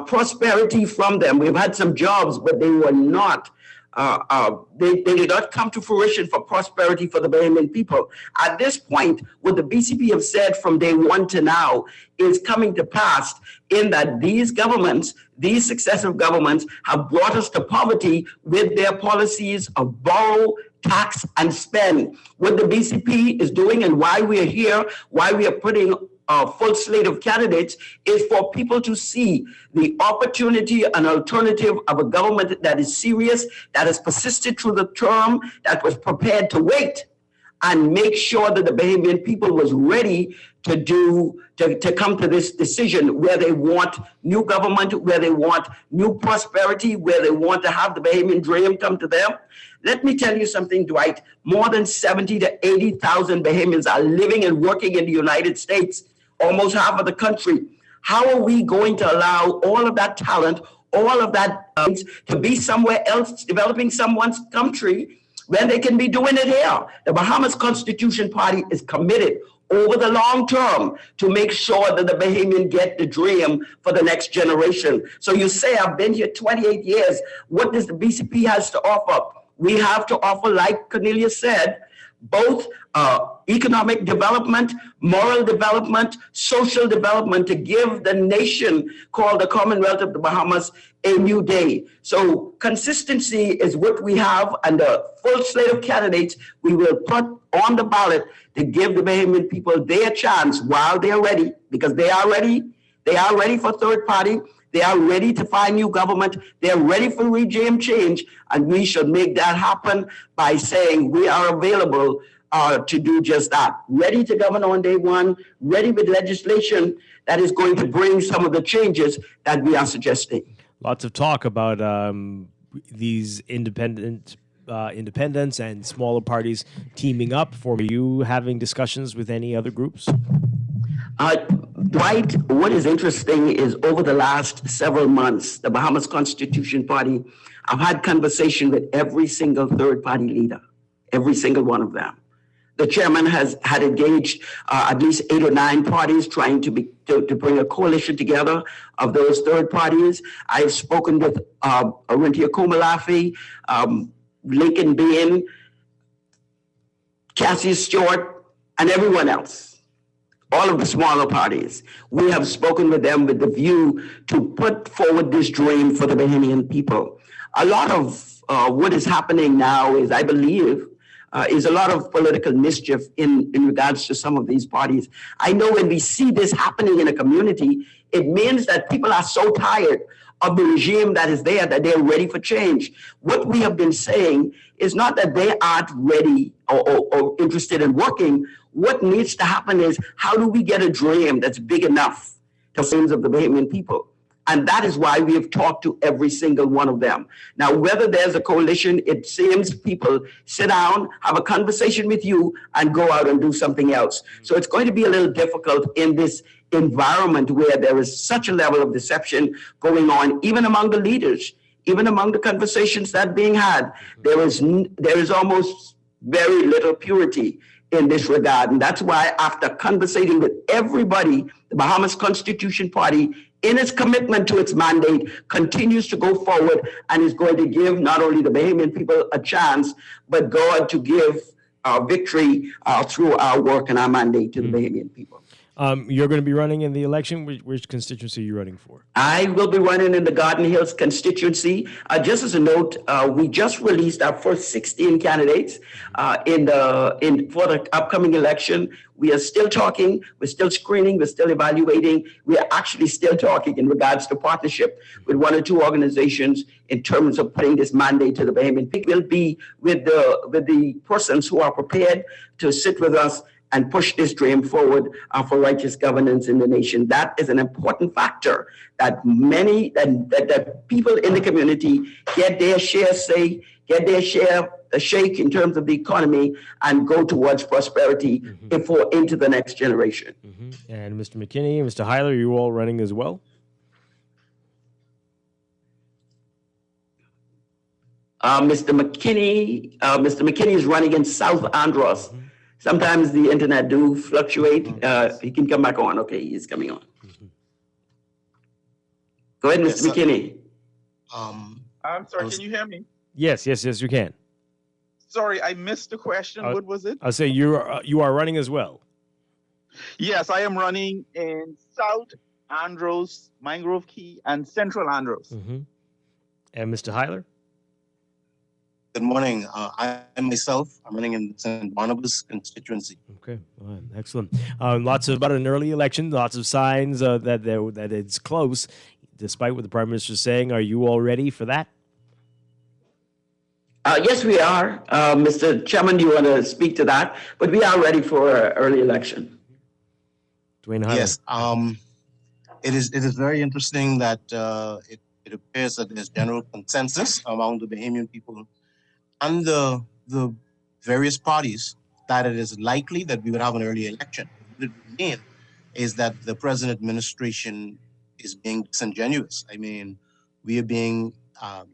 prosperity from them. We've had some jobs, but they were not they did not come to fruition for prosperity for the Bahamian people. At this point, what the BCP have said from day one to now is coming to pass, in that these successive governments have brought us to poverty with their policies of borrow, tax, and spend. What the BCP is doing and why we are here, why we are putting a full slate of candidates, is for people to see the opportunity and alternative of a government that is serious, that has persisted through the term, that was prepared to wait and make sure that the Bahamian people was ready to come to this decision where they want new government, where they want new prosperity, where they want to have the Bahamian dream come to them. Let me tell you something, Dwight. More than 70 to 80,000 Bahamians are living and working in the United States, almost half of the country. How are we going to allow all of that talent, all of that to be somewhere else, developing someone's country, when they can be doing it here? The Bahamas Constitution Party is committed over the long term to make sure that the Bahamian get the dream for the next generation. So you say, I've been here 28 years. What does the BCP has to offer? We have to offer, like Cornelius said, both economic development, moral development, social development, to give the nation called the Commonwealth of the Bahamas a new day. So consistency is what we have, and the full slate of candidates we will put on the ballot to give the Bahamian people their chance while they are ready, because they are ready. They are ready for third party. They are ready to find new government. They're ready for regime change, and we should make that happen by saying we are available to do just that. Ready to govern on day one, ready with legislation that is going to bring some of the changes that we are suggesting. Lots of talk about these independents and smaller parties teaming up. For you having discussions with any other groups? Dwight, what is interesting is over the last several months, the Bahamas Constitution Party, I've had conversation with every single third-party leader, every single one of them. The chairman had engaged at least 8 or 9 parties trying to bring a coalition together of those third parties. I've spoken with Orinthia Komalafi, Lincoln Bain, Cassie Stewart, and everyone else, all of the smaller parties. We have spoken with them with the view to put forward this dream for the Bahamian people. A lot of what is happening now is, I believe, is a lot of political mischief in regards to some of these parties. I know when we see this happening in a community, it means that people are so tired of the regime that is there that they're ready for change. What we have been saying is not that they aren't ready or interested in working. What needs to happen is, how do we get a dream that's big enough to the dreams of the Bahamian people? And that is why we have talked to every single one of them. Now, whether there's a coalition, it seems people sit down, have a conversation with you, and go out and do something else. So it's going to be a little difficult in this environment where there is such a level of deception going on, even among the leaders, even among the conversations that are being had. There is almost very little purity in this regard. And that's why, after conversating with everybody, the Bahamas Constitution Party, in its commitment to its mandate, continues to go forward and is going to give not only the Bahamian people a chance, but God to give victory through our work and our mandate to the Bahamian people. You're going to be running in the election. Which constituency are you running for? I will be running in the Garden Hills constituency. Just as a note, we just released our first 16 candidates for the upcoming election. We are still talking. We're still screening. We're still evaluating. We are actually still talking in regards to partnership with 1 or 2 organizations in terms of putting this mandate to the Bahamian people. We'll be with the persons who are prepared to sit with us and push this dream forward for righteous governance in the nation. That is an important factor, that that people in the community get their share say, get their share a shake in terms of the economy, and go towards prosperity into the next generation. And Mr. McKinney and Mr. Hyler, are you all running as well? Mr. McKinney is running in South Andros. Sometimes the internet do fluctuate. He can come back on. Okay, he's coming on. Go ahead, Mr. McKinney. I'm sorry, can you hear me? Yes, you can. Sorry, I missed the question. What was it? I'll say you are running as well. Yes, I am running in South Andros, Mangrove Key, and Central Andros. And Mr. Hyler? Good morning. I'm running in St. Barnabas constituency. Okay, all right, excellent. Lots about an early election, lots of signs that it's close, despite what the Prime Minister is saying. Are you all ready for that? Yes, we are. Mr. Chairman, do you want to speak to that? But we are ready for an early election. Dwayne Hyler. Yes. It is very interesting that it appears that there's general consensus among the Bahamian people and the various parties that it is likely that we would have an early election. The main is that the present administration is being disingenuous. I mean, we are being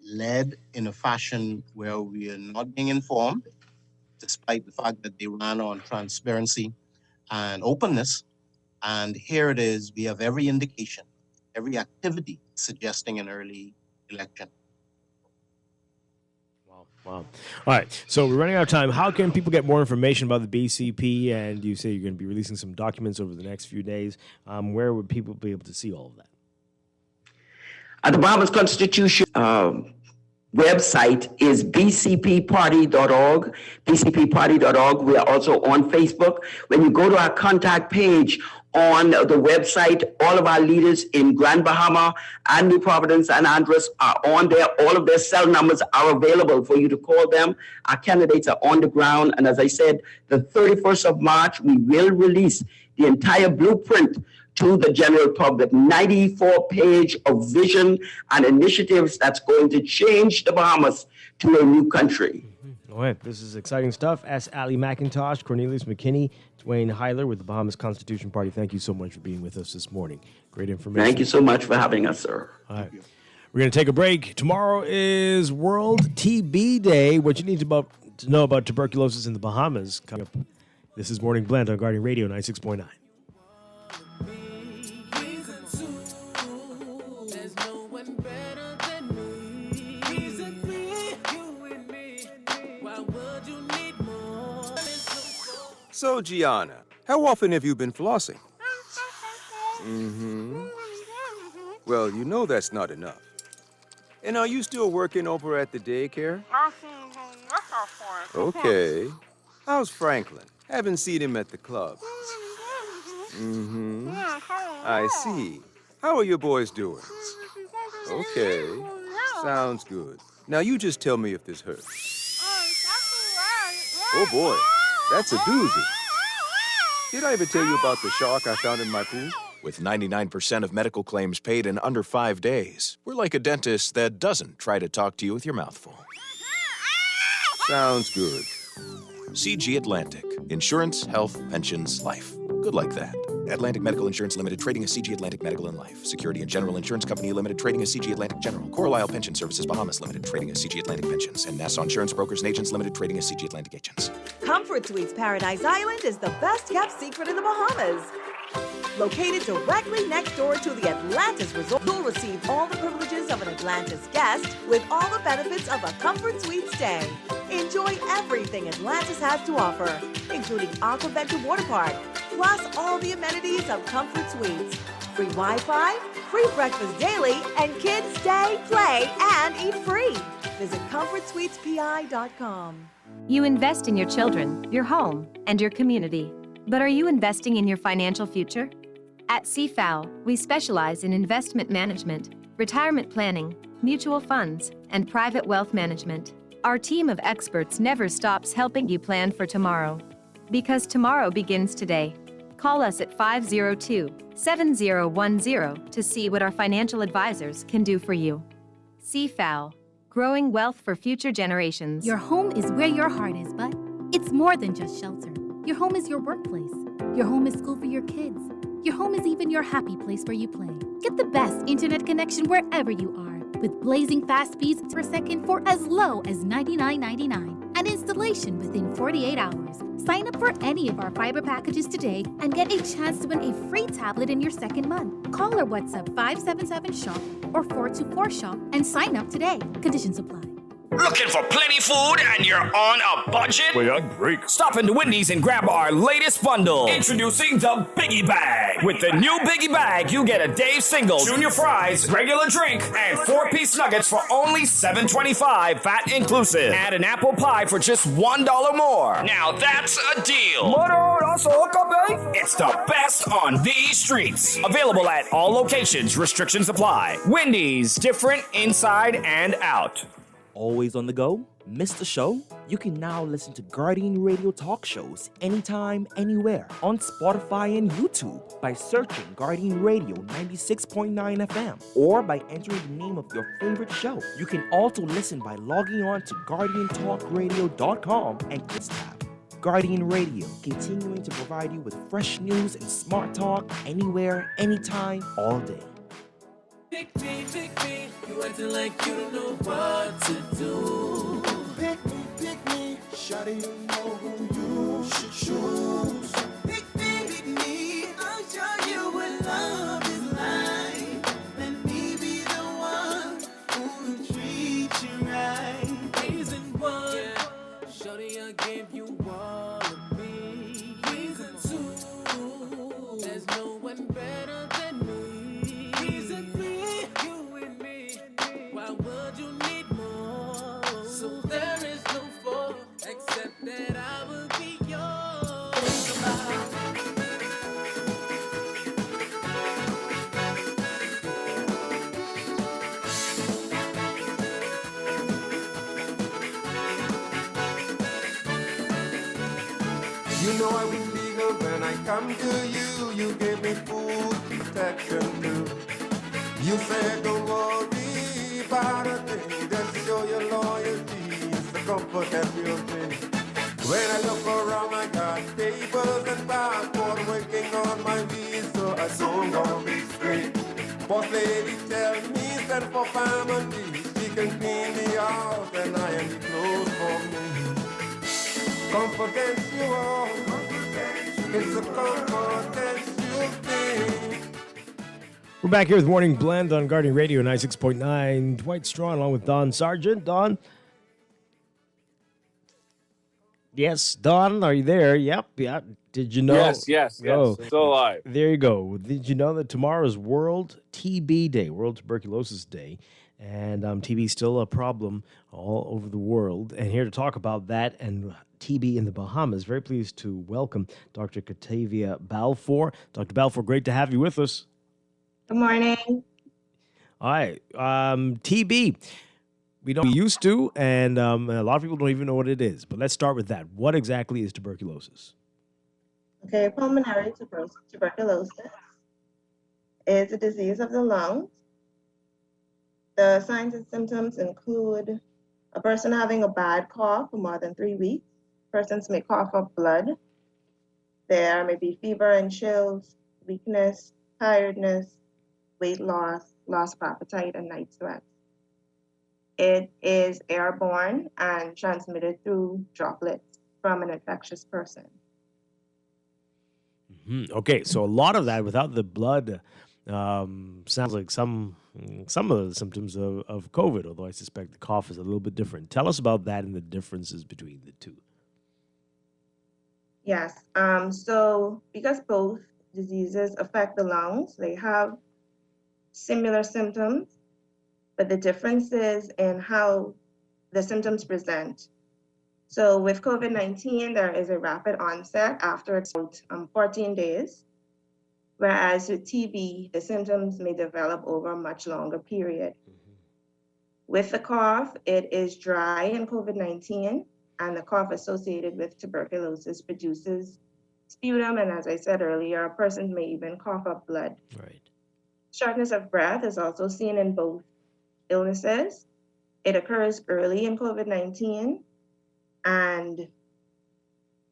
led in a fashion where we are not being informed, despite the fact that they ran on transparency and openness. And here it is, we have every indication, every activity suggesting an early election. Wow. All right. So we're running out of time. How can people get more information about the BCP? And you say you're going to be releasing some documents over the next few days. Where would people be able to see all of that? At the Bahamas Constitution website is bcpparty.org, bcpparty.org. We are also on Facebook. When you go to our contact page, on the website. All of our leaders in Grand Bahama and New Providence and Andros are on there. All of their cell numbers are available for you to call them. Our candidates are on the ground. And as I said, the 31st of March, we will release the entire blueprint to the general public, 94-page of vision and initiatives that's going to change the Bahamas to a new country. All right, this is exciting stuff. S. Ali McIntosh, Cornelius McKinney, Dwayne Heiler with the Bahamas Constitution Party. Thank you so much for being with us this morning. Great information. Thank you so much for having us, sir. All right. We're going to take a break. Tomorrow is World TB Day. What you need to know about tuberculosis in the Bahamas coming up. This is Morning Blend on Guardian Radio 96.9. So, Gianna, how often have you been flossing? Mm-hmm. Well, you know that's not enough. And are you still working over at the daycare? Okay. How's Franklin? Haven't seen him at the club. Mm-hmm. I see. How are your boys doing? Okay. Sounds good. Now you just tell me if this hurts. Oh boy, that's a doozy. Did I ever tell you about the shark I found in my pool? With 99% of medical claims paid in under 5 days, we're like a dentist that doesn't try to talk to you with your mouth full. Sounds good. CG Atlantic. Insurance, health, pensions, life. Good like that. Atlantic Medical Insurance Limited, trading as CG Atlantic Medical and Life. Security and General Insurance Company Limited, trading as CG Atlantic General. Coral Pension Services Bahamas Limited, trading as CG Atlantic Pensions. And Nassau Insurance Brokers and Agents Limited, trading as CG Atlantic Agents. Comfort Suites Paradise Island is the best kept secret in the Bahamas. Located directly next door to the Atlantis Resort, you'll receive all the privileges of an Atlantis guest with all the benefits of a Comfort Suite stay. Enjoy everything Atlantis has to offer, including Aquaventure Water Park, plus all the amenities of Comfort Suites. Free Wi-Fi, free breakfast daily, and kids stay, play, and eat free. Visit ComfortSuitesPI.com. You invest in your children, your home, and your community. But are you investing in your financial future? At CFAO, we specialize in investment management, retirement planning, mutual funds, and private wealth management. Our team of experts never stops helping you plan for tomorrow. Because tomorrow begins today. Call us at 502-7010 to see what our financial advisors can do for you. CFAO, growing wealth for future generations. Your home is where your heart is, bud. It's more than just shelter. Your home is your workplace. Your home is school for your kids. Your home is even your happy place where you play. Get the best internet connection wherever you are with blazing fast speeds per second for as low as $99.99 and installation within 48 hours. Sign up for any of our fiber packages today and get a chance to win a free tablet in your second month. Call or WhatsApp 577-SHOP or 424-SHOP and sign up today. Conditions apply. Looking for plenty food and you're on a budget? Wait, I'm break. Stop into Wendy's and grab our latest bundle. Introducing the Biggie Bag. With the new Biggie Bag, you get a Dave single, junior fries, regular drink, and 4-piece nuggets for only $7.25, VAT inclusive. Add an apple pie for just $1 more. Now that's a deal. It's the best on these streets. Available at all locations. Restrictions apply. Wendy's, different inside and out. Always on the go? Missed the show? You can now listen to Guardian Radio talk shows anytime, anywhere on Spotify and YouTube by searching Guardian Radio 96.9 FM or by entering the name of your favorite show. You can also listen by logging on to GuardianTalkRadio.com and click tab. Guardian Radio, continuing to provide you with fresh news and smart talk anywhere, anytime, all day. Pick me, you acting like you don't know what to do. Pick me, shawty, you know who you should choose. Pick me, I'll show you what love is like. Let me be the one who'll treat you right. Reason one, yeah. Shawty, I gave you all of me. Reason two, there's no one better than me. Reason three, why would you need more? So there is no four, except that I will be yours. You know I was legal when I come to you. You gave me food protection too. You said don't worry about a thing. Just show your loyalty. It's the comfort that we'll bring. When I look around, I got tables and backboard working on my wheels, so I don't gonna be straight. Boss lady tell me send for family. She can clean me out and I am the clothes for me. Confidential, it's a confidential thing. We're back here with Morning Blend on Guardian Radio 96.9. Dwight Strachan along with Don Sargent. Don? Yes, Don, are you there? Yep, yeah. Did you know? Yes. Still alive. There you go. Did you know that tomorrow is World TB Day, World Tuberculosis Day? And TB is still a problem all over the world. And here to talk about that and TB in the Bahamas, very pleased to welcome Dr. Katavia Balfour. Dr. Balfour, great to have you with us. Good morning. All right. TB. We used to, and a lot of people don't even know what it is. But let's start with that. What exactly is tuberculosis? Okay, pulmonary tuberculosis is a disease of the lungs. The signs and symptoms include a person having a bad cough for more than 3 weeks. Persons may cough up blood. There may be fever and chills, weakness, tiredness, weight loss, loss of appetite, and night sweats. It is airborne and transmitted through droplets from an infectious person. Mm-hmm. Okay, so a lot of that without the blood sounds like some of the symptoms of COVID, although I suspect the cough is a little bit different. Tell us about that and the differences between the two. Yes, so because both diseases affect the lungs, they have similar symptoms, but the difference is in how the symptoms present. So with COVID-19, there is a rapid onset after about 14 days, whereas with TB, the symptoms may develop over a much longer period. With the cough, it is dry in COVID-19, and the cough associated with tuberculosis produces sputum, and as I said earlier, a person may even cough up blood. Right. Shortness of breath is also seen in both illnesses. It occurs early in COVID-19, and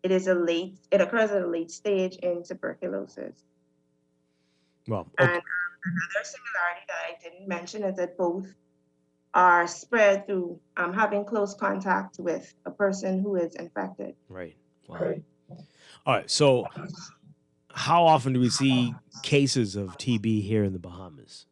it occurs at a late stage in tuberculosis. Well, and another similarity that I didn't mention is that both are spread through having close contact with a person who is infected. Right. Wow. All right. So, how often do we see cases of TB here in the Bahamas?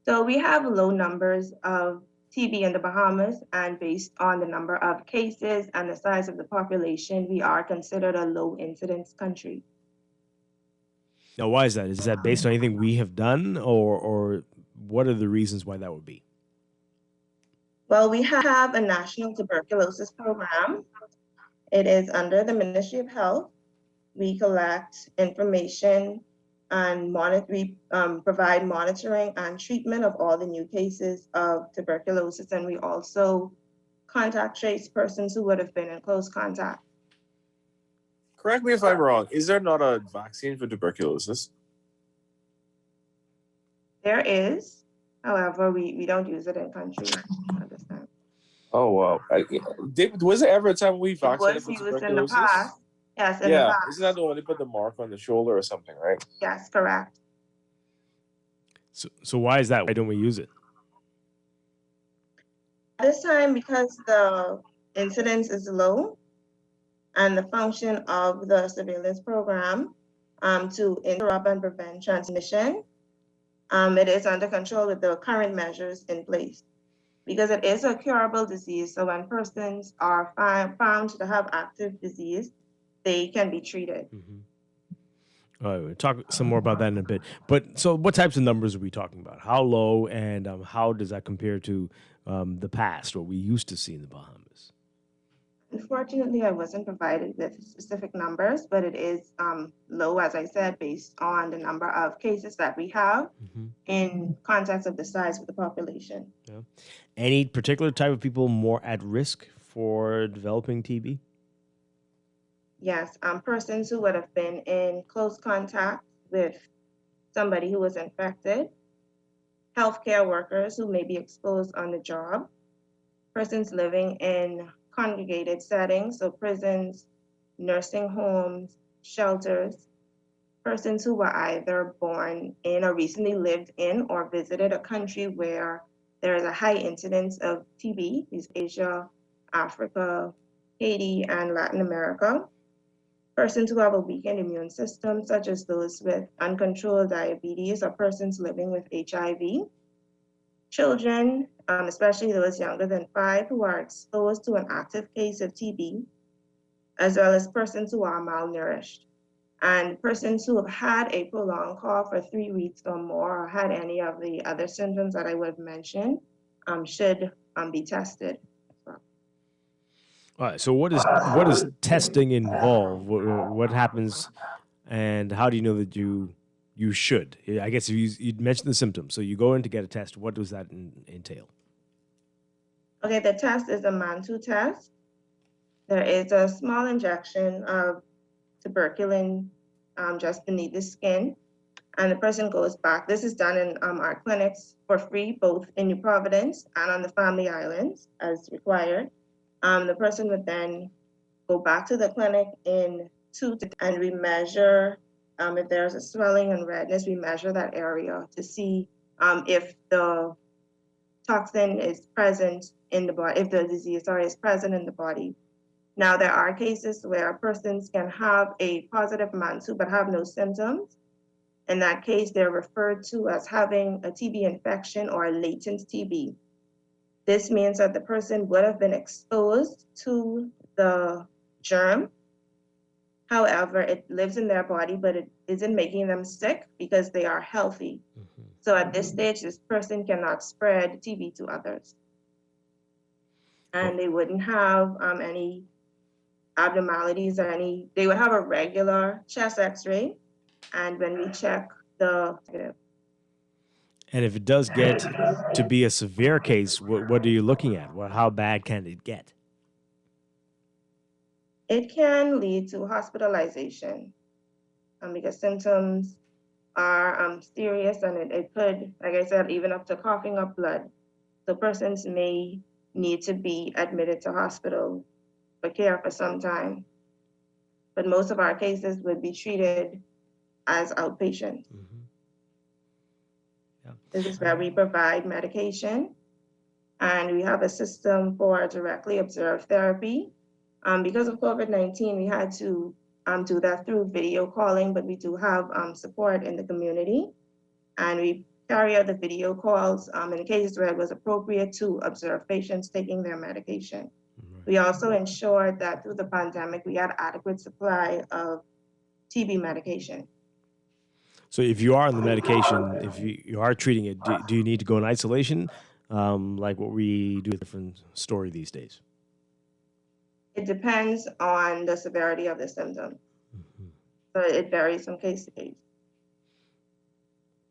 So we have low numbers of TB in the Bahamas, and based on the number of cases and the size of the population, we are considered a low incidence country. Now, why is that? Is that based on anything we have done, or what are the reasons why that would be? Well, we have a national tuberculosis program. It is under the Ministry of Health. We collect information and provide monitoring and treatment of all the new cases of tuberculosis, and we also contact trace persons who would have been in close contact. Correct me if I'm wrong. Is there not a vaccine for tuberculosis? There is, however, we don't use it in country at this time. Oh, wow. David, was there ever a time we vaccinated for It was used tuberculosis? in the past. Yes, in the past. Isn't that the one they put the mark on the shoulder or something, right? Yes, correct. So why is that? Why don't we use it? This time, because the incidence is low, and the function of the surveillance program to interrupt and prevent transmission, it is under control with the current measures in place. Because it is a curable disease, so when persons are found to have active disease, they can be treated. All right, we'll talk some more about that in a bit. But so what types of numbers are we talking about? How low, and how does that compare to the past, what we used to see in the Bahamas? Unfortunately, I wasn't provided with specific numbers, but it is low, as I said, based on the number of cases that we have in context of the size of the population. Yeah. Any particular type of people more at risk for developing TB? Yes, persons who would have been in close contact with somebody who was infected, healthcare workers who may be exposed on the job, persons living in congregated settings, so prisons, nursing homes, shelters, persons who were either born in or recently lived in or visited a country where there is a high incidence of TB, these Asia, Africa, Haiti, and Latin America. Persons who have a weakened immune system, such as those with uncontrolled diabetes or persons living with HIV. Children, especially those younger than 5 who are exposed to an active case of TB, as well as persons who are malnourished. And persons who have had a prolonged cough for 3 weeks or more or had any of the other symptoms that I would have mentioned should be tested. All right. So what does testing involve? What happens, and how do you know that you should? I guess if you mentioned the symptoms, so you go in to get a test. What does that entail? Okay, the test is a Mantoux test. There is a small injection of tuberculin just beneath the skin, and the person goes back. This is done in our clinics for free, both in New Providence and on the Family Islands as required. The person would then go back to the clinic and we measure if there's a swelling and redness, we measure that area to see if the toxin is present in the body, if the disease, is present in the body. Now, there are cases where persons can have a positive Mantoux but have no symptoms. In that case, they're referred to as having a TB infection or a latent TB. This means that the person would have been exposed to the germ. However, it lives in their body, but it isn't making them sick because they are healthy. So at this stage, this person cannot spread TB to others. And they wouldn't have any abnormalities or they would have a regular chest x-ray. And when we check the And if it does get to be a severe case, what are you looking at? How bad can it get? It can lead to hospitalization because symptoms are serious, and it could, like I said, even up to coughing up blood. So persons may need to be admitted to hospital for care for some time. But most of our cases would be treated as outpatients. This is where we provide medication, and we have a system for directly observed therapy. Because of COVID-19, we had to do that through video calling, but we do have support in the community, and we carry out the video calls in cases where it was appropriate to observe patients taking their medication. We also ensured that through the pandemic, we had adequate supply of TB medication. So if you are on the medication, if you are treating it, do you need to go in isolation, like what we do? A different story these days. It depends on the severity of the symptom. So it varies from case to case.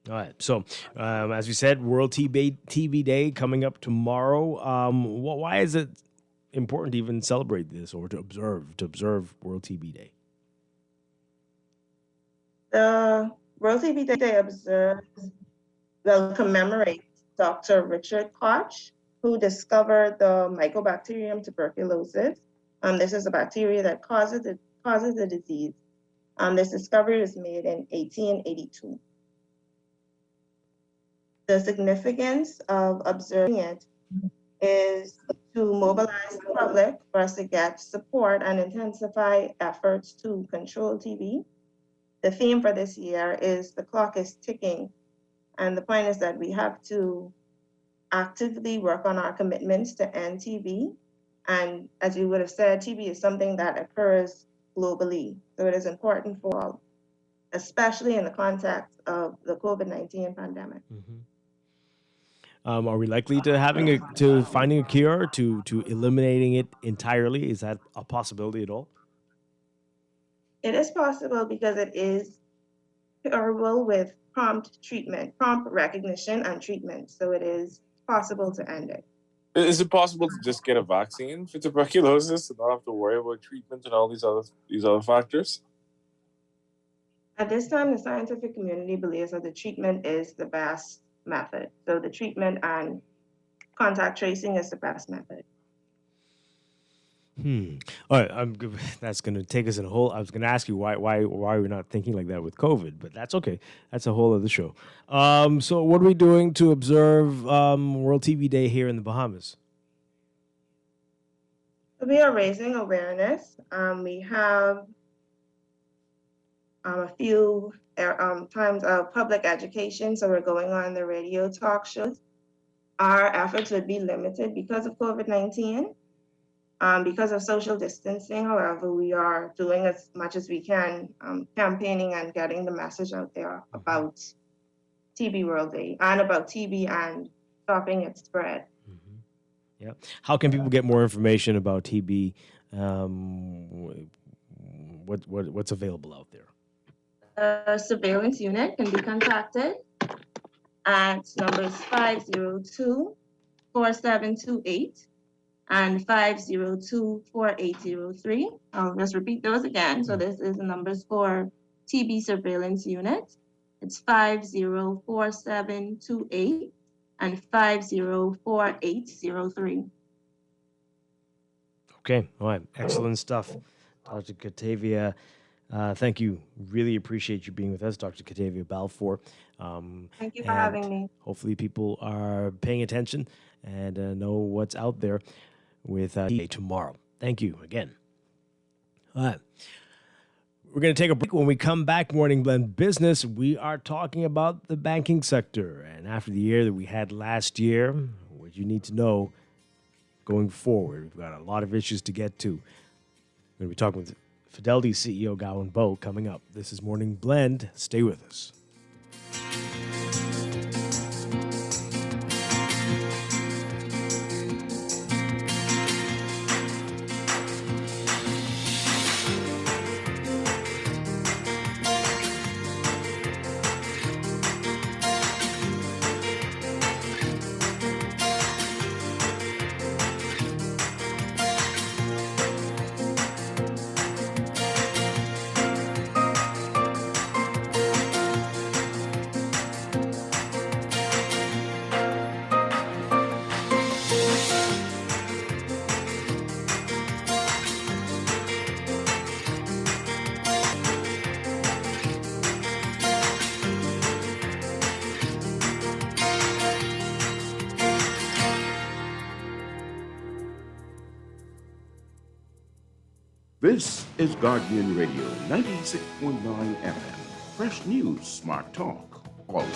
All right. So, as we said, World TB Day coming up tomorrow. Why is it important to even celebrate this or to observe World TB Day? The World TB Day commemorates Dr. Richard Koch, who discovered the Mycobacterium tuberculosis. This is a bacteria that causes the disease. This discovery was made in 1882. The significance of observing it is to mobilize the public for us to get support and intensify efforts to control TB. The theme for this year is the clock is ticking, and the point is that we have to actively work on our commitments to end TB. And as you would have said, TB is something that occurs globally, so it is important for all, especially in the context of the COVID-19 pandemic. Are we likely to finding a cure, to eliminating it entirely? Is that a possibility at all? It is possible because it is curable with prompt treatment, prompt recognition and treatment. So it is possible to end it. Is it possible to just get a vaccine for tuberculosis and not have to worry about treatment and all these other factors? At this time, the scientific community believes that the treatment is the best method. So the treatment and contact tracing is the best method. All right, that's going to take us in a whole. I was going to ask you why we're not thinking like that with COVID, but that's okay. That's a whole other show. So what are we doing to observe World TB Day here in the Bahamas? We are raising awareness. We have a few times of public education, so we're going on the radio talk shows. Our efforts would be limited because of COVID-19. Because of social distancing, however, we are doing as much as we can, campaigning and getting the message out there about TB World Day and about TB and stopping its spread. Yeah. How can people get more information about TB? What's available out there? The surveillance unit can be contacted at numbers 502-4728 and 502-4803. I'll just repeat those again. So this is the numbers for TB surveillance unit. It's 504728 and 504803. Okay, all right, excellent stuff. Dr. Catavia, thank you. Really appreciate you being with us, Dr. Catavia Balfour. Thank you for having me. Hopefully people are paying attention and know what's out there with tomorrow. Thank you again. All right. We're going to take a break. When we come back, Morning Blend Business, we are talking about the banking sector. And after the year that we had last year, what you need to know going forward. We've got a lot of issues to get to. We're going to be talking with Fidelity CEO Gowan Bowe coming up. This is Morning Blend. Stay with us. This is Guardian Radio 96.9 FM. Fresh news, smart talk, all day.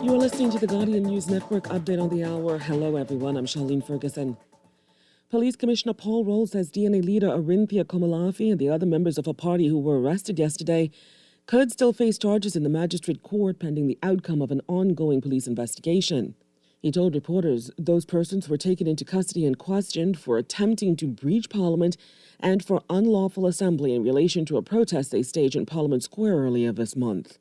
You are listening to the Guardian News Network update on the hour. Hello, everyone. I'm Charlene Ferguson. Police Commissioner Paul Roll says DNA leader Arinthia Komalafi and the other members of a party who were arrested yesterday could still face charges in the magistrate court pending the outcome of an ongoing police investigation. He told reporters those persons were taken into custody and questioned for attempting to breach Parliament and for unlawful assembly in relation to a protest they staged in Parliament Square earlier this month.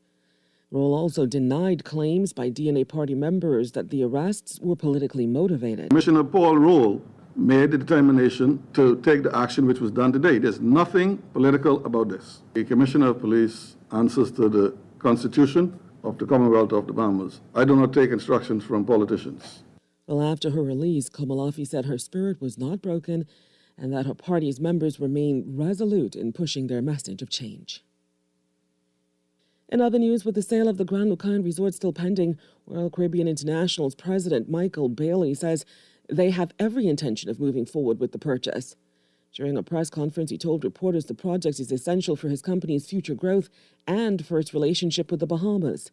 Roll also denied claims by DNA party members that the arrests were politically motivated. Commissioner Paul Roll made the determination to take the action which was done today. There's nothing political about this. The Commissioner of Police answers to the Constitution of the Commonwealth of the Bahamas. I do not take instructions from politicians. Well, after her release, Komalafi said her spirit was not broken and that her party's members remain resolute in pushing their message of change. In other news, with the sale of the Grand Lucayan Resort still pending, Royal Caribbean International's president Michael Bailey says they have every intention of moving forward with the purchase. During a press conference, he told reporters the project is essential for his company's future growth and for its relationship with the Bahamas.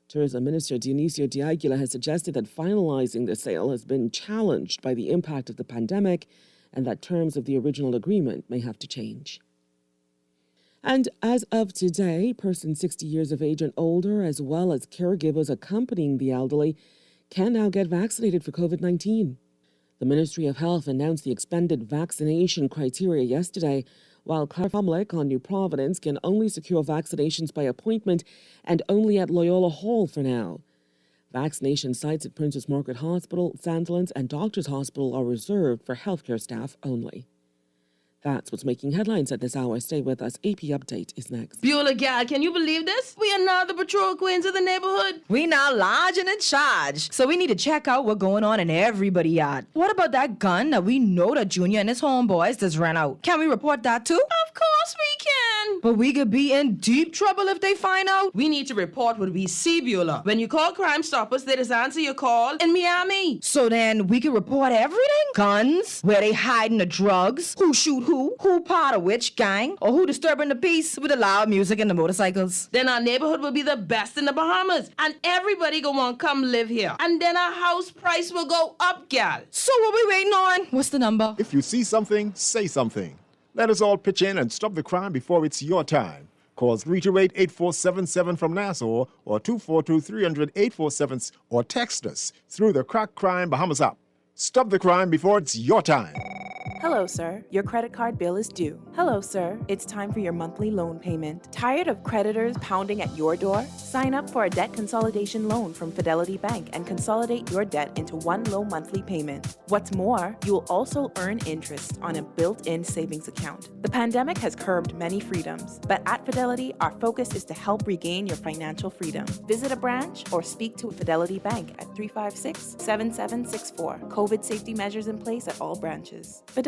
Tourism Minister Dionisio Diagula has suggested that finalizing the sale has been challenged by the impact of the pandemic and that terms of the original agreement may have to change. And as of today, persons 60 years of age and older, as well as caregivers accompanying the elderly, can now get vaccinated for COVID-19. The Ministry of Health announced the expanded vaccination criteria yesterday, while public on New Providence can only secure vaccinations by appointment and only at Loyola Hall for now. Vaccination sites at Princess Margaret Hospital, Sandlands, and Doctors Hospital are reserved for healthcare staff only. That's what's making headlines at this hour. Stay with us. AP Update is next. Beulah gal, can you believe this? We are now the patrol queens of the neighborhood. We now large and in charge. So we need to check out what's going on in everybody's yard. What about that gun that we know that Junior and his homeboys just ran out? Can we report that too? Of course we can. But we could be in deep trouble if they find out. We need to report what we see, Beulah. When you call Crime Stoppers, they just answer your call in Miami. So then we can report everything? Guns, where they hiding the drugs, who shoot who part of which gang, or who disturbing the peace with the loud music and the motorcycles. Then our neighborhood will be the best in the Bahamas, and everybody gonna want to come live here. And then our house price will go up, gal. So what we waiting on? What's the number? If you see something, say something. Let us all pitch in and stop the crime before it's your time. Call 328-8477 from Nassau or 242-300-8477 or text us through the Crack Crime Bahamas app. Stop the crime before it's your time. Hello, sir. Your credit card bill is due. Hello, sir. It's time for your monthly loan payment. Tired of creditors pounding at your door? Sign up for a debt consolidation loan from Fidelity Bank and consolidate your debt into one low monthly payment. What's more, you will also earn interest on a built-in savings account. The pandemic has curbed many freedoms, but at Fidelity, our focus is to help regain your financial freedom. Visit a branch or speak to Fidelity Bank at 356-7764. COVID safety measures in place at all branches. Fidelity,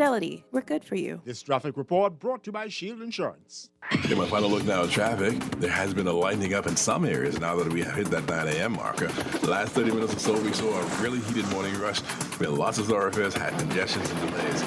we're good for you. This traffic report brought to you by Shield Insurance. In my final look now at traffic, there has been a lightening up in some areas now that we have hit that 9 a.m. marker. The last 30 minutes or so, we saw a really heated morning rush where lots of thoroughfares had congestions and delays.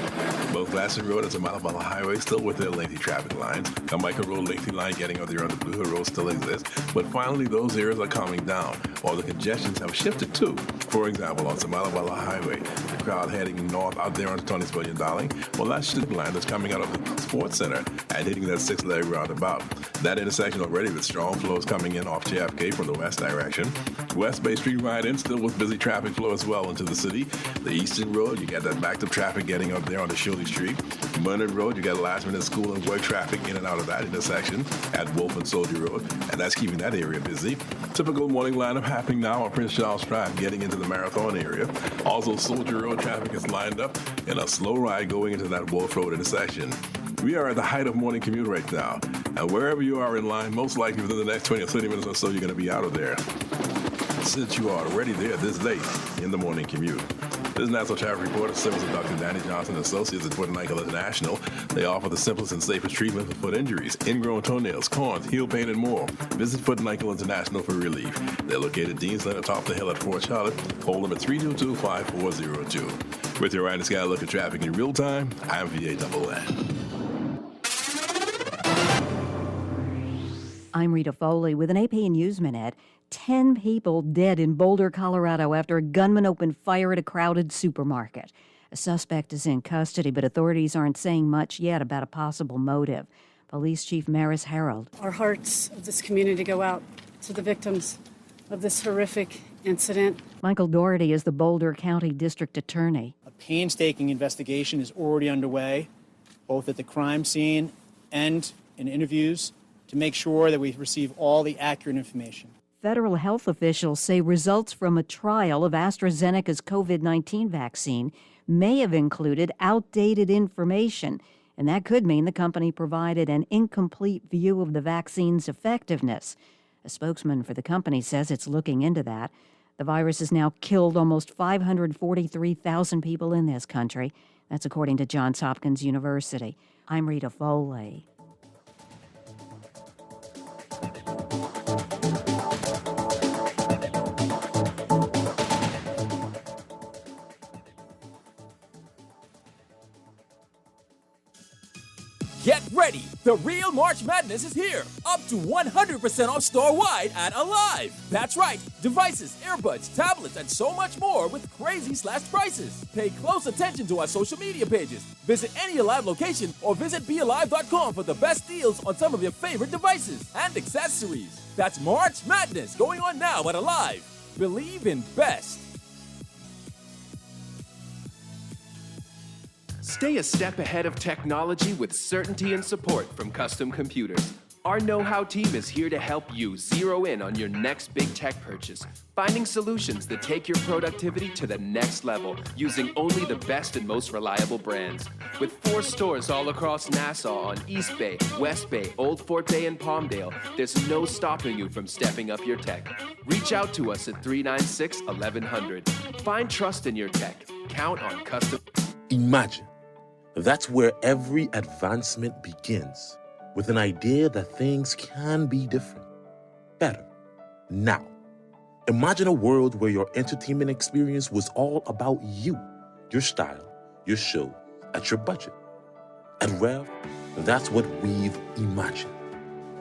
Both Glasson Road and Samalabala Highway still with their lengthy traffic lines. Carmichael Road lengthy line getting out there on the Blue Hill Road still exists, but finally those areas are calming down, or the congestions have shifted too. For example, on Samalabala Highway, the crowd heading north out there onto Tony's Billion Darling, well, that ship line that's coming out of the Sports Center and hitting that six-leg roundabout. That intersection already with strong flows coming in off JFK from the west direction. West Bay Street ride-in still with busy traffic flow as well into the city. The Eastern Road, you got that backed up traffic getting up there on the Shirley Street. Bernard Road, you got last-minute school and work traffic in and out of that intersection at Wolf and Soldier Road, and that's keeping that area busy. Typical morning lineup happening now on Prince Charles Drive getting into the Marathon area. Also, Soldier Road traffic is lined up in a slow ride going into that Wolf Road intersection. We are at the height of morning commute right now, and wherever you are in line, most likely within the next 20 or 30 minutes or so, you're going to be out of there. Since you are already there this late in the morning commute. This is National Traffic Reporter, service of Dr. Danny Johnson Associates at Foot and Ankle International. They offer the simplest and safest treatment for foot injuries, ingrown toenails, corns, heel pain, and more. Visit Foot and Ankle International for relief. They're located Dean's Lane atop the hill at Fort Charlotte. Hold them at 322-5402. With your Ryan Sky look at traffic in real time, I'm VANN. I'm Rita Foley with an AP News Minute. 10 people dead in Boulder, Colorado after a gunman opened fire at a crowded supermarket. A suspect is in custody, but authorities aren't saying much yet about a possible motive. Police Chief Maris Harold. Our hearts of this community go out to the victims of this horrific incident. Michael Doherty is the Boulder County District Attorney. A painstaking investigation is already underway, both at the crime scene and in interviews, to make sure that we receive all the accurate information. Federal health officials say results from a trial of AstraZeneca's COVID-19 vaccine may have included outdated information, and that could mean the company provided an incomplete view of the vaccine's effectiveness. A spokesman for the company says it's looking into that. The virus has now killed almost 543,000 people in this country. That's according to Johns Hopkins University. I'm Rita Foley. Get ready! The real March Madness is here! Up to 100% off store-wide at Alive! That's right! Devices, earbuds, tablets, and so much more with crazy slashed prices! Pay close attention to our social media pages. Visit any Alive location or visit BeAlive.com for the best deals on some of your favorite devices and accessories. That's March Madness going on now at Alive. Believe in best. Stay a step ahead of technology with certainty and support from Custom Computers. Our know-how team is here to help you zero in on your next big tech purchase, finding solutions that take your productivity to the next level using only the best and most reliable brands. With 4 stores all across Nassau on East Bay, West Bay, Old Fort Bay, and Palmdale, there's no stopping you from stepping up your tech. Reach out to us at 396-1100. Find trust in your tech. Count on Custom. Imagine. That's where every advancement begins. With an idea that things can be different, better, now. Imagine a world where your entertainment experience was all about you, your style, your show, at your budget. At Rev, that's what we've imagined.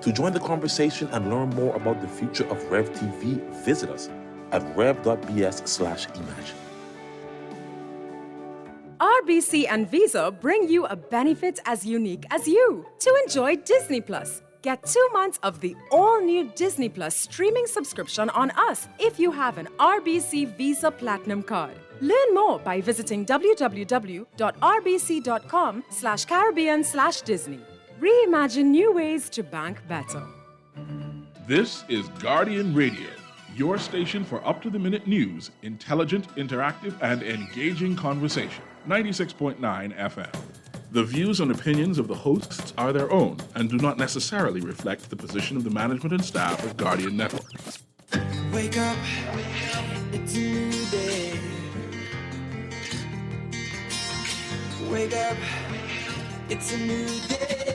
To join the conversation and learn more about the future of Rev TV, visit us at rev.bs/imagine. RBC and Visa bring you a benefit as unique as you to enjoy Disney Plus. Get 2 months of the all-new Disney Plus streaming subscription on us if you have an RBC Visa Platinum card. Learn more by visiting www.rbc.com/Caribbean/Disney. Reimagine new ways to bank better. This is Guardian Radio, your station for up-to-the-minute news, intelligent, interactive, and engaging conversation. 96.9 FM. The views and opinions of the hosts are their own and do not necessarily reflect the position of the management and staff of Guardian Network. Wake up, it's a new day. Wake up, it's a new day.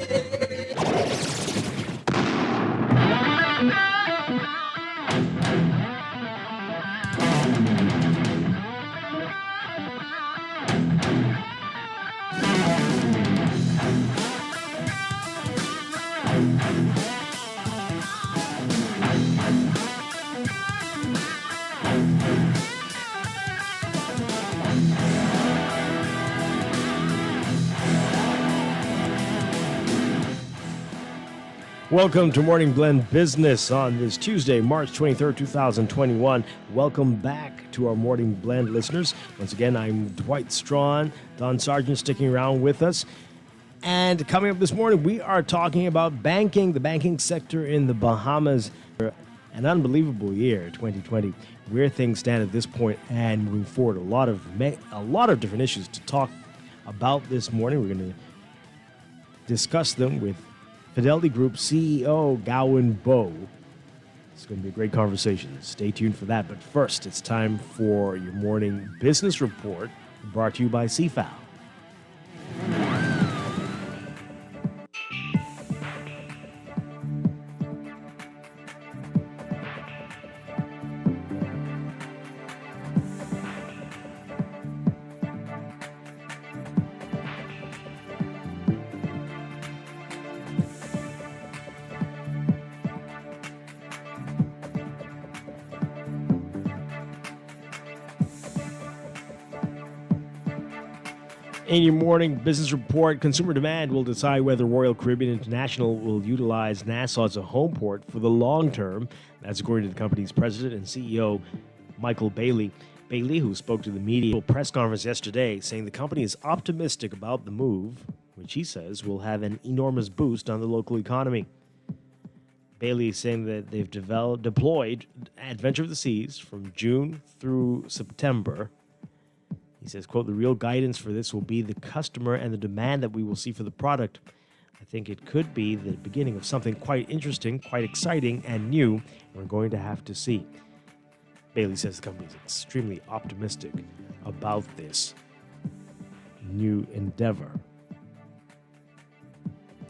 Welcome to Morning Blend Business on this Tuesday, March 23rd, 2021. Welcome back to our Morning Blend listeners. Once again, I'm Dwight Strachan, Don Sargent sticking around with us. And coming up this morning, we are talking about banking, the banking sector in the Bahamas. An unbelievable year, 2020, where things stand at this point and moving forward. A lot of different issues to talk about this morning. We're going to discuss them with Fidelity Group CEO Gowan Bowe. It's going to be a great conversation. Stay tuned for that. But first, it's time for your morning business report brought to you by CFAL. In your morning business report, consumer demand will decide whether Royal Caribbean International will utilize Nassau as a home port for the long term. That's according to the company's president and CEO, Michael Bailey. Bailey, who spoke to the media press conference yesterday, saying the company is optimistic about the move, which he says will have an enormous boost on the local economy. Bailey is saying that they've deployed Adventure of the Seas from June through September. He says, quote, the real guidance for this will be the customer and the demand that we will see for the product. I think it could be the beginning of something quite interesting, quite exciting, and new. We're going to have to see. Bailey says the company is extremely optimistic about this new endeavor.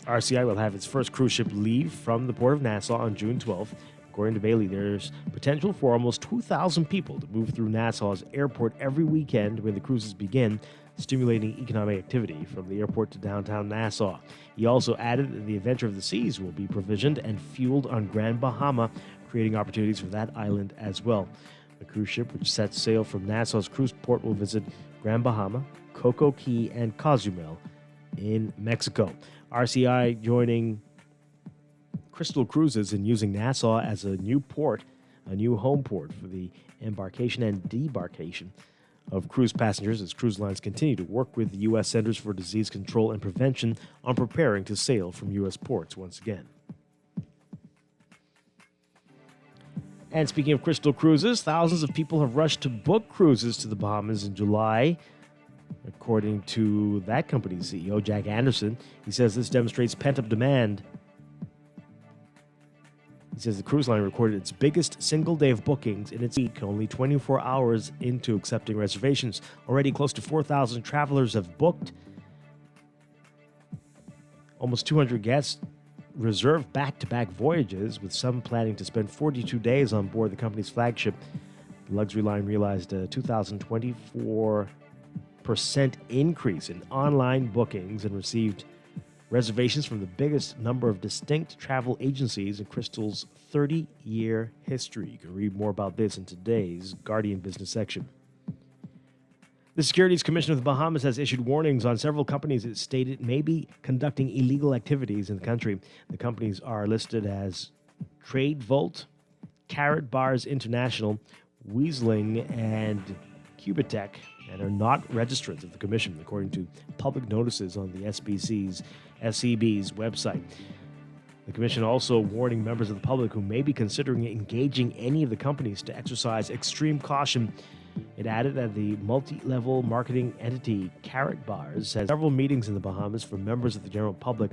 RCI will have its first cruise ship leave from the port of Nassau on June 12th. According to Bailey, there's potential for almost 2,000 people to move through Nassau's airport every weekend when the cruises begin, stimulating economic activity from the airport to downtown Nassau. He also added that the Adventure of the Seas will be provisioned and fueled on Grand Bahama, creating opportunities for that island as well. The cruise ship, which sets sail from Nassau's cruise port, will visit Grand Bahama, Coco Key, and Cozumel in Mexico. RCI joining Crystal Cruises in using Nassau as a new port, a new home port for the embarkation and debarkation of cruise passengers as cruise lines continue to work with the U.S. Centers for Disease Control and Prevention on preparing to sail from U.S. ports once again. And speaking of Crystal Cruises, thousands of people have rushed to book cruises to the Bahamas in July. According to that company's CEO, Jack Anderson, he says this demonstrates pent-up demand. He says the cruise line recorded its biggest single day of bookings in its week, only 24 hours into accepting reservations. Already close to 4,000 travelers have booked. Almost 200 guests reserved back-to-back voyages, with some planning to spend 42 days on board the company's flagship. The luxury line realized a 2024% increase in online bookings and received reservations from the biggest number of distinct travel agencies in Crystal's 30-year history. You can read more about this in today's Guardian Business section. The Securities Commission of the Bahamas has issued warnings on several companies it stated may be conducting illegal activities in the country. The companies are listed as Trade Volt, Carrot Bars International, Weasling, and Cubitech, and are not registrants of the Commission, according to public notices on the SEB's website. The Commission also warning members of the public who may be considering engaging any of the companies to exercise extreme caution. It added that the multi-level marketing entity Carrot Bars has several meetings in the Bahamas for members of the general public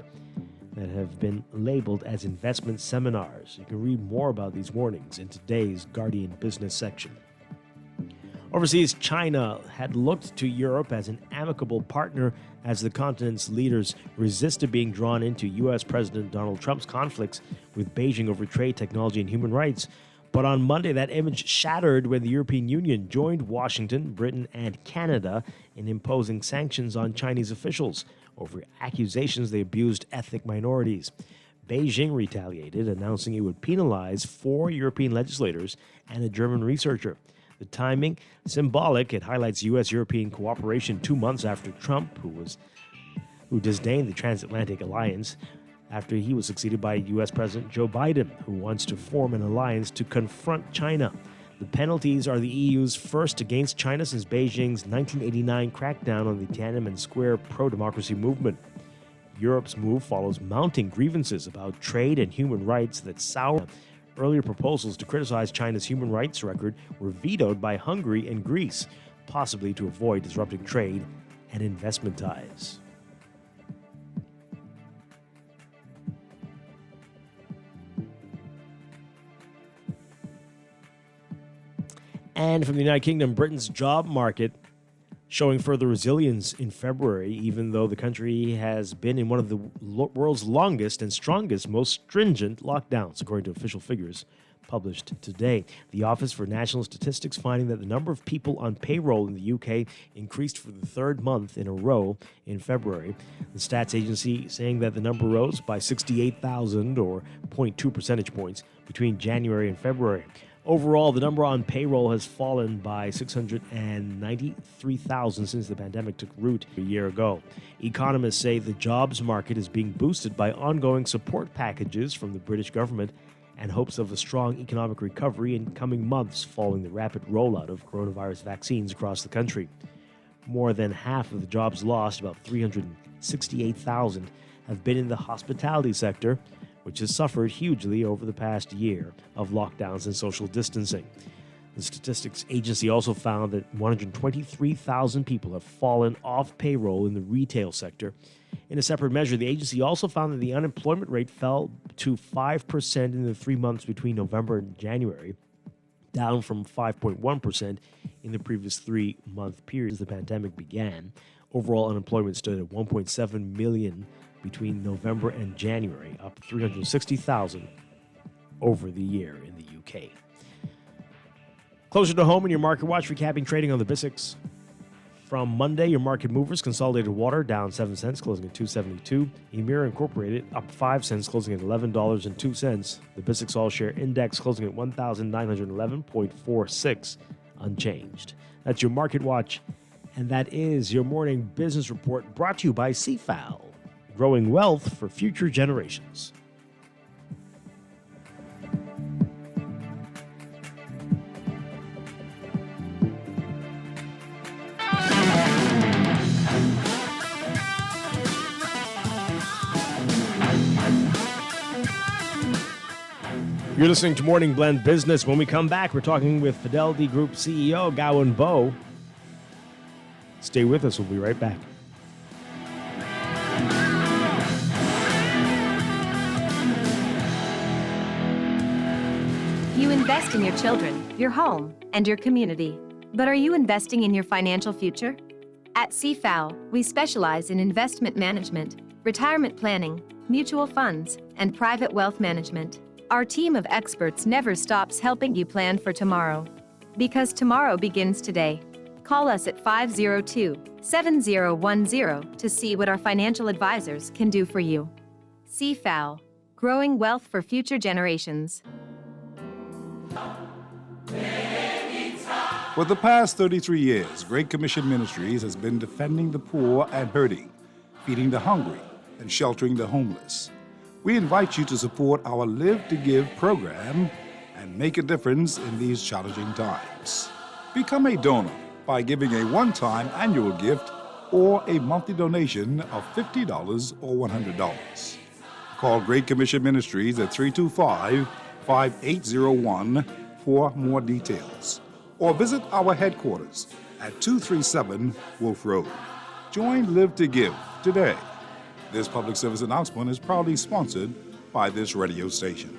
that have been labeled as investment seminars. You can read more about these warnings in today's Guardian Business section. Overseas, China had looked to Europe as an amicable partner as the continent's leaders resisted being drawn into U.S. President Donald Trump's conflicts with Beijing over trade, technology, and human rights. But on Monday, that image shattered when the European Union joined Washington, Britain, and Canada in imposing sanctions on Chinese officials over accusations they abused ethnic minorities. Beijing retaliated, announcing it would penalize 4 European legislators and a German researcher. The timing, symbolic. It highlights U.S.-European cooperation 2 months after Trump, who disdained the transatlantic alliance, after he was succeeded by U.S. President Joe Biden, who wants to form an alliance to confront China. The penalties are the EU's first against China since Beijing's 1989 crackdown on the Tiananmen Square pro-democracy movement. Europe's move follows mounting grievances about trade and human rights that sour. Earlier proposals to criticize China's human rights record were vetoed by Hungary and Greece, possibly to avoid disrupting trade and investment ties. And from the United Kingdom, Britain's job market showing further resilience in February, even though the country has been in one of the world's longest and strongest, most stringent lockdowns, according to official figures published today. The Office for National Statistics finding that the number of people on payroll in the UK increased for the 3rd month in a row in February. The stats agency saying that the number rose by 68,000 or 0.2 percentage points between January and February. Overall, the number on payroll has fallen by 693,000 since the pandemic took root a year ago. Economists say the jobs market is being boosted by ongoing support packages from the British government and hopes of a strong economic recovery in coming months following the rapid rollout of coronavirus vaccines across the country. More than half of the jobs lost, about 368,000, have been in the hospitality sector, which has suffered hugely over the past year of lockdowns and social distancing. The statistics agency also found that 123,000 people have fallen off payroll in the retail sector. In a separate measure, the agency also found that the unemployment rate fell to 5% in the 3 months between November and January, down from 5.1% in the previous 3-month period as the pandemic began. Overall unemployment stood at 1.7 million between November and January, up 360,000 over the year in the UK. Closer to home in your Market Watch, recapping trading on the BISX. From Monday, your market movers: Consolidated Water down 7 cents, closing at $2.72. Emira Incorporated up 5 cents, closing at $11.02. The BISX All-Share Index closing at 1,911.46, unchanged. That's your Market Watch, and that is your morning business report brought to you by CFAL. Growing wealth for future generations. You're listening to Morning Blend Business. When we come back, we're talking with Fidelity Group CEO Gowan Bowe. Stay with us. We'll be right back. You invest in your children, your home, and your community. But are you investing in your financial future? At CFAO, we specialize in investment management, retirement planning, mutual funds, and private wealth management. Our team of experts never stops helping you plan for tomorrow. Because tomorrow begins today. Call us at 502-7010 to see what our financial advisors can do for you. CFAO, growing wealth for future generations. For the past 33 years, Great Commission Ministries has been defending the poor and hurting, feeding the hungry, and sheltering the homeless. We invite you to support our Live to Give program and make a difference in these challenging times. Become a donor by giving a one-time annual gift or a monthly donation of $50 or $100. Call Great Commission Ministries at 325-5801 for more details, or visit our headquarters at 237 Wolf Road. Join Live to Give today. This public service announcement is proudly sponsored by this radio station.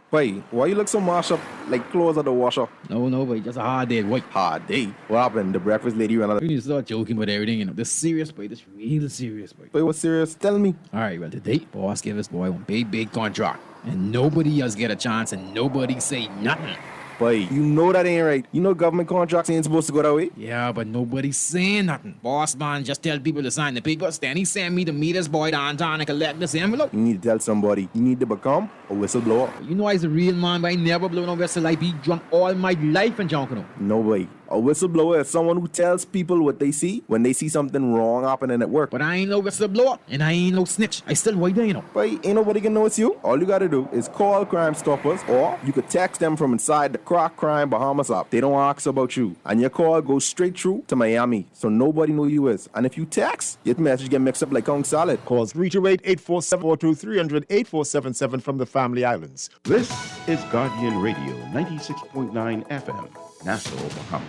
Boy, why you look so mashed up like clothes at the washer? No, boy, just a hard day, boy. Hard day? What happened? The breakfast lady ran out of... You need to start joking about everything, you know. This serious, boy. This real serious, boy. Boy, what's serious? Tell me. All right, well, today, boss gave us, boy, one big contract. And nobody else get a chance and nobody say nothing. Boy, you know that ain't right. You know government contracts ain't supposed to go that way. Yeah, but nobody's saying nothing. Boss man just tell people to sign the papers. Then he send me to meet this boy downtown and collect this envelope. You need to tell somebody. You need to become a whistleblower. You know I's a real man, but I never blow no whistle. I be drunk all my life and junk, you know. No way. A whistleblower is someone who tells people what they see when they see something wrong happening at work. But I ain't no whistleblower, and I ain't no snitch. I still white there, you know. But ain't nobody gonna know it's you. All you gotta do is call Crime Stoppers, or you could text them from inside the Crack Crime Bahamas app. They don't ask about you, and your call goes straight through to Miami, so nobody know you is. And if you text, your message get mixed up like Kong Salad. Call 328-847-423-8477 from the Family Islands. This is Guardian Radio, 96.9 FM, Nassau, Bahamas.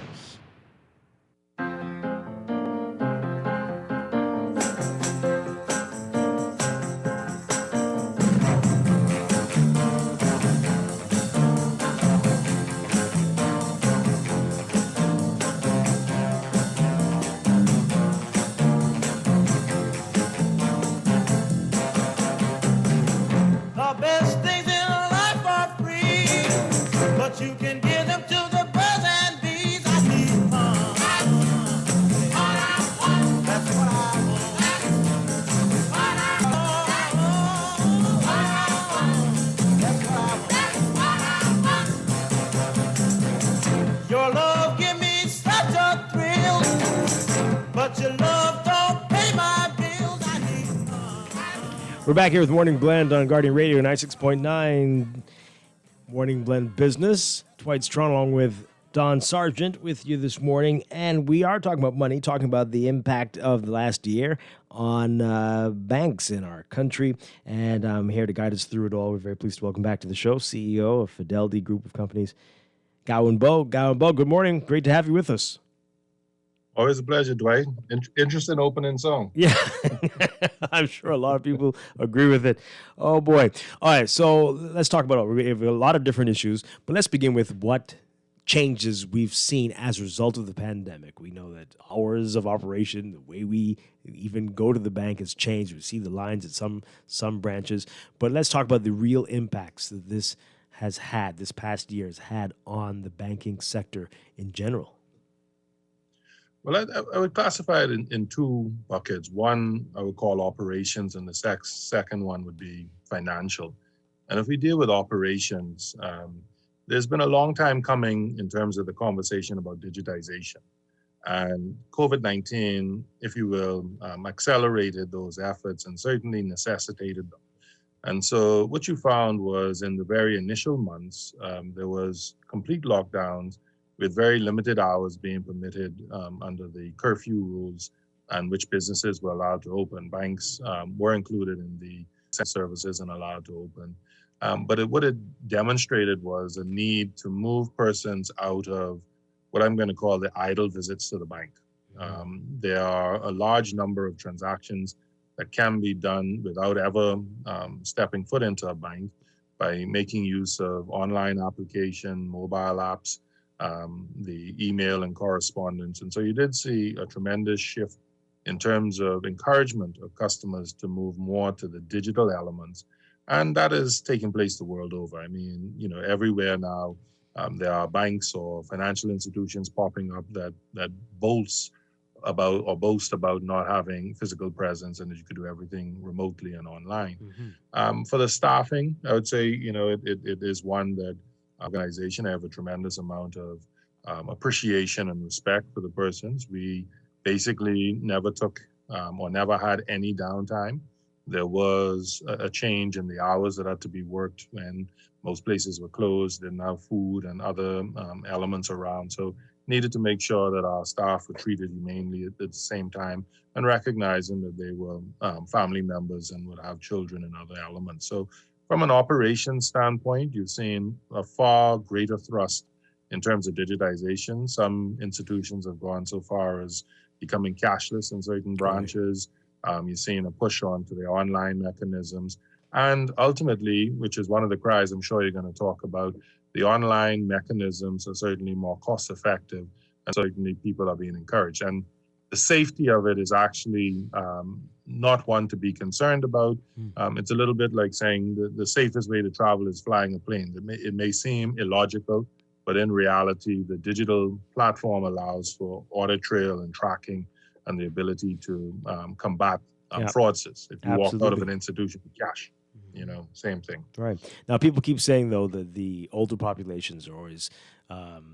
We're back here with Morning Blend on Guardian Radio 96.9. Morning Blend Business. Dwight Strachan along with Don Sargent with you this morning. And we are talking about money, talking about the impact of the last year on banks in our country. And I'm here to guide us through it all. We're very pleased to welcome back to the show CEO of Fidelity Group of Companies, Gowan Bowe. Gowan Bowe, good morning. Great to have you with us. Always a pleasure, Dwight. Interesting opening song. Yeah, I'm sure a lot of people agree with it. Oh, boy. All right, so let's talk about it. We have a lot of different issues, but let's begin with what changes we've seen as a result of the pandemic. We know that hours of operation, the way we even go to the bank has changed. We see the lines at some branches. But let's talk about the real impacts that this past year has had on the banking sector in general. Well, I would classify it in two buckets. One, I would call operations, and the second one would be financial. And if we deal with operations, there's been a long time coming in terms of the conversation about digitization. And COVID-19, if you will, accelerated those efforts and certainly necessitated them. And so what you found was in the very initial months, there was complete lockdowns, with very limited hours being permitted under the curfew rules and which businesses were allowed to open. Banks were included in the services and allowed to open. But what it demonstrated was a need to move persons out of what I'm going to call the idle visits to the bank. There are a large number of transactions that can be done without ever stepping foot into a bank by making use of online application, mobile apps, the email and correspondence. And so you did see a tremendous shift in terms of encouragement of customers to move more to the digital elements. And that is taking place the world over. I mean, everywhere now, there are banks or financial institutions popping up that boast about not having physical presence and that you could do everything remotely and online. For the staffing, I would say, it is one that organization, I have a tremendous amount of appreciation and respect for the persons. We basically never took or never had any downtime. There was a change in the hours that had to be worked when most places were closed, didn't have food and other elements around. So needed to make sure that our staff were treated humanely at the same time and recognizing that they were family members and would have children and other elements. So from an operations standpoint, you've seen a far greater thrust in terms of digitization. Some institutions have gone so far as becoming cashless in certain branches. You're seeing a push on to the online mechanisms. And ultimately, which is one of the cries I'm sure you're going to talk about, the online mechanisms are certainly more cost effective and certainly people are being encouraged. And the safety of it is actually not one to be concerned about. It's a little bit like saying the safest way to travel is flying a plane. It may seem illogical, but in reality, the digital platform allows for audit trail and tracking and the ability to combat fraudsters. If you walk out of an institution with cash, same thing. Right. Now, people keep saying, though, that the older populations are always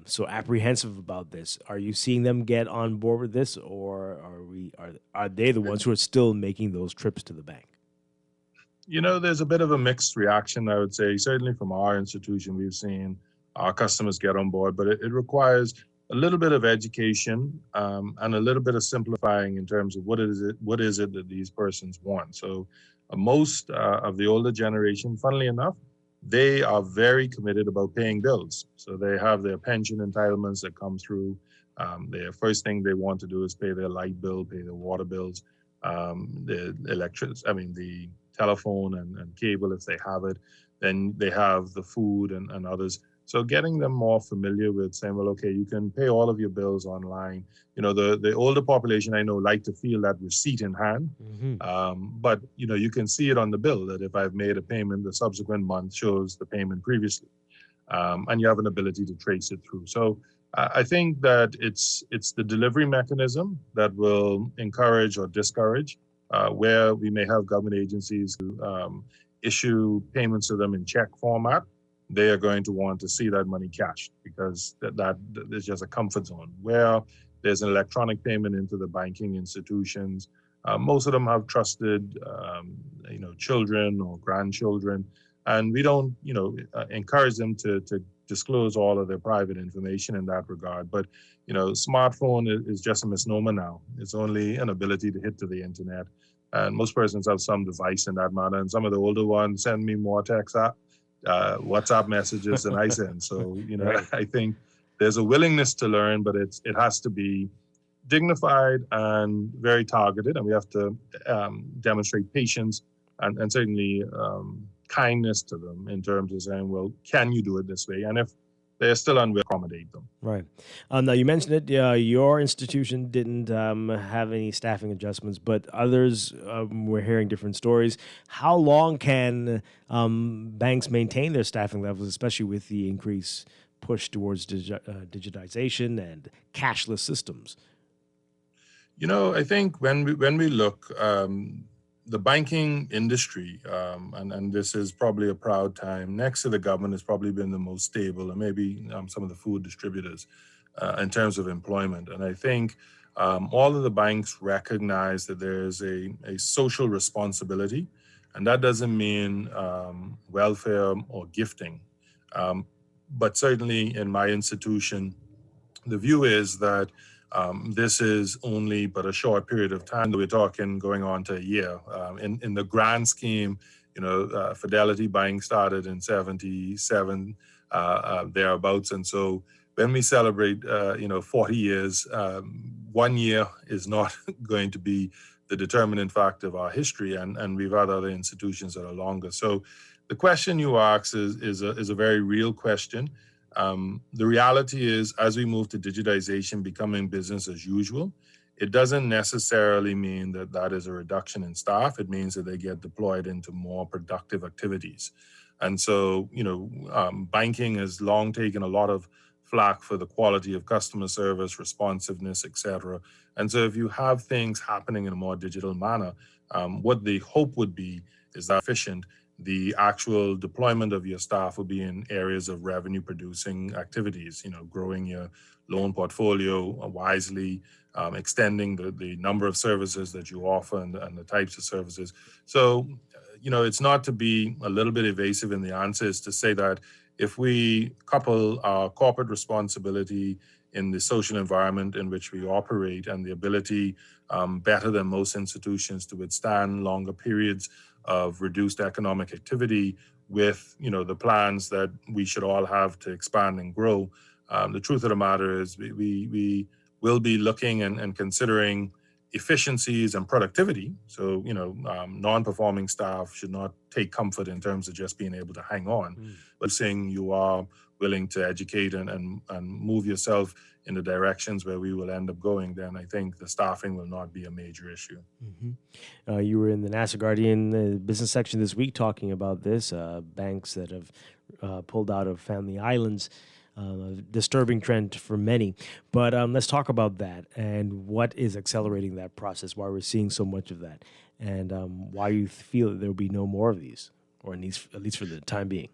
so apprehensive about this. Are you seeing them get on board with this, or are they the ones who are still making those trips to the bank? There's a bit of a mixed reaction, I would say. Certainly from our institution, we've seen our customers get on board, but it requires a little bit of education and a little bit of simplifying in terms of what is it that these persons want. So most of the older generation, funnily enough, they are very committed about paying bills. So they have their pension entitlements that come through. The first thing they want to do is pay their light bill, pay their water bills, the telephone and cable if they have it. Then they have the food and others. So getting them more familiar with saying, well, okay, you can pay all of your bills online. The older population I know like to feel that receipt in hand. But, you can see it on the bill that if I've made a payment, the subsequent month shows the payment previously. And you have an ability to trace it through. So I think that it's the delivery mechanism that will encourage or discourage where we may have government agencies who issue payments to them in check format. They are going to want to see that money cashed because that is just a comfort zone. Where there's an electronic payment into the banking institutions, most of them have trusted, children or grandchildren, and we don't, encourage them to disclose all of their private information in that regard. But, smartphone is just a misnomer now. It's only an ability to hit to the internet, and most persons have some device in that manner. And some of the older ones send me more text WhatsApp messages than I send. So, Right. I think there's a willingness to learn, but it has to be dignified and very targeted. And we have to demonstrate patience and certainly kindness to them in terms of saying, well, can you do it this way? And if they're still unwilling, accommodate them. Right. Now, you mentioned it. Your institution didn't have any staffing adjustments, but others, we're hearing different stories. How long can banks maintain their staffing levels, especially with the increased push towards digitization and cashless systems? I think when we look, the banking industry, and this is probably a proud time, next to the government, has probably been the most stable, and maybe some of the food distributors in terms of employment. And I think all of the banks recognize that there is a social responsibility, and that doesn't mean welfare or gifting. But certainly in my institution, the view is that this is only but a short period of time. We're talking going on to a year. In the grand scheme, Fidelity Bank started in 77, thereabouts. And so when we celebrate, 40 years, 1 year is not going to be the determinant factor of our history. And we've had other institutions that are longer. So the question you ask is a very real question. The reality is, as we move to digitization, becoming business as usual, it doesn't necessarily mean that that is a reduction in staff. It means that they get deployed into more productive activities. And so, banking has long taken a lot of flack for the quality of customer service, responsiveness, et cetera. And so if you have things happening in a more digital manner, what the hope would be is that efficient, the actual deployment of your staff will be in areas of revenue producing activities, growing your loan portfolio wisely, extending the number of services that you offer and the types of services. So, it's not to be a little bit evasive in the answer, is to say that if we couple our corporate responsibility in the social environment in which we operate and the ability better than most institutions to withstand longer periods of reduced economic activity with, the plans that we should all have to expand and grow, the truth of the matter is we will be looking and considering efficiencies and productivity. So, non-performing staff should not take comfort in terms of just being able to hang on, but saying you are willing to educate and move yourself in the directions where we will end up going, then I think the staffing will not be a major issue. Mm-hmm. You were in the Nassau Guardian business section this week talking about this, banks that have pulled out of family islands. A disturbing trend for many. But let's talk about that and what is accelerating that process, why we're seeing so much of that, and why you feel that there will be no more of these, or at least for the time being.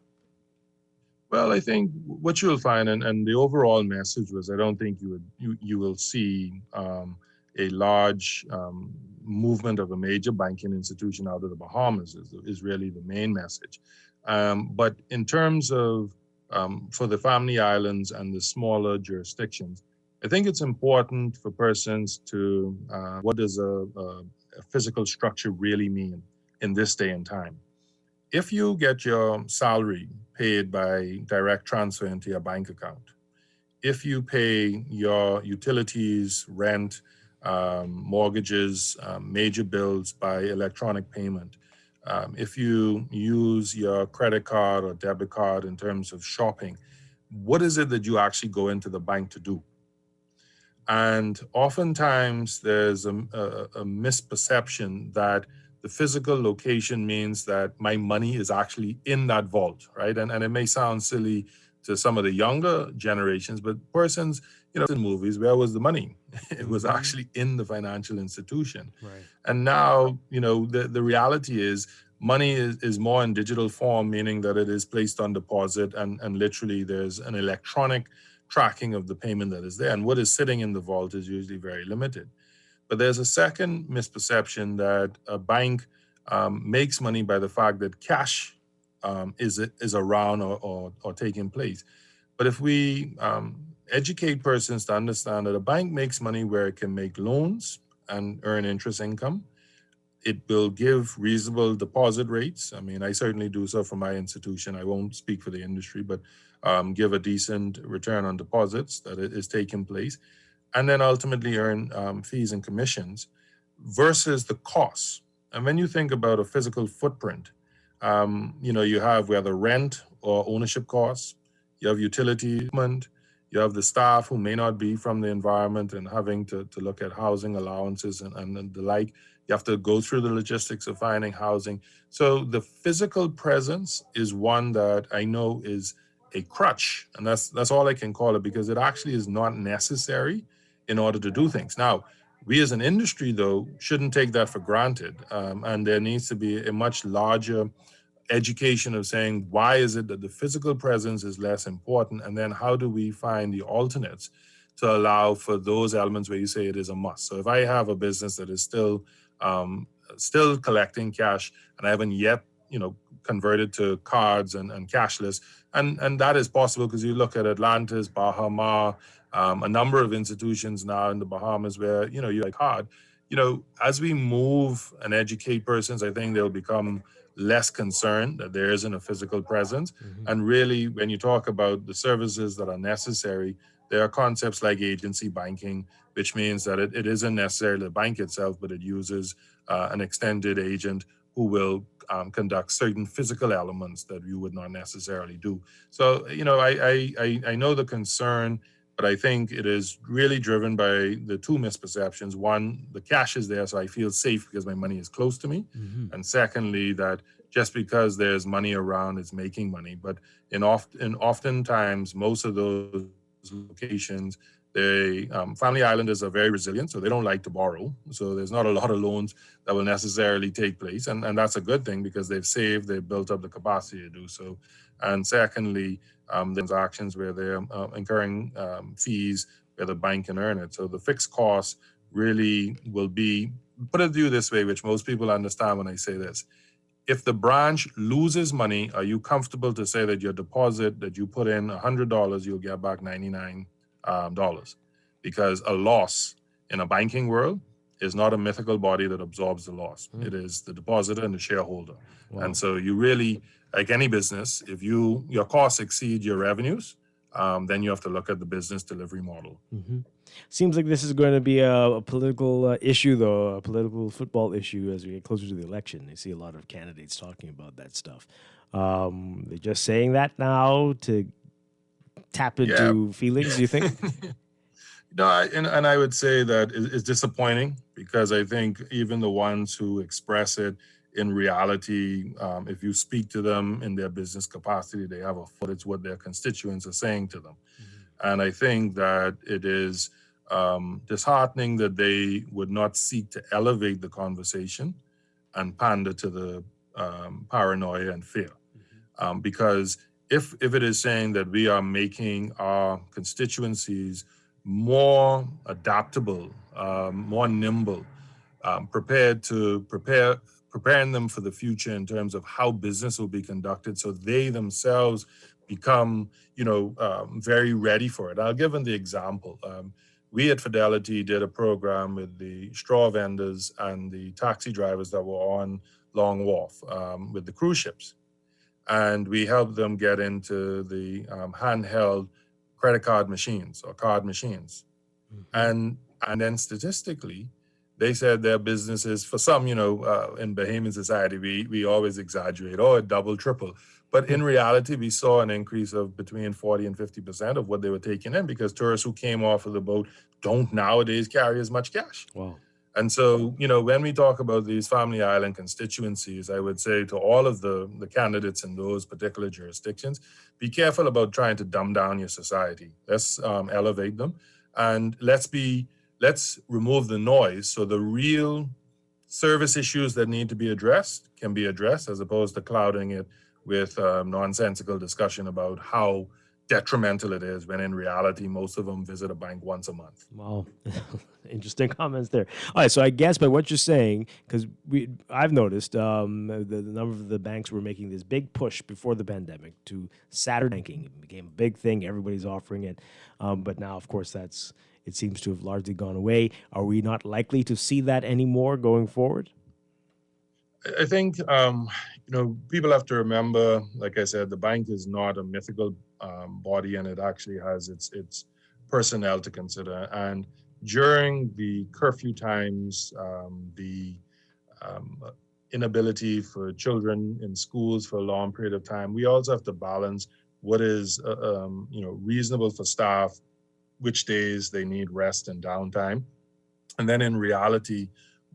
Well, I think what you'll find, and the overall message was, I don't think you will see a large movement of a major banking institution out of the Bahamas is really the main message. But in terms of for the family islands and the smaller jurisdictions, I think it's important for persons to, what does a physical structure really mean in this day and time? If you get your salary paid by direct transfer into your bank account, if you pay your utilities, rent, mortgages, major bills by electronic payment, if you use your credit card or debit card in terms of shopping, what is it that you actually go into the bank to do? And oftentimes there's a misperception that the physical location means that my money is actually in that vault, right? And it may sound silly to some of the younger generations, but persons, in movies, where was the money? It was actually in the financial institution. Right. And now, the reality is money is more in digital form, meaning that it is placed on deposit and literally there's an electronic tracking of the payment that is there. And what is sitting in the vault is usually very limited. But there's a second misperception that a bank makes money by the fact that cash is around or taking place. But if we educate persons to understand that a bank makes money where it can make loans and earn interest income, it will give reasonable deposit rates. I mean, I certainly do so for my institution. I won't speak for the industry, but give a decent return on deposits that is taking place, and then ultimately earn fees and commissions versus the costs. And when you think about a physical footprint, you have whether rent or ownership costs, you have utility, you have the staff who may not be from the environment and having to look at housing allowances and the like. You have to go through the logistics of finding housing. So the physical presence is one that I know is a crutch, and that's all I can call it, because it actually is not necessary in order to do things. Now, we as an industry, though, shouldn't take that for granted, and there needs to be a much larger education of saying, why is it that the physical presence is less important, and then how do we find the alternates to allow for those elements where you say it is a must. So if I have a business that is still collecting cash and I haven't yet converted to cards and cashless, and that is possible because you look at Atlantis, Bahama, a number of institutions now in the Bahamas where you like card. As we move and educate persons, I think they'll become less concerned that there isn't a physical presence. And really, when you talk about the services that are necessary, there are concepts like agency banking, which means that it isn't necessarily the bank itself, but it uses an extended agent who will conduct certain physical elements that you would not necessarily do. So, I know the concern, but I think it is really driven by the two misperceptions. One, the cash is there, so I feel safe because my money is close to me. And secondly, that just because there's money around, it's making money. But oftentimes, most of those locations, family islanders are very resilient, so they don't like to borrow. So there's not a lot of loans that will necessarily take place. And that's a good thing because they've saved, they've built up the capacity to do so. And secondly, transactions where they're incurring fees where the bank can earn it. So the fixed costs really will be, put it to you this way, which most people understand when I say this. If the branch loses money, are you comfortable to say that your deposit that you put in $100, you'll get back $99? Because a loss in a banking world is not a mythical body that absorbs the loss. It is the depositor and the shareholder. Wow. And so you really, like any business, if your costs exceed your revenues, then you have to look at the business delivery model. Seems like this is going to be a political issue, though, a political football issue as we get closer to the election. I see a lot of candidates talking about that stuff. They're just saying that now to tap into feelings, do you think? No, and I would say that it's disappointing because I think even the ones who express it in reality, if you speak to them in their business capacity, they have a foot. It's what their constituents are saying to them. And I think that it is disheartening that they would not seek to elevate the conversation and pander to the paranoia and fear. Because if it is saying that we are making our constituencies more adaptable, more nimble, preparing them for the future in terms of how business will be conducted, so they themselves become, very ready for it. I'll give them the example. We at Fidelity did a program with the straw vendors and the taxi drivers that were on Long Wharf with the cruise ships. And we helped them get into the handheld credit card machines or card machines. And then statistically, they said their businesses, for some, in Bahamian society, we always exaggerate, it double, triple. But in reality, we saw an increase of between 40 and 50% of what they were taking in because tourists who came off of the boat don't nowadays carry as much cash. Wow. And so, when we talk about these family island constituencies, I would say to all of the candidates in those particular jurisdictions, be careful about trying to dumb down your society. Let's elevate them, and let's remove the noise so the real service issues that need to be addressed can be addressed, as opposed to clouding it with nonsensical discussion about how detrimental it is, when in reality, most of them visit a bank once a month. Wow. Interesting comments there. All right, so I guess by what you're saying, because I've noticed the number of the banks were making this big push before the pandemic to Saturday banking. It became a big thing. Everybody's offering it. But now, of course, it seems to have largely gone away. Are we not likely to see that anymore going forward? I think, people have to remember, like I said, the bank is not a mythical body, and it actually has its personnel to consider. And during the curfew times, the inability for children in schools for a long period of time, we also have to balance what is reasonable for staff, which days they need rest and downtime, and then in reality,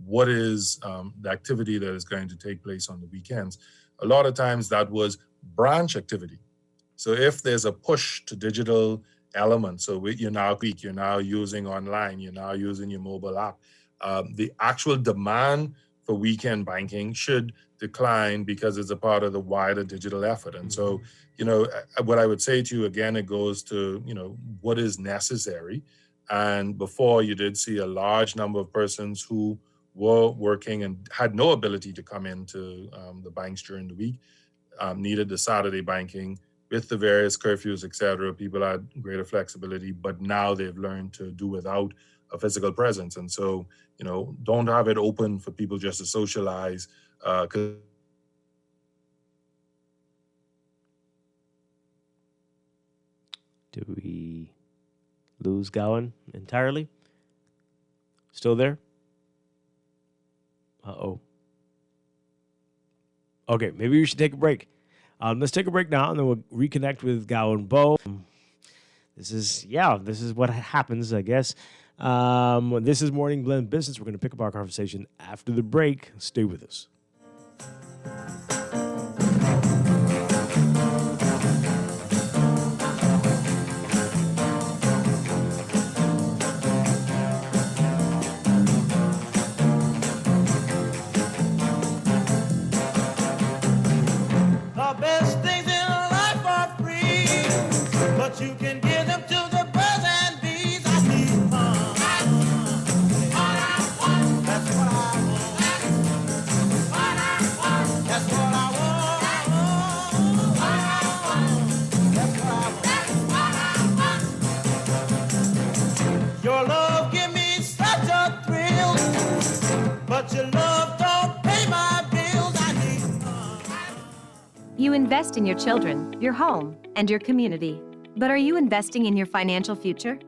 what is the activity that is going to take place on the weekends. A lot of times that was branch activity. So if there's a push to digital elements, so you're now using online, you're now using your mobile app, the actual demand for weekend banking should decline because it's a part of the wider digital effort. And so, what I would say to you again, it goes to, what is necessary. And before, you did see a large number of persons who were working and had no ability to come into the banks during the week, needed the Saturday banking. With the various curfews, et cetera, people had greater flexibility, but now they've learned to do without a physical presence. And so, don't have it open for people just to socialize, because Did we lose Gowan entirely? Still there? Uh-oh. Okay, maybe we should take a break. Let's take a break now, and then we'll reconnect with Gowan Bo. This is what happens, I guess. This is Morning Blend Business. We're going to pick up our conversation after the break. Stay with us. The best things in life are free, but you can give them to the birds and bees. I need fun. That's what I want. That's what I want. That's what I want. Your love give me such a thrill, but your love don't pay my bills. I need You invest in your children, your home, and your community. But are you investing in your financial future?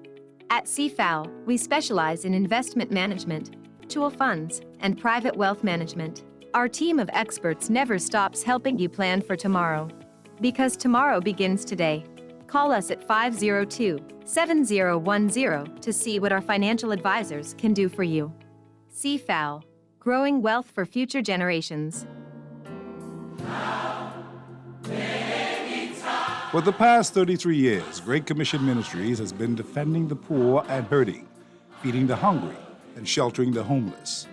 At CFAO, we specialize in investment management, mutual funds, and private wealth management. Our team of experts never stops helping you plan for tomorrow. Because tomorrow begins today. Call us at 502-7010 to see what our financial advisors can do for you. CFAO, growing wealth for future generations. For the past 33 years, Great Commission Ministries has been defending the poor and hurting, feeding the hungry, and sheltering the homeless.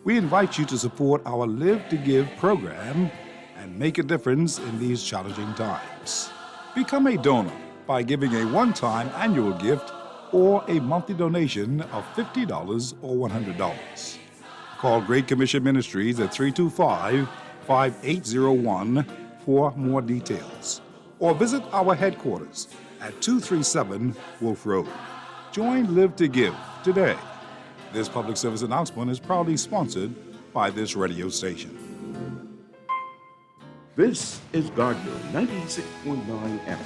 We invite you to support our Live to Give program and make a difference in these challenging times. Become a donor by giving a one-time annual gift or a monthly donation of $50 or $100. Call Great Commission Ministries at 325-5801 for more details, or visit our headquarters at 237 Wolf Road. Join Live to Give today. This public service announcement is proudly sponsored by this radio station. This is Gardner 96.9 FM.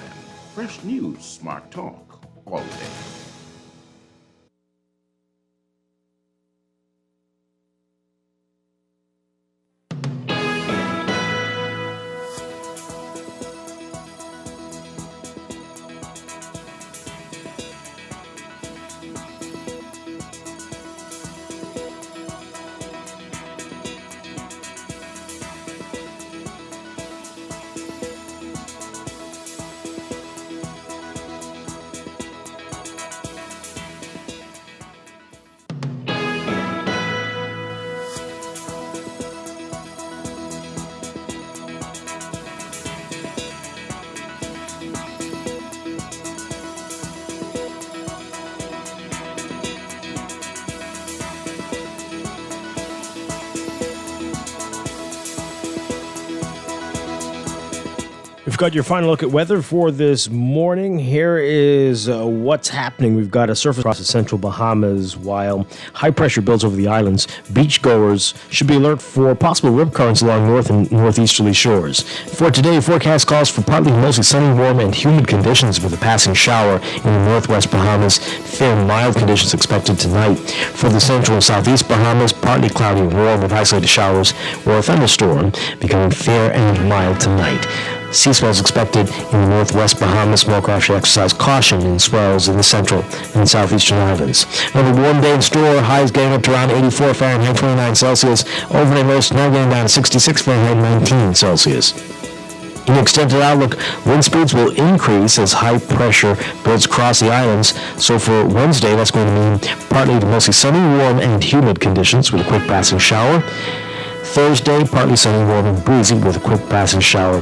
Fresh news, smart talk, all day. We've got your final look at weather for this morning. Here is what's happening. We've got a surface across the central Bahamas while high pressure builds over the islands. Beachgoers should be alert for possible rip currents along north and northeasterly shores. For today, forecast calls for partly mostly sunny, warm, and humid conditions with a passing shower in the northwest Bahamas. Fair mild conditions expected tonight. For the central and southeast Bahamas, partly cloudy and warm with isolated showers or a thunderstorm, becoming fair and mild tonight. Sea swells expected in the northwest Bahamas. Small craft should exercise caution in swells in the central and southeastern islands. Another warm day in store. Highs getting up to around 84 Fahrenheit, 29 Celsius. Overnight lows now getting down to 66 Fahrenheit, 19 Celsius. In the extended outlook, wind speeds will increase as high pressure builds across the islands. So for Wednesday, that's going to mean partly to mostly sunny, warm, and humid conditions with a quick passing shower. Thursday, partly sunny, warm, and breezy with a quick passing shower.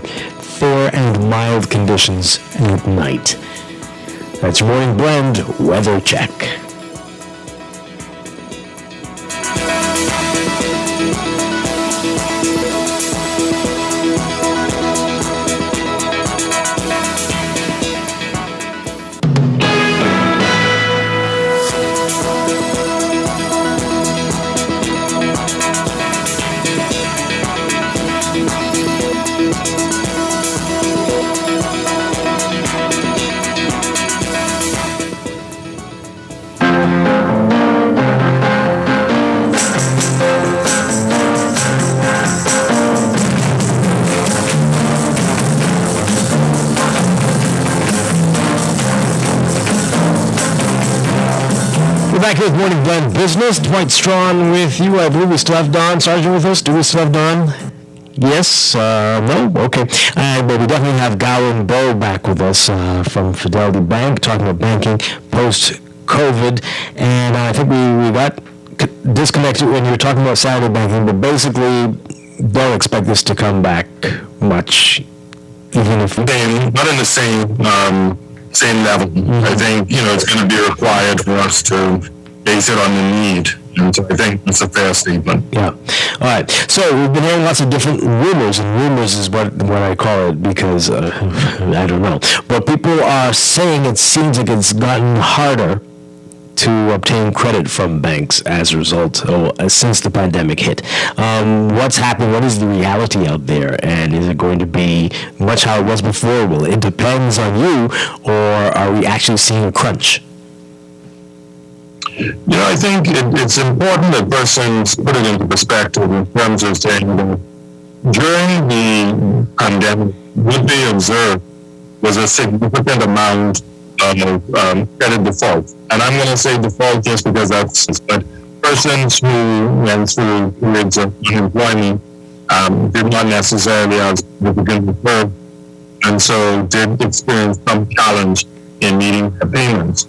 Fair and mild conditions at night. That's your morning blend weather check. We're back here with Morning Blend Business. Dwight Strachan with you. I believe we still have Don Sargent with us. Do we still have Don? Yes? No? Okay. But we definitely have Gowan Bowe back with us from Fidelity Bank, talking about banking post-COVID. And I think we got disconnected when you were talking about Saturday banking, but basically don't expect this to come back much, even if... Not in the same level. I think, it's going to be required for us to base it on the need. And so I think that's a fair statement. Yeah. All right. So we've been hearing lots of different rumors, and rumors is what I call it because I don't know. But people are saying it seems like it's gotten harder to obtain credit from banks as a result since the pandemic hit. What's happening? What is the reality out there? And is it going to be much how it was before? Well, it depends on you, or are we actually seeing a crunch? I think it's important that persons put it into perspective in terms of saying that during the pandemic, what they observed was a significant amount of credit default. And I'm going to say default just because but persons who went through periods of unemployment did not necessarily have significant default, and so did experience some challenge in meeting their payments.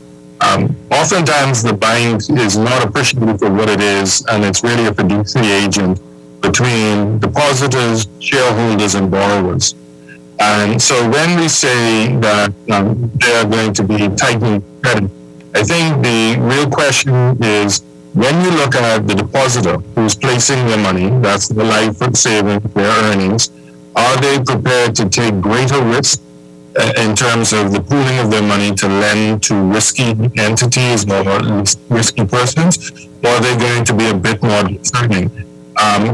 Oftentimes, the bank is not appreciative for what it is, and it's really a fiduciary agent between depositors, shareholders, and borrowers. And so when we say that they're going to be tightening credit, I think the real question is when you look at the depositor who's placing their money, that's the life savings, their earnings, are they prepared to take greater risk in terms of the pooling of their money to lend to risky entities or risky persons, or are they going to be a bit more discerning?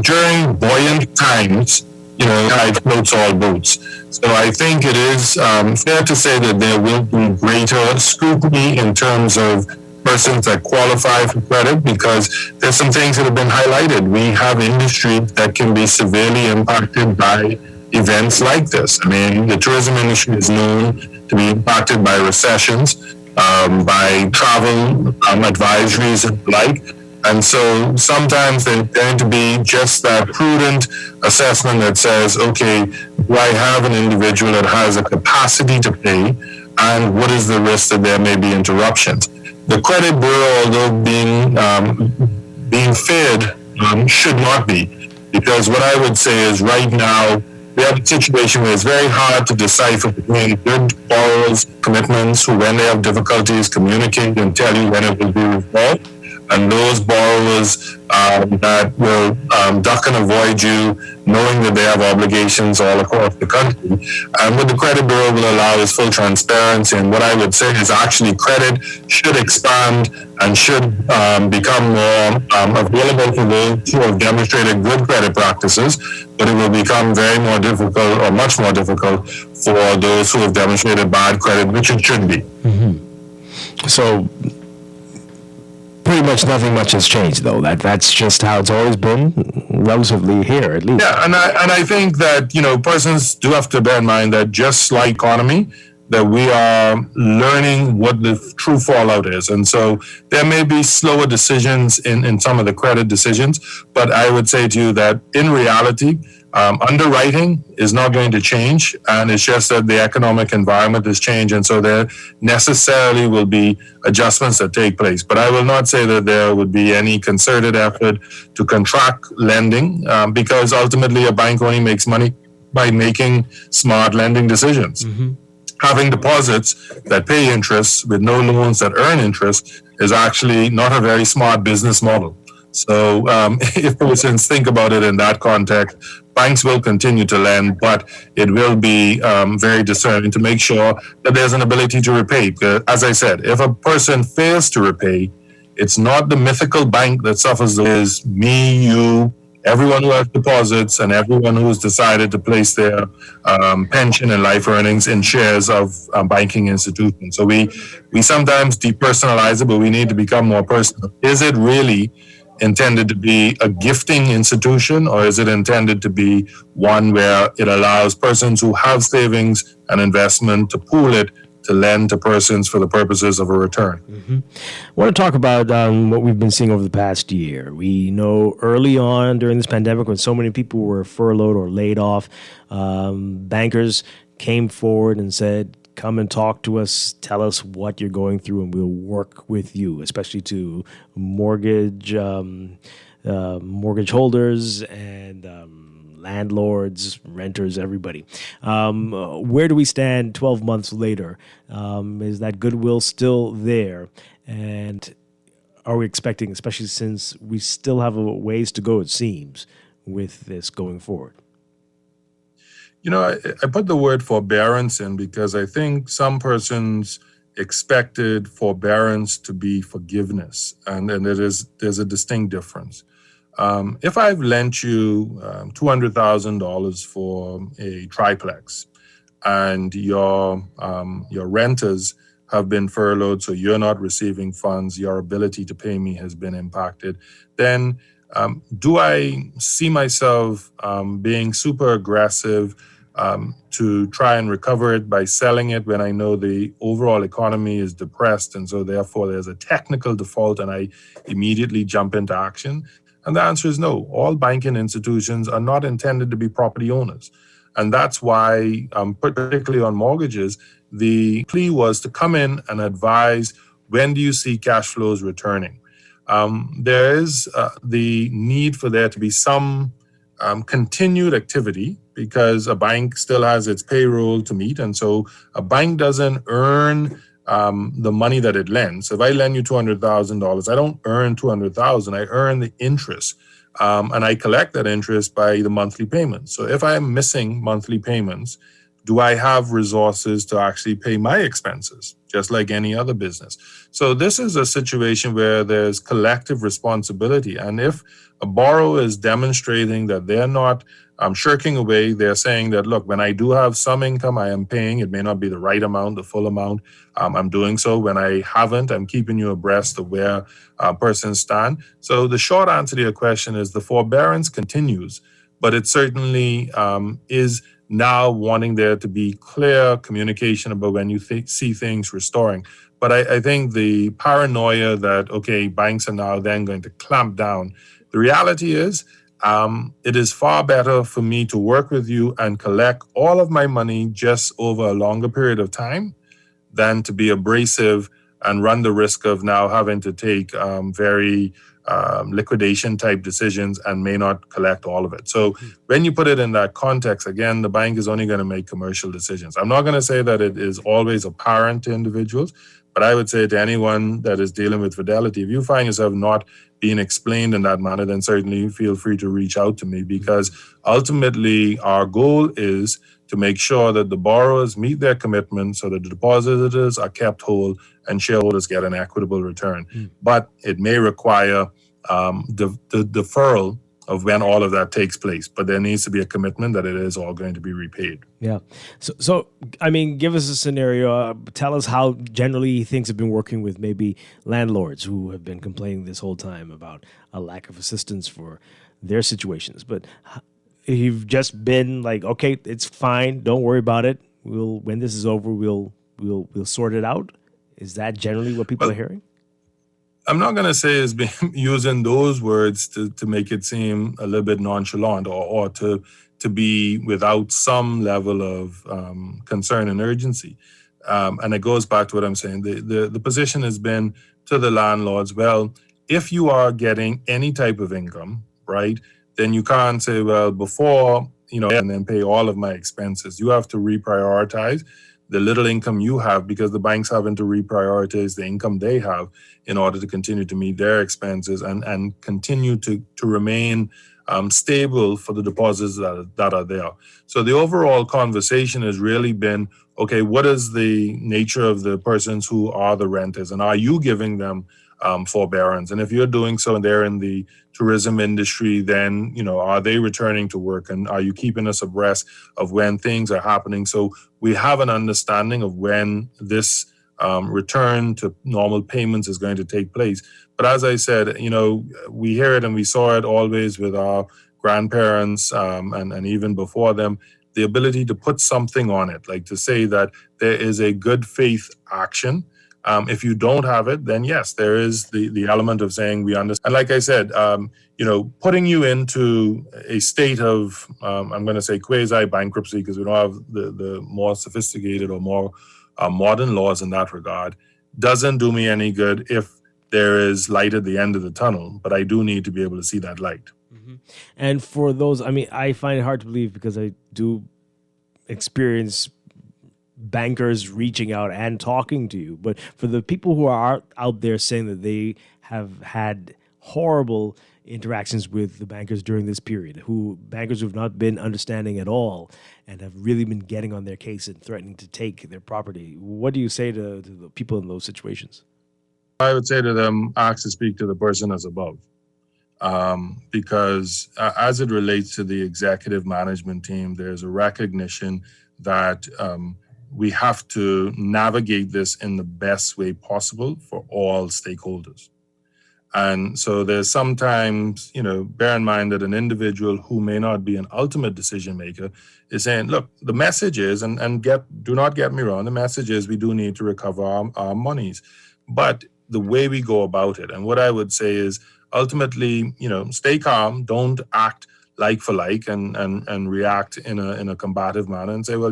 During buoyant times, tide floats all boats. So I think it is fair to say that there will be greater scrutiny in terms of persons that qualify for credit, because there's some things that have been highlighted. We have industries that can be severely impacted by events like this. I mean, the tourism industry is known to be impacted by recessions, by travel advisories and the like. And so sometimes there's going to be just that prudent assessment that says, okay, do I have an individual that has a capacity to pay, and what is the risk that there may be interruptions? The credit bureau, although being feared, should not be, because what I would say is right now we have a situation where it's very hard to decipher between good borrowers' commitments who, when they have difficulties, communicate and tell you when it will be resolved, and those borrowers that will duck and avoid you, knowing that they have obligations all across the country. And what the credit bureau will allow is full transparency. And what I would say is actually credit should expand and should become more available to those who have demonstrated good credit practices, but it will become very more difficult, or much more difficult, for those who have demonstrated bad credit, which it should be. Mm-hmm. So pretty much nothing much has changed, though. That's just how it's always been, relatively here, at least. Yeah, and I think that, persons do have to bear in mind that just like economy, that we are learning what the true fallout is. And so there may be slower decisions in some of the credit decisions, but I would say to you that in reality, underwriting is not going to change, and it's just that the economic environment has changed, and so there necessarily will be adjustments that take place. But I will not say that there would be any concerted effort to contract lending, because ultimately a bank only makes money by making smart lending decisions. Mm-hmm. Having deposits that pay interest with no loans that earn interest is actually not a very smart business model. So if persons think about it in that context, banks will continue to lend, but it will be very discerning to make sure that there's an ability to repay. As I said, if a person fails to repay, it's not the mythical bank that suffers. It is me, you, everyone who has deposits, and everyone who's decided to place their pension and life earnings in shares of banking institutions. So we sometimes depersonalize it, but we need to become more personal. Is it really intended to be a gifting institution, or is it intended to be one where it allows persons who have savings and investment to pool it lend to persons for the purposes of a return. I want to talk about what we've been seeing over the past year. We know early on during this pandemic, when so many people were furloughed or laid off, bankers came forward and said, come and talk to us, tell us what you're going through, and we'll work with you, especially to mortgage holders and landlords, renters, everybody. Where do we stand 12 months later? Is that goodwill still there? And are we expecting, especially since we still have a ways to go, it seems, with this going forward? You know, I put the word forbearance in because I think some persons expected forbearance to be forgiveness, and there's a distinct difference. If I've lent you $200,000 for a triplex, and your renters have been furloughed, so you're not receiving funds, your ability to pay me has been impacted, then do I see myself being super aggressive to try and recover it by selling it when I know the overall economy is depressed, and so therefore there's a technical default and I immediately jump into action? And the answer is no. All banking institutions are not intended to be property owners. And that's why, particularly on mortgages, the plea was to come in and advise, when do you see cash flows returning? There is the need for there to be some continued activity, because a bank still has its payroll to meet. And so a bank doesn't earn the money that it lends. If I lend you $200,000, I don't earn $200,000. I earn the interest, and I collect that interest by the monthly payments. So if I am missing monthly payments, do I have resources to actually pay my expenses, just like any other business? So this is a situation where there's collective responsibility. And if a borrower is demonstrating that they're not shirking away, they're saying that, look, when I do have some income, I am paying. It may not be the right amount, the full amount. I'm doing so. When I haven't, I'm keeping you abreast of where persons stand. So the short answer to your question is the forbearance continues, but it certainly is now wanting there to be clear communication about when you see things restoring. But I think the paranoia that, okay, banks are now then going to clamp down, the reality is it is far better for me to work with you and collect all of my money just over a longer period of time than to be abrasive and run the risk of now having to take very liquidation type decisions and may not collect all of it. So when you put it in that context, again, the bank is only going to make commercial decisions. I'm not going to say that it is always apparent to individuals, but I would say to anyone that is dealing with fidelity, if you find yourself not being explained in that manner, then certainly feel free to reach out to me, because ultimately our goal is to make sure that the borrowers meet their commitments so that the depositors are kept whole and shareholders get an equitable return. But it may require the deferral of when all of that takes place. But there needs to be a commitment that it is all going to be repaid. Yeah. So I mean, give us a scenario. Tell us how generally things have been working with maybe landlords who have been complaining this whole time about a lack of assistance for their situations. But you've just been like, okay, it's fine. Don't worry about it. When this is over, we'll sort it out. Is that generally what people are hearing? I'm not going to say it's been using those words to make it seem a little bit nonchalant or to be without some level of concern and urgency. And it goes back to what I'm saying. The position has been to the landlords, well, if you are getting any type of income, right, then you can't say, well, before, and then pay all of my expenses. You have to reprioritize the little income you have, because the bank's having to reprioritize the income they have in order to continue to meet their expenses and continue to remain stable for the deposits that are there. So the overall conversation has really been, okay, what is the nature of the persons who are the renters, and are you giving them forbearance? And if you're doing so and they're in the tourism industry, then, are they returning to work? And are you keeping us abreast of when things are happening? So we have an understanding of when this return to normal payments is going to take place. But as I said, we hear it and we saw it always with our grandparents and even before them. the ability to put something on it, like to say that there is a good faith action. If you don't have it, then yes, there is the element of saying we understand. And like I said, putting you into a state of, I'm going to say quasi-bankruptcy, because we don't have the more sophisticated or more modern laws in that regard, doesn't do me any good if there is light at the end of the tunnel. But I do need to be able to see that light. Mm-hmm. And for those, I mean, I find it hard to believe because I do experience bankers reaching out and talking to you. But for the people who are out there saying that they have had horrible interactions with the bankers during this period, bankers who've not been understanding at all and have really been getting on their case and threatening to take their property, what do you say to the people in those situations? I would say to them, ask to speak to the person as above. Because as it relates to the executive management team, there's a recognition that we have to navigate this in the best way possible for all stakeholders. And so there's sometimes, bear in mind that an individual who may not be an ultimate decision maker is saying, look, the message is, do not get me wrong, the message is we do need to recover our monies. But the way we go about it, and what I would say is ultimately, stay calm, don't act like for like and react in a combative manner and say, well,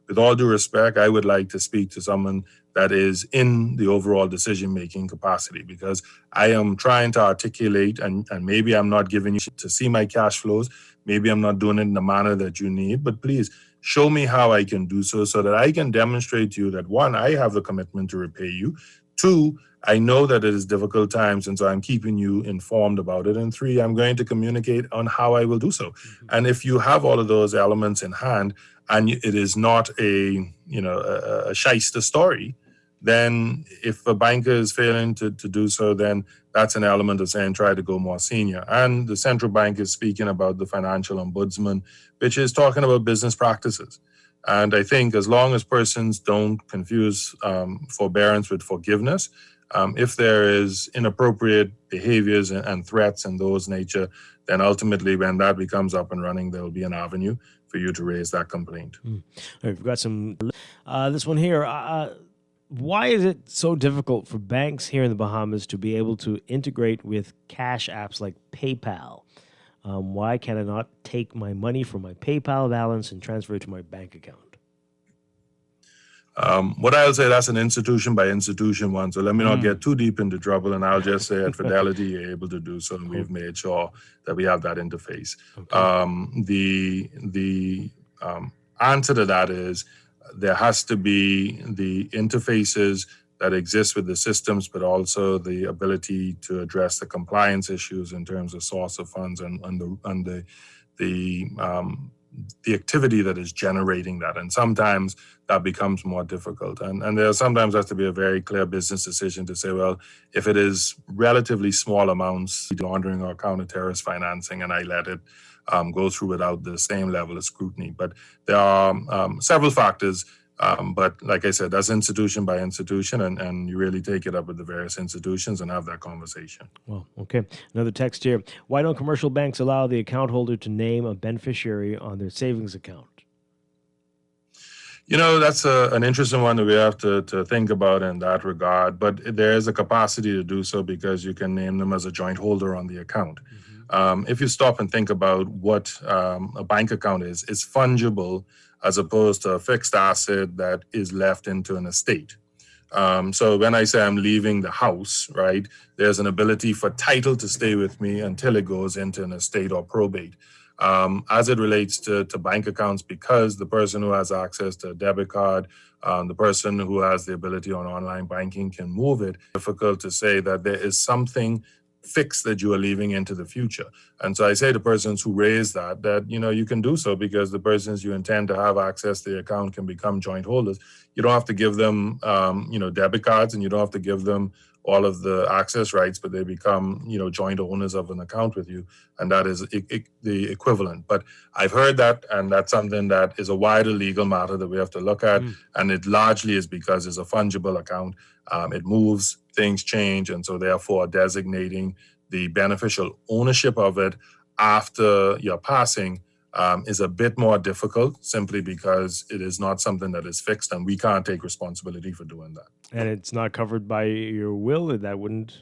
with all due respect, I would like to speak to someone that is in the overall decision-making capacity, because I am trying to articulate and maybe I'm not giving you to see my cash flows. Maybe I'm not doing it in the manner that you need, but please show me how I can do so that I can demonstrate to you that, one, I have the commitment to repay you. Two, I know that it is difficult times, and so I'm keeping you informed about it. And three, I'm going to communicate on how I will do so. Mm-hmm. And if you have all of those elements in hand, and it is not a shyster story, then if a banker is failing to do so, then that's an element of saying try to go more senior. And the central bank is speaking about the financial ombudsman, which is talking about business practices. And I think as long as persons don't confuse forbearance with forgiveness, if there is inappropriate behaviors and threats and those nature, then ultimately when that becomes up and running, there will be an avenue for you to raise that complaint. All right, we've got some, this one here. Why is it so difficult for banks here in the Bahamas to be able to integrate with cash apps like PayPal? Why can I not take my money from my PayPal balance and transfer it to my bank account? What I'll say, that's an institution by institution one. So let me not get too deep into trouble. And I'll just say at Fidelity, you're able to do so. And we've made sure that we have that interface. Okay. The answer to that is there has to be the interfaces that exist with the systems, but also the ability to address the compliance issues in terms of source of funds and the activity that is generating that. And sometimes that becomes more difficult. And there sometimes has to be a very clear business decision to say, well, if it is relatively small amounts, laundering or counter-terrorist financing, and I let it go through without the same level of scrutiny. But there are several factors. But like I said, that's institution by institution, and you really take it up with the various institutions and have that conversation. Well, okay. Another text here. Why don't commercial banks allow the account holder to name a beneficiary on their savings account? That's an interesting one that we have to think about in that regard. But there is a capacity to do so because you can name them as a joint holder on the account. Mm-hmm. If you stop and think about what a bank account is, it's fungible as opposed to a fixed asset that is left into an estate. So when I say I'm leaving the house, right, there's an ability for title to stay with me until it goes into an estate or probate. As it relates to bank accounts, because the person who has access to a debit card, the person who has the ability on online banking can move it, it's difficult to say that there is something fixed that you are leaving into the future. And so I say to persons who raise that, you can do so because the persons you intend to have access to the account can become joint holders. You don't have to give them, debit cards, and you don't have to give them all of the access rights, but they become, joint owners of an account with you. And that is the equivalent. But I've heard that, and that's something that is a wider legal matter that we have to look at. And it largely is because it's a fungible account. It moves, things change, and so therefore designating the beneficial ownership of it after your passing is a bit more difficult simply because it is not something that is fixed and we can't take responsibility for doing that. And it's not covered by your will? That wouldn't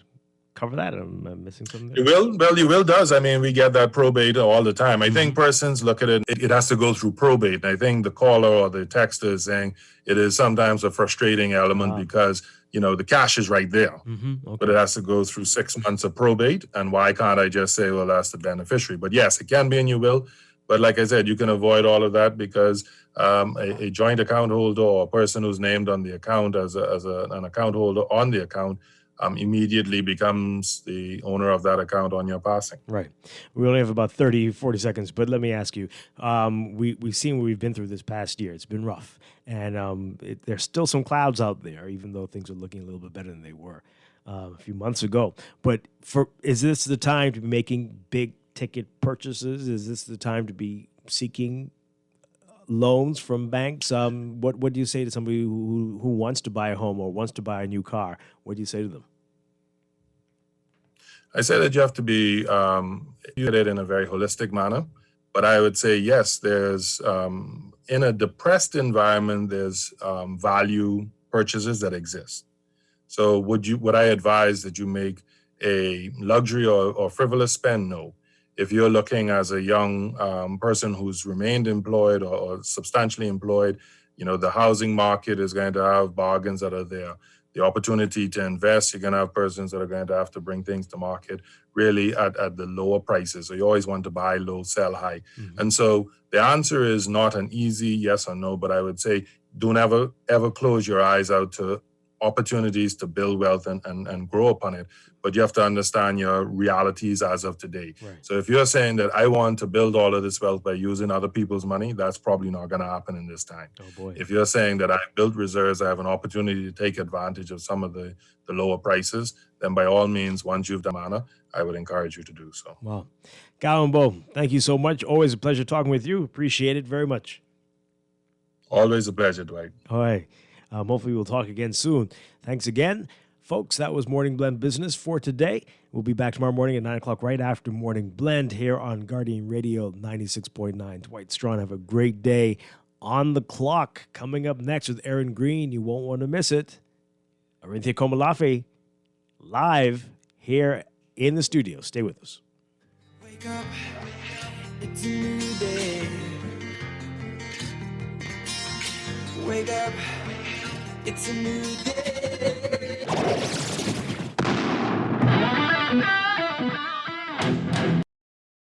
cover that? I'm missing something there. Your will does. I mean, we get that probate all the time. I think persons look at it, it has to go through probate. And I think the caller or the texter is saying it is sometimes a frustrating element because, the cash is right there. Okay. But it has to go through 6 months of probate. And why can't I just say, well, that's the beneficiary? But yes, it can be in your will. But like I said, you can avoid all of that because a joint account holder or a person who's named on the account as an account holder on the account immediately becomes the owner of that account on your passing. Right. We only have about 30, 40 seconds, but let me ask you, we've seen what we've been through this past year. It's been rough. And there's still some clouds out there, even though things are looking a little bit better than they were a few months ago. But is this the time to be making big ticket purchases? Is this the time to be seeking loans from banks? What do you say to somebody who wants to buy a home or wants to buy a new car? What do you say to them? I say that you have to be you at it in a very holistic manner. But I would say, yes, there's in a depressed environment, there's value purchases that exist. So would I advise that you make a luxury or frivolous spend? No. If you're looking as a young person who's remained employed or substantially employed, the housing market is going to have bargains that are there. The opportunity to invest, you're going to have persons that are going to have to bring things to market really at the lower prices. So you always want to buy low, sell high. And so the answer is not an easy yes or no, but I would say don't ever close your eyes out to opportunities to build wealth and grow upon it. But you have to understand your realities as of today. Right. So if you're saying that I want to build all of this wealth by using other people's money, that's probably not going to happen in this time. Oh boy. If you're saying that I built reserves, I have an opportunity to take advantage of some of the lower prices, then by all means, once you've done manner, I would encourage you to do so. Wow. Gallimbo, thank you so much. Always a pleasure talking with you. Appreciate it very much. Always a pleasure, Dwight. All right. Hopefully we'll talk again soon. Thanks again. Folks, that was Morning Blend Business for today. We'll be back tomorrow morning at 9 o'clock right after Morning Blend here on Guardian Radio 96.9. Dwight Strachan, have a great day. On the clock, coming up next with Aaron Green. You won't want to miss it. Arinthia Komalafe live here in the studio. Stay with us. Wake up, it's a new day. Wake up, it's a new day.